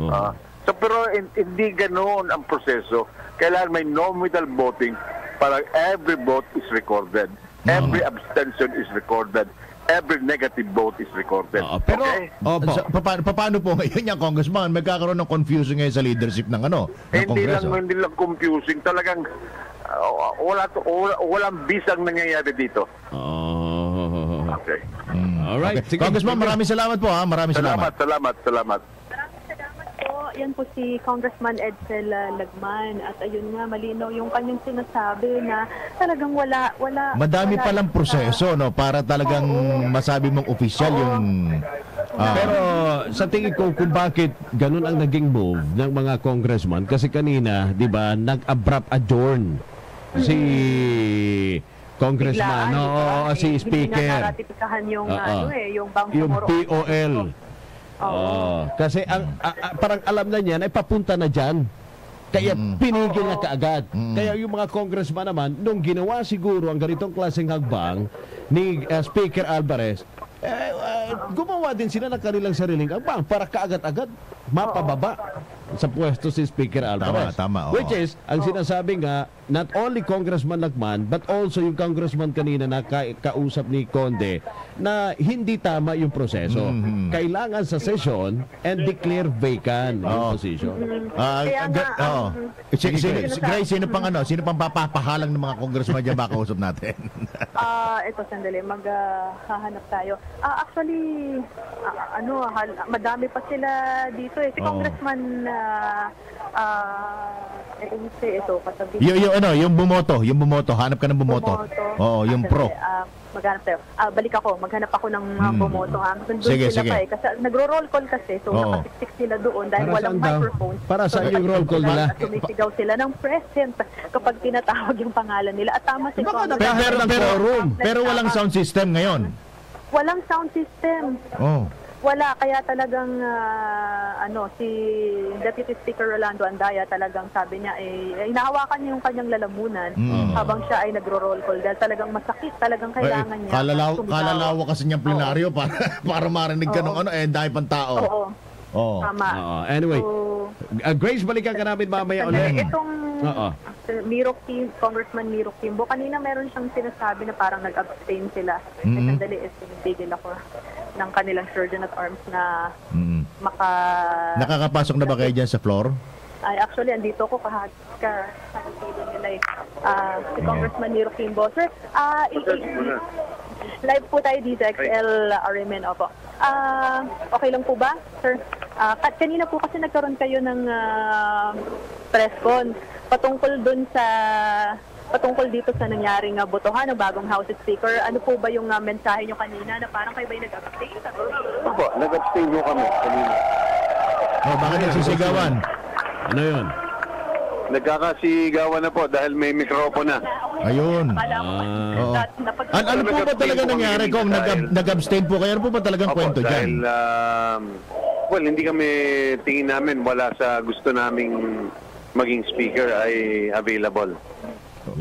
Pero hindi ganoon ang proseso. Kailangan may nominal voting para every vote is recorded. Every abstention is recorded. Every negative vote is recorded. Pero paano po ngayon yan, Congressman? Magkakaroon ng confusion ngayon sa leadership ng Kongreso. Hindi lang confusing. Talagang walang bisang nangyayari dito. Okay. Alright. Okay. Congressman, maraming salamat po. Maraming salamat. Salamat. Yan po si Congressman Dzxl Lagman at ayun nga malinaw yung kanyang sinasabi na talagang wala madami palang proseso para talagang masabi mong official yung pero sa tingin ko kung bakit ganun ang naging move ng mga congressman kasi kanina 'di ba nag-abrupt adjourn si Congressman si Speaker yung POL. Kasi parang alam na niya na ipapunta na dyan. Kaya pinigil na kaagad. Kaya yung mga congressman naman, nung ginawa siguro ang ganitong klaseng hagbang ni Speaker Alvarez, gumawa din sila ng kanilang sariling hagbang para kaagad-agad mapababa sa pwesto si Speaker Alvarez. Tama. Which is, ang sinasabi nga, not only Congressman Lagman, but also yung congressman kanina na kausap ni Conde, na hindi tama yung proseso. Kailangan sa session and declare vacant yung position. Grace, sino pang papahalang ng mga congressman dyan makausap natin? Ito, sandali, maghahanap tayo. Actually, madami pa sila dito eh. Si Congressman ito, katabi. Yung bumoto, hanap ka ng bumoto. Yung pro. Maghanap tayo. Maghanap ako ng bumoto. Nandun sige. Pa eh. Kasi nagro-roll call kasi, so nakasiksik sila doon dahil walang microphone. Para sa yung roll call nila? Sumisigaw sila ng present kapag tinatawag yung pangalan nila. At tama si Pero walang sound system ngayon. Walang sound system. Wala, kaya talagang si Deputy Speaker Rolando Andaya talagang sabi niya hinahawakan niya yung kanyang lalamunan habang siya ay nagro-roll call dahil talagang masakit, talagang kailangan niya. Kalalawa kasi niyang plenaryo para marinig ka ng dahil pang tao. Oo. Tama. Anyway, Grace, balikan ka namin mamaya ulit. Itong Congressman Miro Kimbo, kanina meron siyang sinasabi na parang nag-abstain sila. Sandali, sinibigil ako ng kanilang Surgeon at Arms na Nakakapasok na ba kayo dyan sa floor? Ay, actually, andito ko kahapilo nila si Congressman Miro Kimbo. Sir, live po tayo dito, Dzxl Arimen, opo. Okay lang po ba, sir? Kanina po kasi nagkaroon kayo ng press con patungkol dito sa nangyaring botohan ng bagong House Speaker. Ano po ba yung mensahe nyo kanina na parang kayo ba yung nag-abstain? Opo, nag-abstain mo kami kanina. Bakit nagsisigawan? Ano yun? Nagkakasigawan na po dahil may mikropono na. Ayun. Ano po ba talaga nangyari kung nag-abstain po kayo? Ano po ba talagang kwento dyan? Well, hindi kami, tingin namin wala sa gusto naming maging speaker ay available.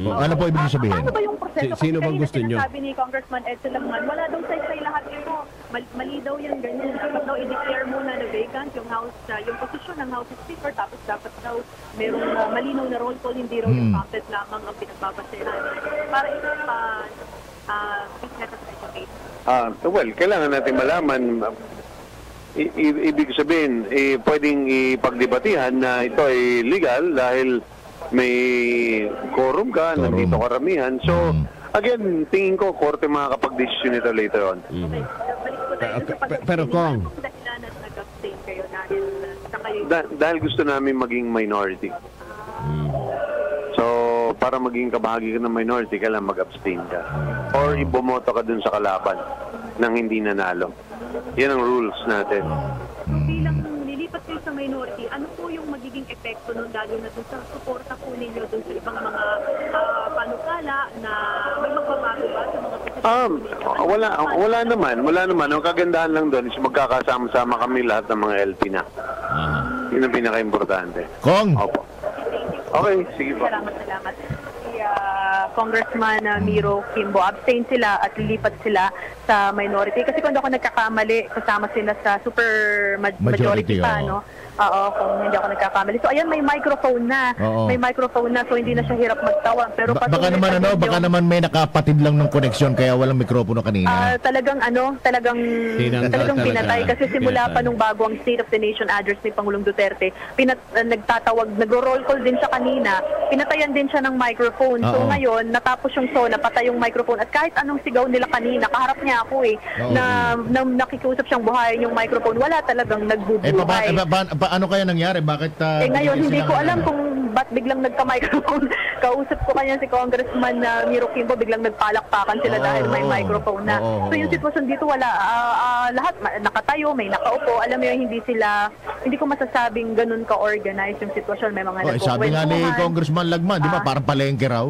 Ano po ibig sabihin? Ano ba yung proseso? Sino bang gusto nyo? Sabi ni Congressman Dzxl Langman, wala daw sa lahat ito. Mali daw yan, ganyan. Dapat daw i-declare muna na vacant yung house, yung posisyon ng House Speaker, tapos dapat daw merong malinaw na roll call, hindi raw yung pamphlet lamang ang pinagbabasehan. Para ito well, kailangan natin malaman. Ibig sabihin, pwedeng ipagdebatihan na ito ay legal dahil may quorum ka, nandito karamihan. So, again, tingin ko, korte makakapag-desisyon ito later on. Pero Kong, dahil gusto namin maging minority. So, para maging kabahagi ka ng minority, kailangan mag-abstain ka. Or ibumoto ka dun sa kalaban nang hindi nanalo. Yan ang rules natin. Bilang nilipat kayo sa minority, ano po yung magiging epekto nun lalo na dun sa suporta po ninyo dun sa ibang mga panukala na may magbabago ba sa mga posisyon? Wala naman. Ang kagandahan lang doon is magkakasama-sama kami lahat ng mga LP na. Yun ang pinaka-importante. Kong! Opo. Okay, sige po. Salamat. Congressman Miro Kimbo, abstain sila at lilipat sila sa minority. Kasi kung ako nagkakamali, kasama sila sa super majority pa, no? Oo, kung hindi ako nagkakamali. So ayan, may microphone na. May microphone na, so hindi na siya hirap magtawag. Pero baka naman may nakapatid lang ng koneksyon kaya walang mikropono kanina. Talagang pinatay. Kasi simula pa nung bago ang State of the Nation address ni Pangulong Duterte, nagro-roll call din siya kanina. Pinatayan din siya ng microphone. So ngayon, natapos yung Sona, patay yung microphone. At kahit anong sigaw nila kanina, kaharap niya ako na nakikiusap siyang buhayin yung microphone, wala talagang nagbubuhay. Ano kaya nangyari? Bakit? Ngayon, hindi ko alam kung ba't biglang nagka-microphone. Kausap ko kanya si Congressman Miro Kimbo, biglang nagpalakpakan sila dahil may microphone na. So yung sitwasyon dito, wala. Lahat nakatayo, may nakaupo. Alam mo yung hindi ko masasabing ganun ka-organize yung sitwasyon. May mga nagkukwentuhan. Sabi nga ni Congressman Lagman, di ba? Parang palengke raw.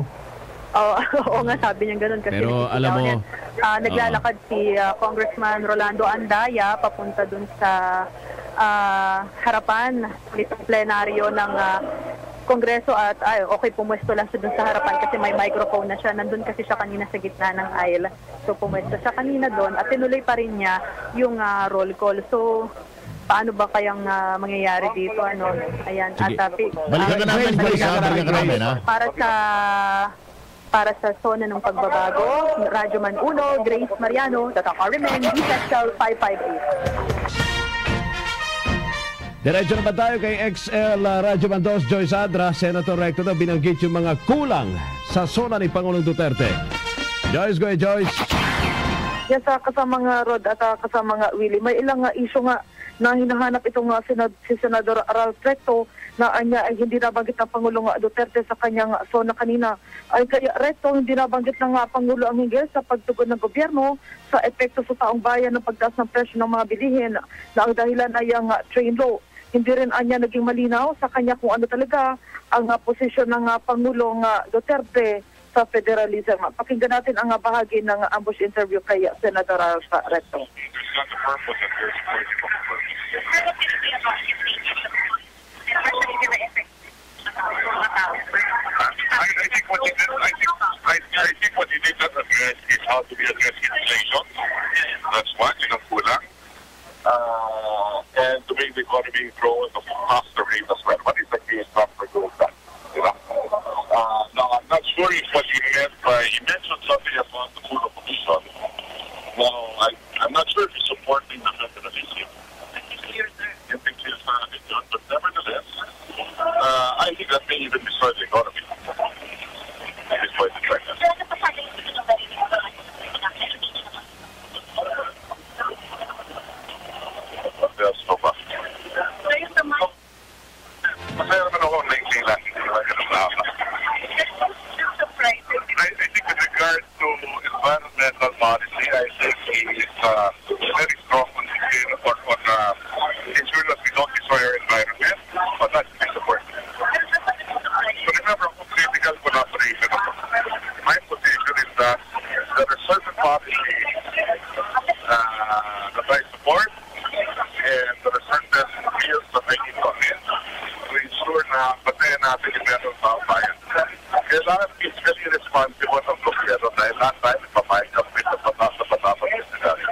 Oo nga, sabi niya ganun. Kasi pero alam mo, naglalakad si Congressman Rolando Andaya papunta dun sa harapan nitong plenaryo ng Kongreso at pumuesto lang siya dun sa harapan kasi may microphone na siya. Nandun kasi siya kanina sa gitna ng aisle. So pumuesto siya kanina doon at tinuloy pa rin niya yung roll call. So paano ba kayang mangyayari dito? Ayan. Balikan ka namin, ha? Para sa Sona ng Pagbabago, Radyo Man 1, Grace Mariano, Tatak Arimen, Dzxl 558. Diretso naman tayo kay XL Radyo Man 2, Joyce Adra, Senator Recto na binanggit yung mga kulang sa Sona ni Pangulong Duterte. Joyce, go ahead, Joyce. Yes, kasama nga Rod at kasama nga Willie, may ilang issue nga na hinahanap itong si Senador Ralph Recto na anya ay hindi nabanggit ng Pangulong Duterte sa kanyang Sona kanina. Ay kaya Recto, hindi nabanggit ng Pangulo ang hinggil sa pagtugon ng gobyerno sa epekto sa taong bayan ng pagtaas ng presyo ng mga bilihin na ang dahilan ay ang train law. Hindi rin anya naging malinaw sa kanya kung ano talaga ang posisyon ng Pangulong Duterte sa sa federalism. Pakinggan natin ang bahagi ng ambush interview kay Senator Recto. I think what you did not address is how to be addressed inflation. That's one, yun ang kulang. And to make the economy grow at a faster rate as well. What is the key factor to that? Now, I'm not sure if what you meant by, you mentioned something about the full commission. Now, I'm not sure if you're supporting the federalism. But nevertheless, I think that may even destroy the economy. Destroy the trend. There's no bus. Masaya naman ako lately lang. I think with regard to environmental policy, I think he is very strong on ensure that we don't destroy our environment, but that's his support. So remember, political collaboration. My position is that there are certain policies that I support, and there are certain bills that I need to amend to ensure na patayin natin yung meron sa bayan. Kailangan fiscally responsible ng gobyerno dahil lahat tayo nagpapayag ng patapat yung sinabi.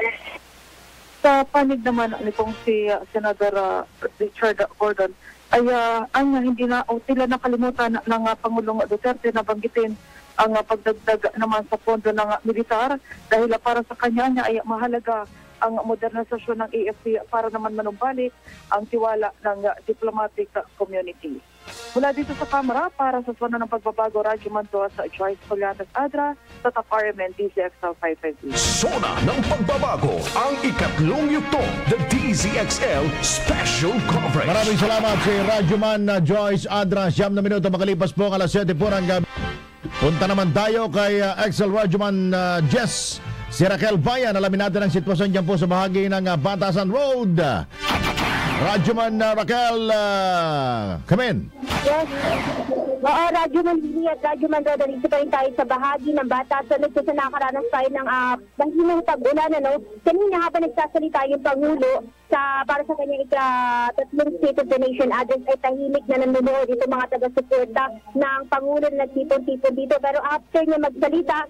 Sa panig naman nitong si Senator Richard Gordon ay ang hindi na o tila nakalimutan ng Pangulong Duterte na banggitin ang pagdagdag naman sa pondo ng militar dahil para sa kanya ay mahalaga ang modernisasyon ng AFP para naman manumbalik ang tiwala ng diplomatic community. Mula dito sa Kamara, para sa Sona ng Pagbabago, Radyo Mantua sa Joyce Poliatas Adra, sa Top RMN Dzxl 550. Sona ng Pagbabago, ang Ikatlong Yugto, the Dzxl Special Coverage. Maraming salamat si Radyoman Joyce Adra. 9 na minuto makalipas po alas 7 po ng gabi. Punta naman tayo kay Dzxl Radyoman Jess. Si Raquel Bayan, alamin natin ang sitwasyon dyan po sa bahagi ng Batasan Road. Radyoman Raquel, come in. Yes. Oo, Radyoman Lili at Radyoman Roda, dito pa rin tayo sa bahagi ng Batasan Road sa nakaranas tayo ng mahinang pag-ulan. Kanina habang nagsasalita yung Pangulo para sa kanyang ika-3 State of the Nation address ay tahimik na nanonood dito mga taga-suporta ng Pangulo na nagtipon-tipon dito. Pero after niya magsalita,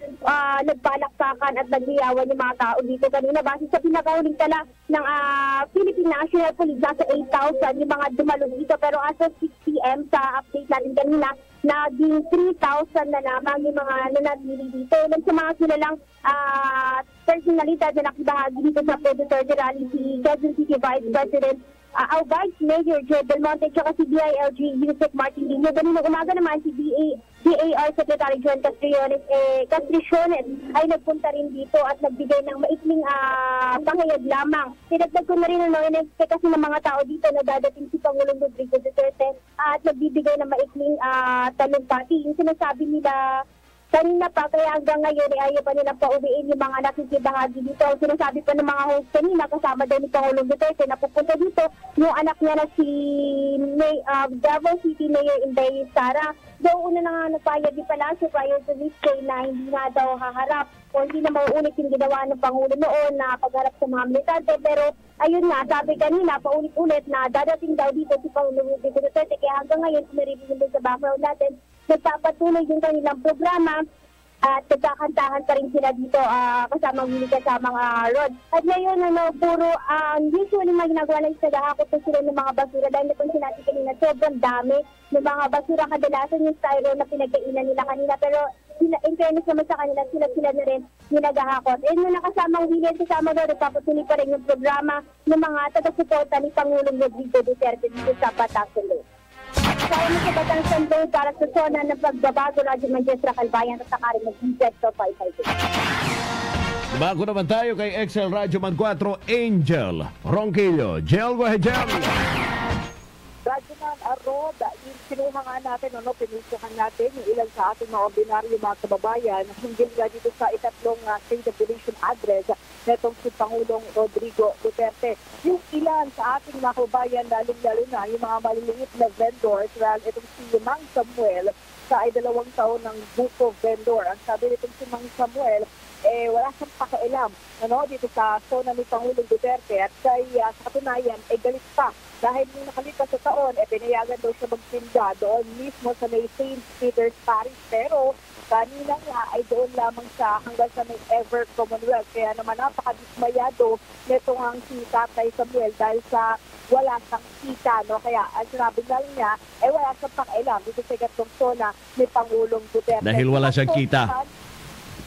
nagpalaksakan at naghiyawan yung mga tao dito kanina. Base sa pinakauling tala ng Philippine National Police, nasa 8,000 yung mga dumalo dito. Pero as of 6 p.m. sa update natin kanina, naging 3,000 na lamang yung mga nanatili dito. Ilan sa mga kilalang personalidad na nakibahagi dito sa Presidente Rally, si Quezon City Vice President Vice Mayor Joe Belmonte, at si DILG Yusek Martin Dino. Ganun umaga naman si DAR Secretary John Castriciones ay nagpunta rin dito at nagbigay ng maikling pangayag lamang. Tinagdag ko na rin in-expect kasi ng mga tao dito na dadating si Pangulong Rodrigo Duterte at nagbibigay ng maikling talumpati. Yung sinasabi nila kanina pa, kaya hanggang ngayon ayaw pa nilang pauwiin yung mga nakikibahagi dito. Ang sinasabi pa ng mga host kanina, kasama daw ni Pangulong Duterte na pupunta dito yung anak niya na si Davao City Mayor Inday Sara. Doon una na nga nagpayag di Palacio prior to this day na hindi nga daw haharap o hindi na mauulit yung ginawa ng Pangulo noon na pagharap sa mga militante. Pero ayun nga, sabi kanina, paulit-ulit na dadating daw dito si Pangulong Rodrigo Duterte. Kaya hanggang ngayon, kung naririnig sa background natin, nagpapatuloy yung kanilang programa at nagkakantahan pa rin sila dito kasama mga road. At ngayon, puro usually mga ginagawa na nagahakot na sila ng mga basura dahil napansin natin kanina, sobrang dami ng mga basura. Kadalasan yung styro na pinagkainan nila kanina, pero in fairness naman sa kanila, sila na rin nagahakot. And yung nakasamang William kasama doon, nagpapatuloy pa rin yung programa ng mga taga-suporta ni Pangulong Rodrigo Duterte dito sa Batasan Road. Kaya mo sa Batasan Road para sa Sona ng Pagbabago, Radyo Manjestra Calbayan at sakarin ng Dzxl 552. Bago naman tayo kay Dzxl Radyo Man 4, Angel Ronquillo. Jel, go ahead, Jel. Radyo Man, Rod, yung sinuha nga natin, pinusuhan natin yung ilan sa ating mga ordinaryo mga kababayan, hindi nga dito sa ikatlong State of the Nation address netong si Pangulong Rodrigo Duterte. Yung ilan sa ating mga kababayan, lalong-lalo na yung mga maliliit na vendors, itong si Mang Samuel, siya ay 2 taon ng buko vendor. Ang sabi nitong si Mang Samuel, wala siyang pakialam dito sa Sona ni Pangulong Duterte at sa katunayan, galit pa. Dahil nung nakalipas sa taon, pinayagan daw siya magtinda doon mismo sa may St. Peter's Parish. Pero kanina nga ay doon lamang siya hanggang sa may Ever Commonwealth. Kaya naman napakadismayado nitong ang si Tatay Samuel dahil sa wala siyang kita. Kaya ang sinabi lang niya, wala siyang pakialam dito sa Ikatlong Sona ni Pangulong Duterte. Dahil wala siyang kita.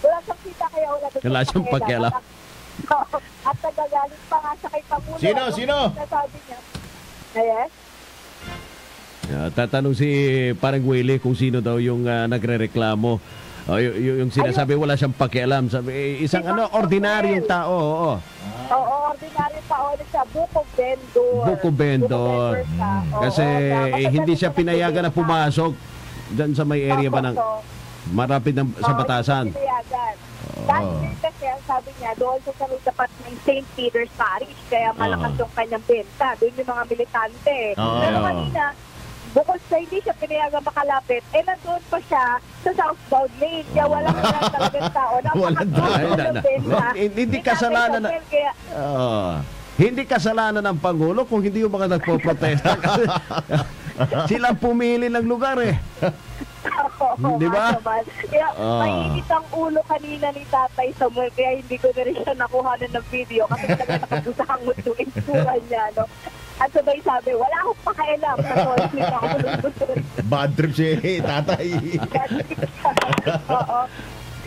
Wala siyang kita kaya wala siyang pakialam. At nagagalit pa nga siya kay Pangulo. Sino? Sabi niya. Yes? Tatanong si parang Willie kung sino daw yung nagrereklamo. Yung sinasabi wala siyang pakialam. Sabi, isang ordinaryong tao. Oo, ordinaryong tao siya. Buko vendor. Buko vendor. Kasi hindi siya pinayagan na pumasok dyan sa may area ba ng marapit sa batasan. Dahil kasi ang sabi niya, doon sa may tapat ng St. Peter's Parish, kaya malakas yung kanyang benta. Doon yung mga militante. Pero kanina, bukod sa hindi siya pinayagang makalapit, nandun pa siya sa southbound lane. Kaya walang talagang tao. Hindi kasalanan na... Hindi kasalanan ng Pangulo kung hindi yung mga nagpo-protesta. Kasi silang pumili ng lugar Di ba? Kaya mainit ang ulo kanina ni Tatay Samuel, kaya hindi ko na rin siya nakuhanan ng video kasi talaga nakabusangot yung itsura niya. At sabay sabi, wala akong pakialam sa policy na ako. Bad trip si Tatay. Oo.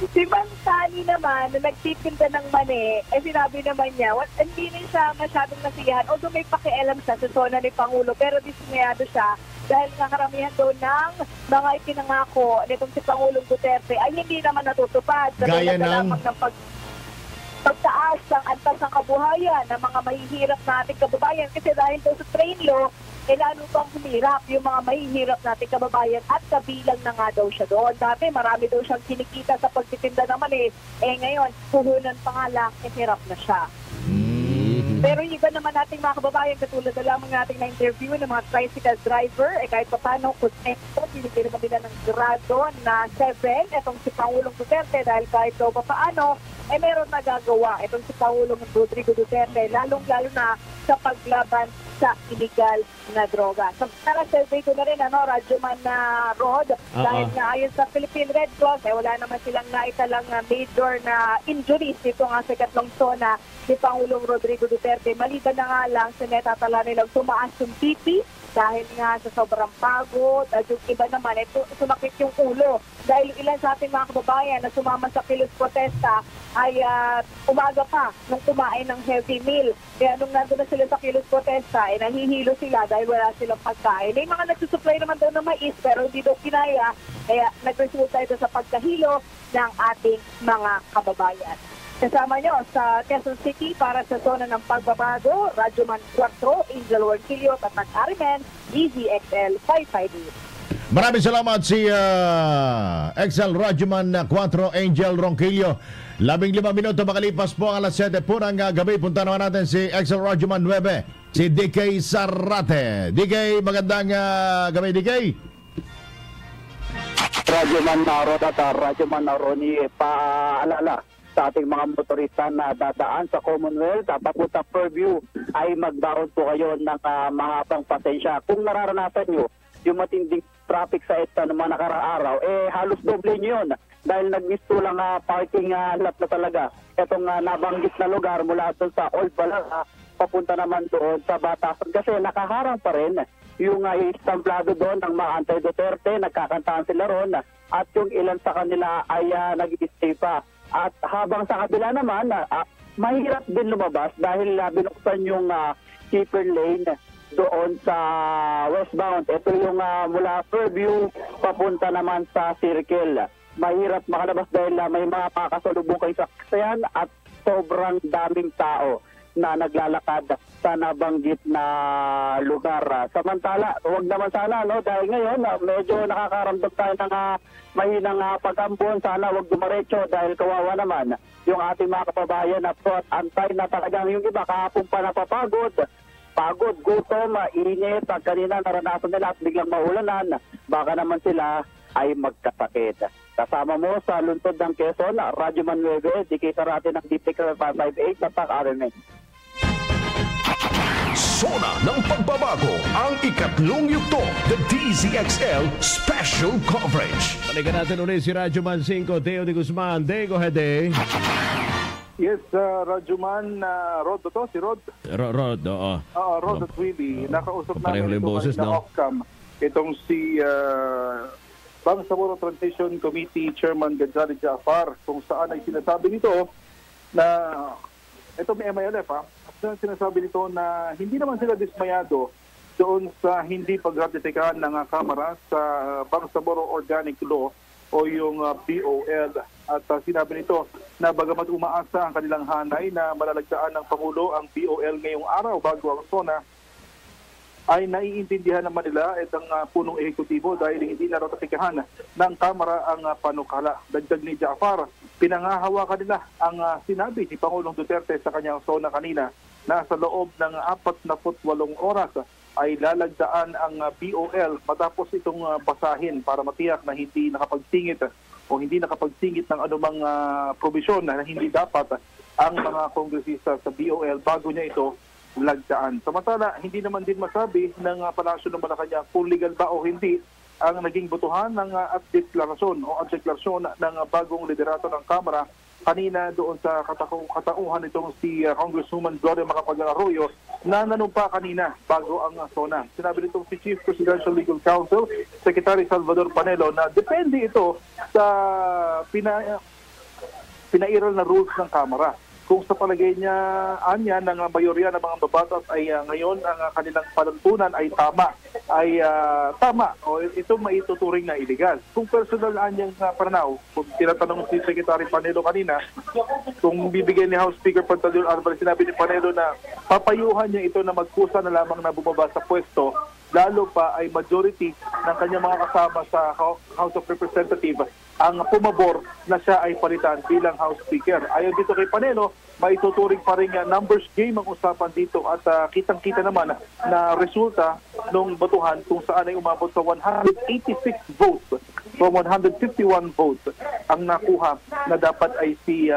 Si Mansani naman, na nagtitinda ng mani, sinabi naman niya, hindi rin siya masyadong nasiyahan. Although may pakialam siya sa Sona ni Pangulo, pero dismayado siya dahil nga karamihan doon ng mga ipinangako nitong si Pangulong Duterte ay hindi naman natutupad. Gaya ng pagtaas ng antas ng kabuhayan ng mga mahihirap nating kababayan. Kasi dahil daw sa train law, lalo pang humirap yung mga mahihirap nating kababayan at kabilang na nga daw siya doon. Dati marami daw siyang kinikita sa pagtitinda ng mali. Ngayon, puhunan pa nga lang, hirap na siya. Pero yung iba naman nating mga kababayan, katulad na lamang nating na-interview ng mga tricycle driver, kahit pa paano, kung binigyan naman nila ng grado na 7, itong si Pangulong Duterte, dahil kahit daw pa paano, meron nagagawa itong si Pangulong Rodrigo Duterte, lalong-lalo na sa paglaban sa illegal na droga. So, nara-survey ko na rin, Radyoman na Rod, dahil nga ayon sa Philippine Red Cross, wala naman silang naitalang major na injuries dito nga sa Ikatlong Sona ni Pangulong Rodrigo Duterte. Maliban na nga lang, sinatatala nilang tumaas yung BP dahil nga sa sobrang pagod at yung iba naman, sumakit yung ulo. Dahil ilan sa ating mga kababayan na sumama sa kilos protesta ay umaga pa nung kumain ng heavy meal. Kaya nung nandun na sila sa kilos protesta, nahihilo sila dahil wala silang pagkain. May mga nagsusupply naman daw ng mais pero hindi daw kinaya. Kaya nagresulta ito sa pagkahilo ng ating mga kababayan. Kasama nyo sa Quezon City para sa Sona ng Pagbabago, Radyoman 4, Angel Workilio, at Arimen, Dzxl 558. Maraming salamat si Dzxl Radyoman 4, Angel Ronquillo. 15 minuto makalipas po ang alas 7 po ng gabi. Punta naman natin si Dzxl Radyoman 9, si DK Sarate. DK, magandang gabi, DK. Radyoman Narod at Radyoman Naroni, paalala sa ating mga motorista na dadaan sa Commonwealth, papunta Fairview, ay magbaon po kayo ng mahabang pasensya. Kung nararanasan nyo yung matinding traffic sa EDSA ng mga nakaraaraw, halos doble nyo yun. Dahil nag-misto lang parking lot na talaga. Itong nabanggit na lugar mula doon sa Old Balaga, papunta naman doon sa Batasan. Kasi nakaharang pa rin yung istamplado doon ng mga anti-Duterte, nagkakantaan sila ron. At yung ilan sa kanila ay nag-i-stay pa. At habang sa kabila naman, mahirap din lumabas dahil binuksan yung keeper lane doon sa westbound. Ito yung mula Fairview papunta naman sa Circle. Mahirap makalabas dahil may mga kakasalubong kayo sa kasayan at sobrang daming tao na naglalakad sa nabanggit na lugar. Samantala, huwag naman sana, dahil ngayon medyo nakakaramdam tayo ng mahinang pag-ambon. Sana huwag dumaretso dahil kawawa naman yung ating mga kababayan na pro at antay na talagang yung iba kahapon pa napapagod. Gutom, init, at kanina naranasan nila at biglang maulanan. Baka naman sila ay magkasakit. Kasama mo sa lungsod ng Quezon, Radyo Man 9, DK Sarate ng DPK 558, Tatak RMN. Sona ng pagbabago, ang ikatlong yugto, the Dzxl Special Coverage. Balikan natin ulit si Radyo Man 5, Teo de Guzman. De, go ahead, De. Yes, Radyo Man, Rod to, si Rod. Rod, oo. Rod at Willie. Nakausap pareho namin yung boses, na no? off-cam. Itong si Bangsamoro Transition Committee Chairman Gonzales Jafar, kung saan ay sinasabi nito na, ito may MILF sinasabi nito na hindi naman sila dismayado doon sa hindi pagratitikahan ng Kamara sa Bangsamoro Organic Law o yung BOL. At sinabi nito na bagamat umaasa ang kanilang hanay na malalagdaan ng Pangulo ang BOL ngayong araw bago ang Sona, ay naiintindihan naman nila itong punong ehekutibo dahil hindi naratipikahan ng Kamara ang panukala. Dagdag ni Jafar, pinangahawakan nila ang sinabi ni Pangulong Duterte sa kanyang Sona kanina na sa loob ng 48 oras ay lalagdaan ang BOL matapos itong basahin para matiyak na hindi nakapagsingit o hindi nakapagsingit ng anumang probisyon na hindi dapat ang mga kongresista sa BOL bago niya ito lagdaan. Samantala, hindi naman din masabi ng Palasyo ng Malacanang kung legal ba o hindi ang naging botohan ng at deklarasyon ng bagong liderato ng Kamara kanina doon sa katauhan nitong si Congresswoman Gloria Macapagal-Arroyo na nanumpa kanina bago ang Sona. Sinabi nitong si Chief Presidential Legal Counsel, Secretary Salvador Panelo, na depende ito sa pinairal na rules ng Kamara. Kung sa palagay niya, anya ng mayorya ng mga babatas ay ngayon ang kanilang panuntunan ay tama o ito maituturing na illegal. Kung personal anyang pananaw, kung tinatanong si Secretary Panelo kanina, kung bibigyan ni House Speaker Pantaleon Alvarez, sinabi ni Panelo na papayuhan niya ito na magkusa na lamang na bumaba sa pwesto, lalo pa ay majority ng kanyang mga kasama sa House of Representatives ang pumabor na siya ay palitan bilang House Speaker. Ayon dito kay Panelo, maituturing pa rin numbers game ang usapan dito at kitang-kita naman na resulta ng botohan kung saan ay umabot sa 186 votes from 151 votes ang nakuha na dapat ay si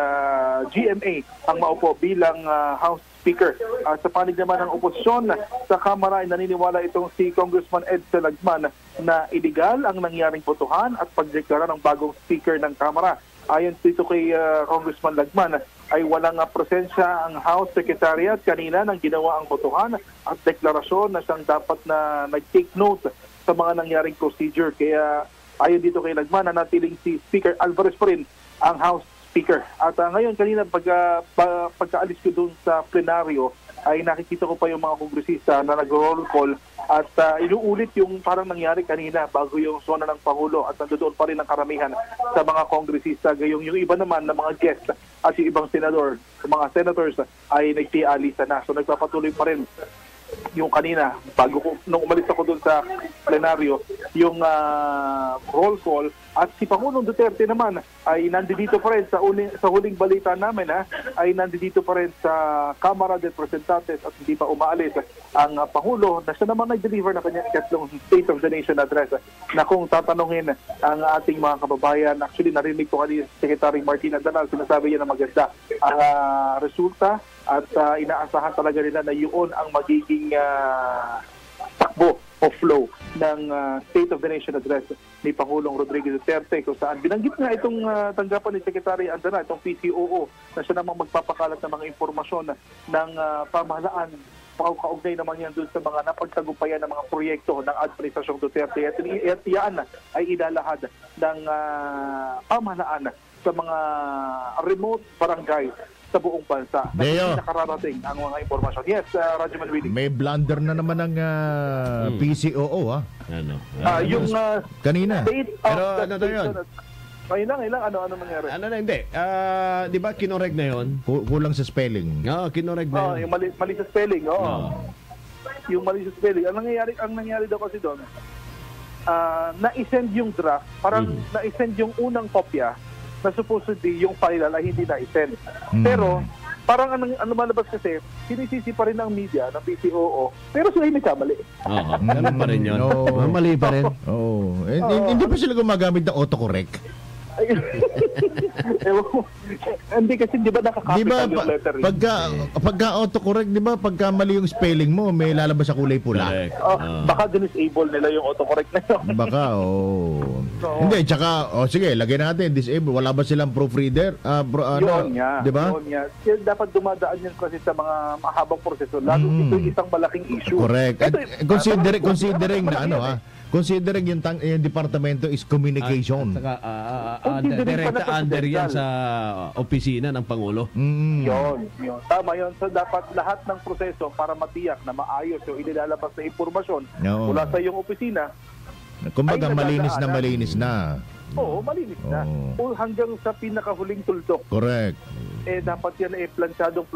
GMA ang maupo bilang House Speaker. Sa panig naman ng oposisyon sa Kamara ay naniniwala itong si Congressman Dzxl na illegal ang nangyaring botohan at pagdeklara ng bagong Speaker ng Kamara. Ayon dito kay Congressman Lagman ay walang presensya ang House Secretariat kanina nang ginawa ang botohan at deklarasyon na siyang dapat na nag-take note sa mga nangyaring procedure. Kaya ayon dito kay Lagman, natiling si Speaker Alvarez pa rin ang House Speaker. At ngayon, kanina pagkaalis ko doon sa plenaryo, ay nakikita ko pa yung mga kongresista na nag-roll call at inuulit yung parang nangyari kanina bago yung Sona ng Pangulo at nandoon pa rin ang karamihan sa mga kongresista. Gayong yung iba naman na mga guest at yung ibang senador, mga senators ay nagtialisa na. So nagpapatuloy pa rin yung kanina, nung umalis ako doon sa plenaryo, yung roll call. At si Pangulong Duterte naman ay nandito pa rin sa huling balita namin ay nandito pa rin sa Kamara de Representantes at hindi pa umaalis ang Pangulo na siya naman nag-deliver na kanyang ikatlong State of the Nation address na kung tatanungin ang ating mga kababayan. Actually, narinig ko kanina si Secretary Martin Andanal, sinasabi niya na maganda ang resulta at inaasahan talaga nila na yun ang magiging takbo o flow ng State of the Nation address ni Pangulong Rodrigo Duterte, kung saan binanggit nga itong tanggapan ni Secretary Andana, itong PCOO, na siya namang magpapakalat ng mga impormasyon ng pamahalaan. Pakaugnay naman yan doon sa mga napagtagumpayan ng mga proyekto ng Administrasyong Duterte. At yan ay ilalahad ng pamahalaan sa mga remote barangay sa buong bansa. Deo, nakararating ang mga impormasyon. Yes, Radyo Manwili. May blunder na naman ng PCOO, ha? Ano? Yung kanina. Pero ano to yun? Ilang, ano nangyari? Ano na, hindi. Di ba kinorek na yun? Kulang sa spelling. Oo, kinorek na yun. Yung mali sa spelling, Yung mali sa spelling. Ang nangyari daw kasi doon, na-send yung draft, parang na-send yung unang kopya na supposedly yung final ay hindi na-send. Pero parang ano malabas kasi, sinisisi pa rin ng media, ng PCOO, pero sila yung nagkamali. Oo, ganun pa rin yun. Mali pa rin. Oo. Hindi pa sila gumagamit ng autocorrect. Hindi kasi di ba nakakapital yung letter? Pagka autocorrect, di ba, pagka mali yung spelling mo, may lalabas sa kulay pula. Baka disable nila yung autocorrect na yun. Baka, Hindi, tsaka, sige, lagay natin, disable. Wala ba silang proofreader? Yun nga. Di ba? Yun nga. Dapat dumadaan yun kasi sa mga mahabang proseso. Lalo ito isang malaking issue. Correct. Considering na considering yung departamento is communication. At saka, direkta under yan sa opisina ng Pangulo. Yun. Tama yun. So, dapat lahat ng proseso para matiyak na maayos yung inilalabas na impormasyon mula sa iyong opisina. Kumbaga, malinis na. Oo, malinis na. Hanggang sa pinakahuling tuldok. Correct. Dapat yan plansyadong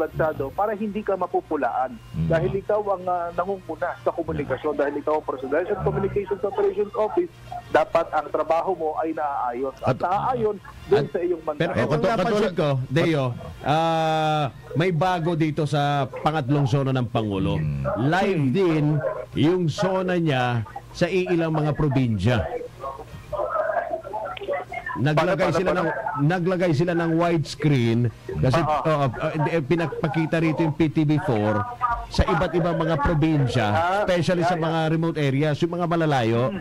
para hindi ka mapupulaan. Dahil ikaw ang nangunguna sa komunikasyon. Dahil ikaw ang Presidential Communications Operations Office, dapat ang trabaho mo ay naaayos. At naaayon doon sa iyong mandato. Pero kung napansin ko, Deo, may bago dito sa pangatlong Sona ng Pangulo. Live din yung Sona niya sa iilang mga probinsya. Naglagay sila ng widescreen kasi pinakita rito yung PTV4 sa iba't ibang mga probinsya, especially sa mga remote areas, yung mga malalayo.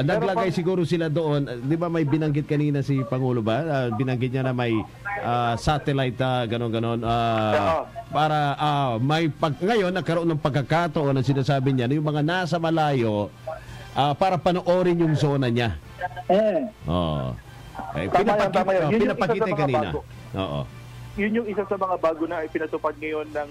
Naglagay siguro sila doon. Di ba may binanggit kanina si Pangulo ba? Binanggit niya na may satellite, ganon-ganon. Para ngayon nagkaroon ng pagkakataon na sinasabi niya na yung mga nasa malayo para panoorin yung zona niya. Pinapakita kanina. Yun yung isa sa mga bago na ipinatupad ngayon ng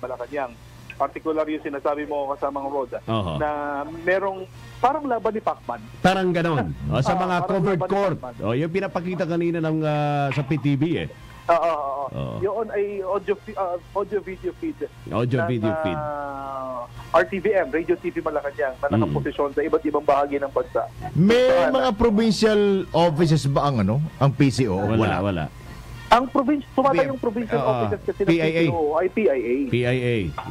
Malacanang. Particular yung sinasabi mo kasamang Roda na merong parang laban ni Pacman. Parang ganon. Sa mga covered court. Yung pinapakita kanina ng sa PTV Yun ay audio video feed. Video feed. RTVM, Radio TV Malacanang, na nakaposisyon sa iba't ibang bahagi ng bansa. May mga provincial offices ba ang PCO? Wala. Ang tumatayong provincial offices kasi ng PCO ay PIA.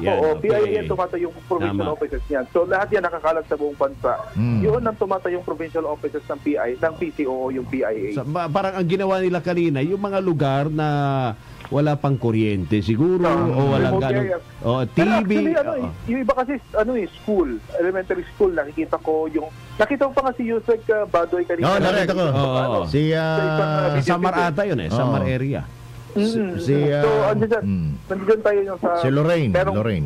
Yan, PIA yan tumatayong provincial offices niyan. So lahat yan nakakalat sa buong bansa. Yun ang tumatayong provincial offices ng PCO, yung PIA. Parang ang ginawa nila kanina, yung mga lugar na wala pang kuryente siguro o walang ganun. TV. Yung iba kasi school, elementary school, nakita ko pa nga si Yusek Badoy kanina. Nakita ko. Samar ata yun Samar area. So, nandiyan tayo yung sa si Lorraine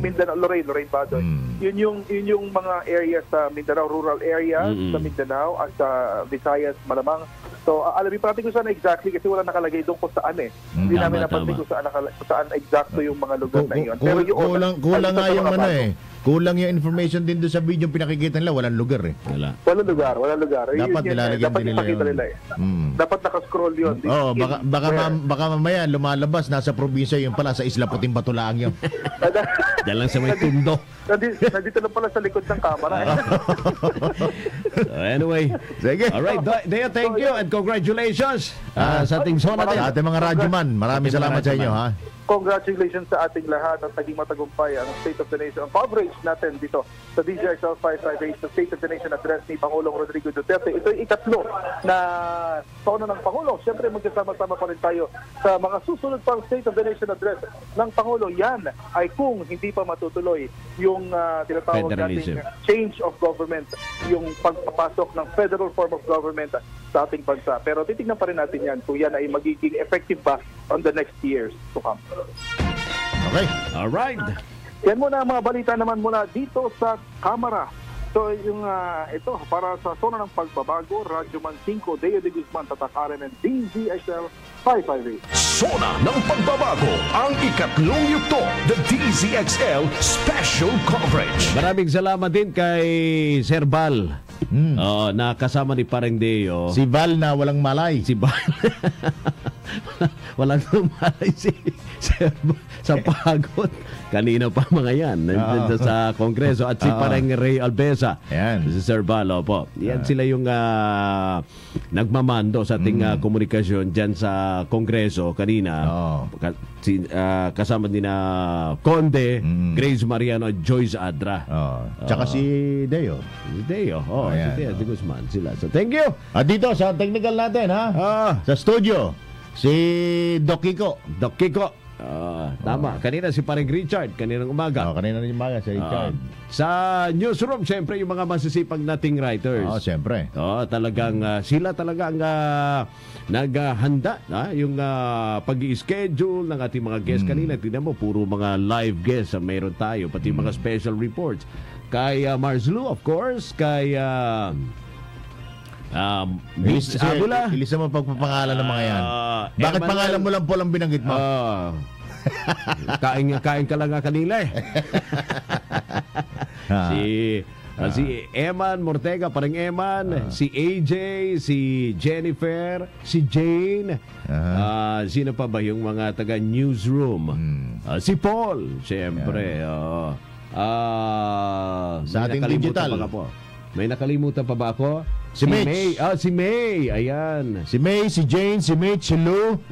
Mindanao, Lorraine Badoy. Yun yung mga area sa Mindanao, rural area sa Mindanao at sa Visayas malamang. So, alamin natin kung saan exactly kasi wala nakalagay doon kung saan Hindi namin napansin kung saan exacto yung mga lugar na yun. Pero kulang nga yung kulang yung information din doon sa video yung pinakikita nila, walang lugar Walang lugar. Dapat nilalagyan din nila yun. Dapat nakascroll yun. Baka mamaya lumalabas, nasa probinsya yung pala, sa Isla Puting Batulaang yun. Diyan lang sa may tundo. Nandito lang pala sa likod ng camera. Anyway, alright, Deo, thank you and congratulations sa ating Sona din. Sa ating mga radyoman, maraming salamat sa inyo. Congratulations sa ating lahat at naging matagumpay ang State of the Nation coverage natin dito sa Dzxl 558 sa State of the Nation address ni Pangulong Rodrigo Duterte. Ito ay ikatlo na Sona ng Pangulo. Siyempre magkasama-sama pa rin tayo sa mga susunod pang State of the Nation address ng Pangulo. Yan ay kung hindi pa matutuloy yung tinatawag nating change of government, yung pagpapasok ng federal form of government sa ating bansa. Pero titignan pa rin natin yan kung yan ay magiging effective ba on the next years to come. Okay. Alright. Yan muna ang mga balita naman mula dito sa Kamara. So yung ito para sa Sona ng Pagbabago, Radyoman 5, Deo de Guzman, Tatak RMN, Dzxl 558. Sona ng Pagbabago, ang ikatlong yugto, the Dzxl Special Coverage. Maraming salamat din kay Sir Val. Na kasama ni Pareng Deo. Si Val na walang malay. Si Val. Walang malay sa pagod. Kanina pa mga yan. Nandito sa Kongreso. At si parang Ray Albesa. Yan. Si Sir Balo po. Yan sila yung nagmamando sa ating komunikasyon dyan sa Kongreso kanina. Kasama din na Conde, Grace Mariano at Joyce Adra. Tsaka si Deo. Si Deo. Si Deo de Guzman sila. So thank you. At dito sa technical natin sa studio, si Doc Kiko. Tama. Kanina si paring Richard, kaninang umaga. Kanina rin umaga si Richard. Sa newsroom, siyempre, yung mga masisipag nating writers. Siyempre. Talagang sila talagang naghahanda yung pag-i-schedule ng ating mga guests. Kanina, tingnan mo, puro mga live guests ang mayroon tayo, pati mga special reports. Kay Marzlu, of course, kay Ilisa mo pagpapangalan ng mga yan. Bakit pangalan mo lang po lang binanggit mo? Kain ka lang kanila si Eman Mortega, parang Eman, si AJ, si Jennifer, si Jane, sino pa ba yung mga taga newsroom? Si Paul, siyempre. Sa ating digital. May nakalimutan pa ba ako? Si May. Si May. Ayan. Si May, si Jane, si Mitch, si Lou,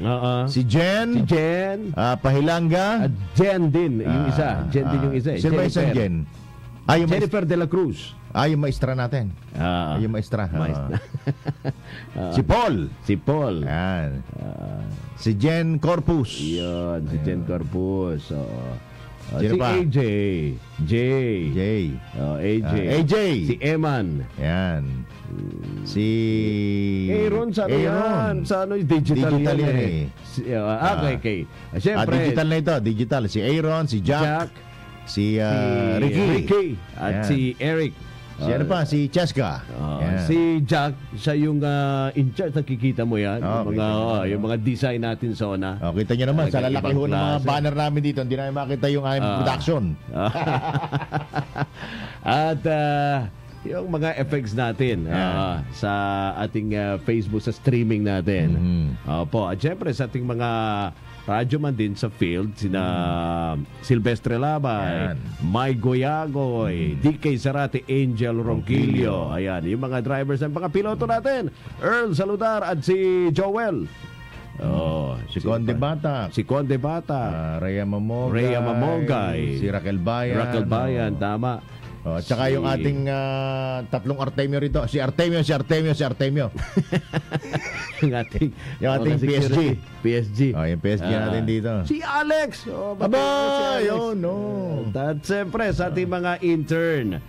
si Jen, Pahilanga. At Jen din, yung isa. Jen din yung isa. Sino ba isang Jen? Jennifer de la Cruz. Yung maestra natin. Yung maestra. Si Paul. Yan. Si Jen Corpus. Yun, si Jen Corpus. Si pa? AJ. AJ. Si Eman. Yan. Si Aaron, sana yan. Sa digital yan okay. Siyempre. Digital na ito. Digital. Si Aaron, si Jack. Si Ricky. At si Eric. Si ano pa? Si Cheska. Si Jack, siya yung in charge. Nakikita mo yan. Yung mga design natin, Sona. Kita nyo naman, sa lalaki ho ng mga banner namin dito, hindi namin makita yung production. At yung mga effects natin sa ating Facebook, sa streaming natin. At syempre sa ating mga radyo man din sa field, sina Silvestre Labay, May Goyagoy, DK Sarate, Angel Ronquillo. Ayan, yung mga drivers ng mga piloto natin. Earl Saludar at si Joel. Si Conde Batak. Rhea Mamogay. Si Raquel Bayan. Tama. Tsaka yung ating tatlong Artemio rito. Si Artemio. yung ating PSG. Yung PSG natin dito. Si Alex. Yun. At siyempre sa ating mga intern.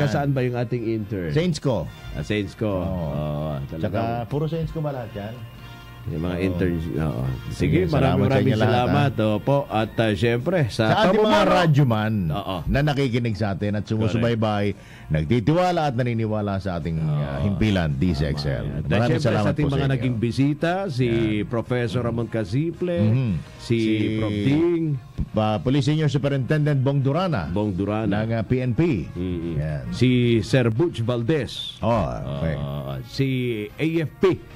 Saan ba yung ating intern? Saintsco. Tsaka puro Saintsco ba lahat yan? Yung mga interns. Sige, maraming salamat. Opo. At syempre, sa ating mga radyoman na nakikinig sa atin at sumusubaybay, nagtitiwala at naniniwala sa ating himpilan, Dzxl. Maraming salamat sa ating mga naging bisita, si Professor Ramon Casiple, si Prof. Ding, Police Senior Superintendent Bong Durana ng PNP. Si Sir Butch Valdez. Si AFP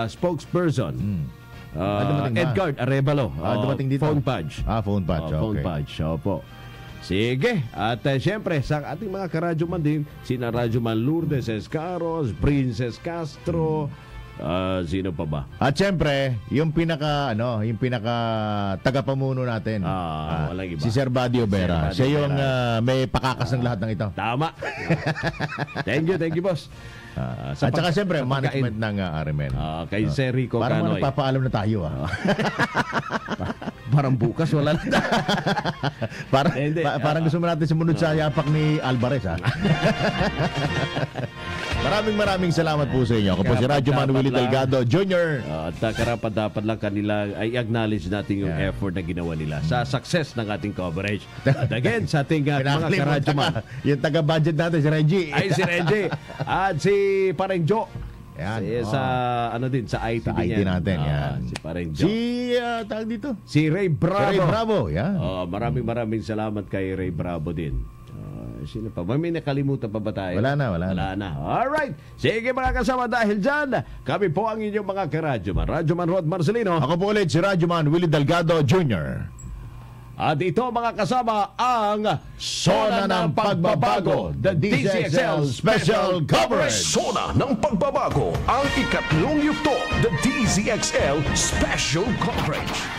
spokesperson Edgard Arevalo. Dumating dito. Phone Page. Phone Page. Opo. Sige. At syempre, sa ating mga karadyoman din, sina Radyoman Lourdes Escaros, Princess Castro, sino pa ba? At syempre, yung pinaka tagapamuno natin. Walang iba. Si Sir Badio Vera. Siya yung may pakakas ng lahat ng ito. Tama. Thank you, boss. At saka siyempre, management ng RMN. Kay Sir Rico Canoy. Parang nagpapaalam na tayo. Parang bukas, wala na. Parang gusto mo natin sumunod sa yapak ni Alvarez. Maraming salamat po sa inyo. Ako po si Radyoman Willie Delgado Jr. At karapat-dapat lang kanila ay acknowledge natin yung effort na ginawa nila sa success ng ating coverage. At again, sa ating mga karadyoman. Yung taga-budget natin, si Reggie. Si Reggie. At si Pareng Jo. Sa sa IT din natin. Si Pareng Jo. Tawag dito? Si Ray Bravo. Maraming salamat kay Ray Bravo din. Sino pa? May nakalimutan pa ba tayo? Wala na. Alright. Sige mga kasama, dahil dyan, kami po ang inyong mga karadyoman. Radyoman Rod Marcelino. Ako po ulit si Radyoman Willie Delgado Jr. At ito mga kasama ang Sona ng Pagbabago, the DZXL Special Coverage. Sona ng Pagbabago, ang ikatlong yugto, the DZXL Special Coverage.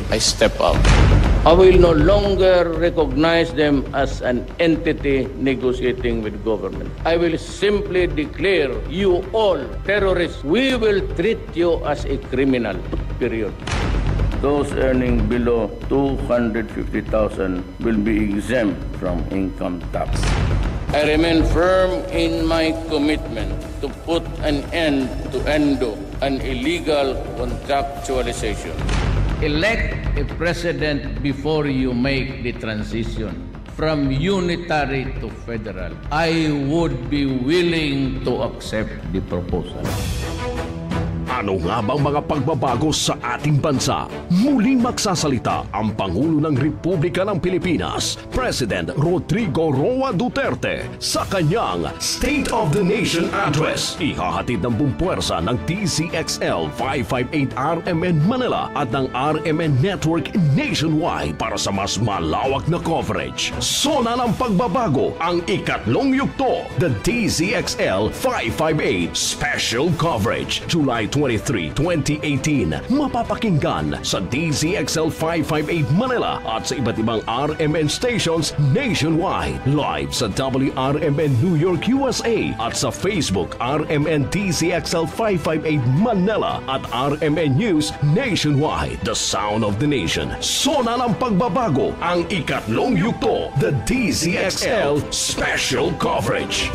I step up. I will no longer recognize them as an entity negotiating with government. I will simply declare you all terrorists. We will treat you as a criminal, period. Those earning below 250,000 will be exempt from income tax. I remain firm in my commitment to put an end to endo an illegal contractualization. Elect a president before you make the transition from unitary to federal. I would be willing to accept the proposal. Ano nga bang mga pagbabago sa ating bansa? Muling magsasalita ang Pangulo ng Republika ng Pilipinas, President Rodrigo Roa Duterte, sa kanyang State of the Nation Address. Ihahatid ng bumpuwersa ng DZXL 558 RMN Manila at ng RMN Network nationwide para sa mas malawak na coverage. Sona ng Pagbabago, ang ikatlong yugto, the DZXL 558 Special Coverage, July 23, 2018. Mapapakinggan sa DZXL 558 Manila at sa iba't ibang RMN stations nationwide. Live sa WRMN New York, USA at sa Facebook RMN DZXL 558 Manila at RMN News nationwide. The sound of the nation. Sona ng Pagbabago, ang ikatlong yugto, the DZXL Special Coverage.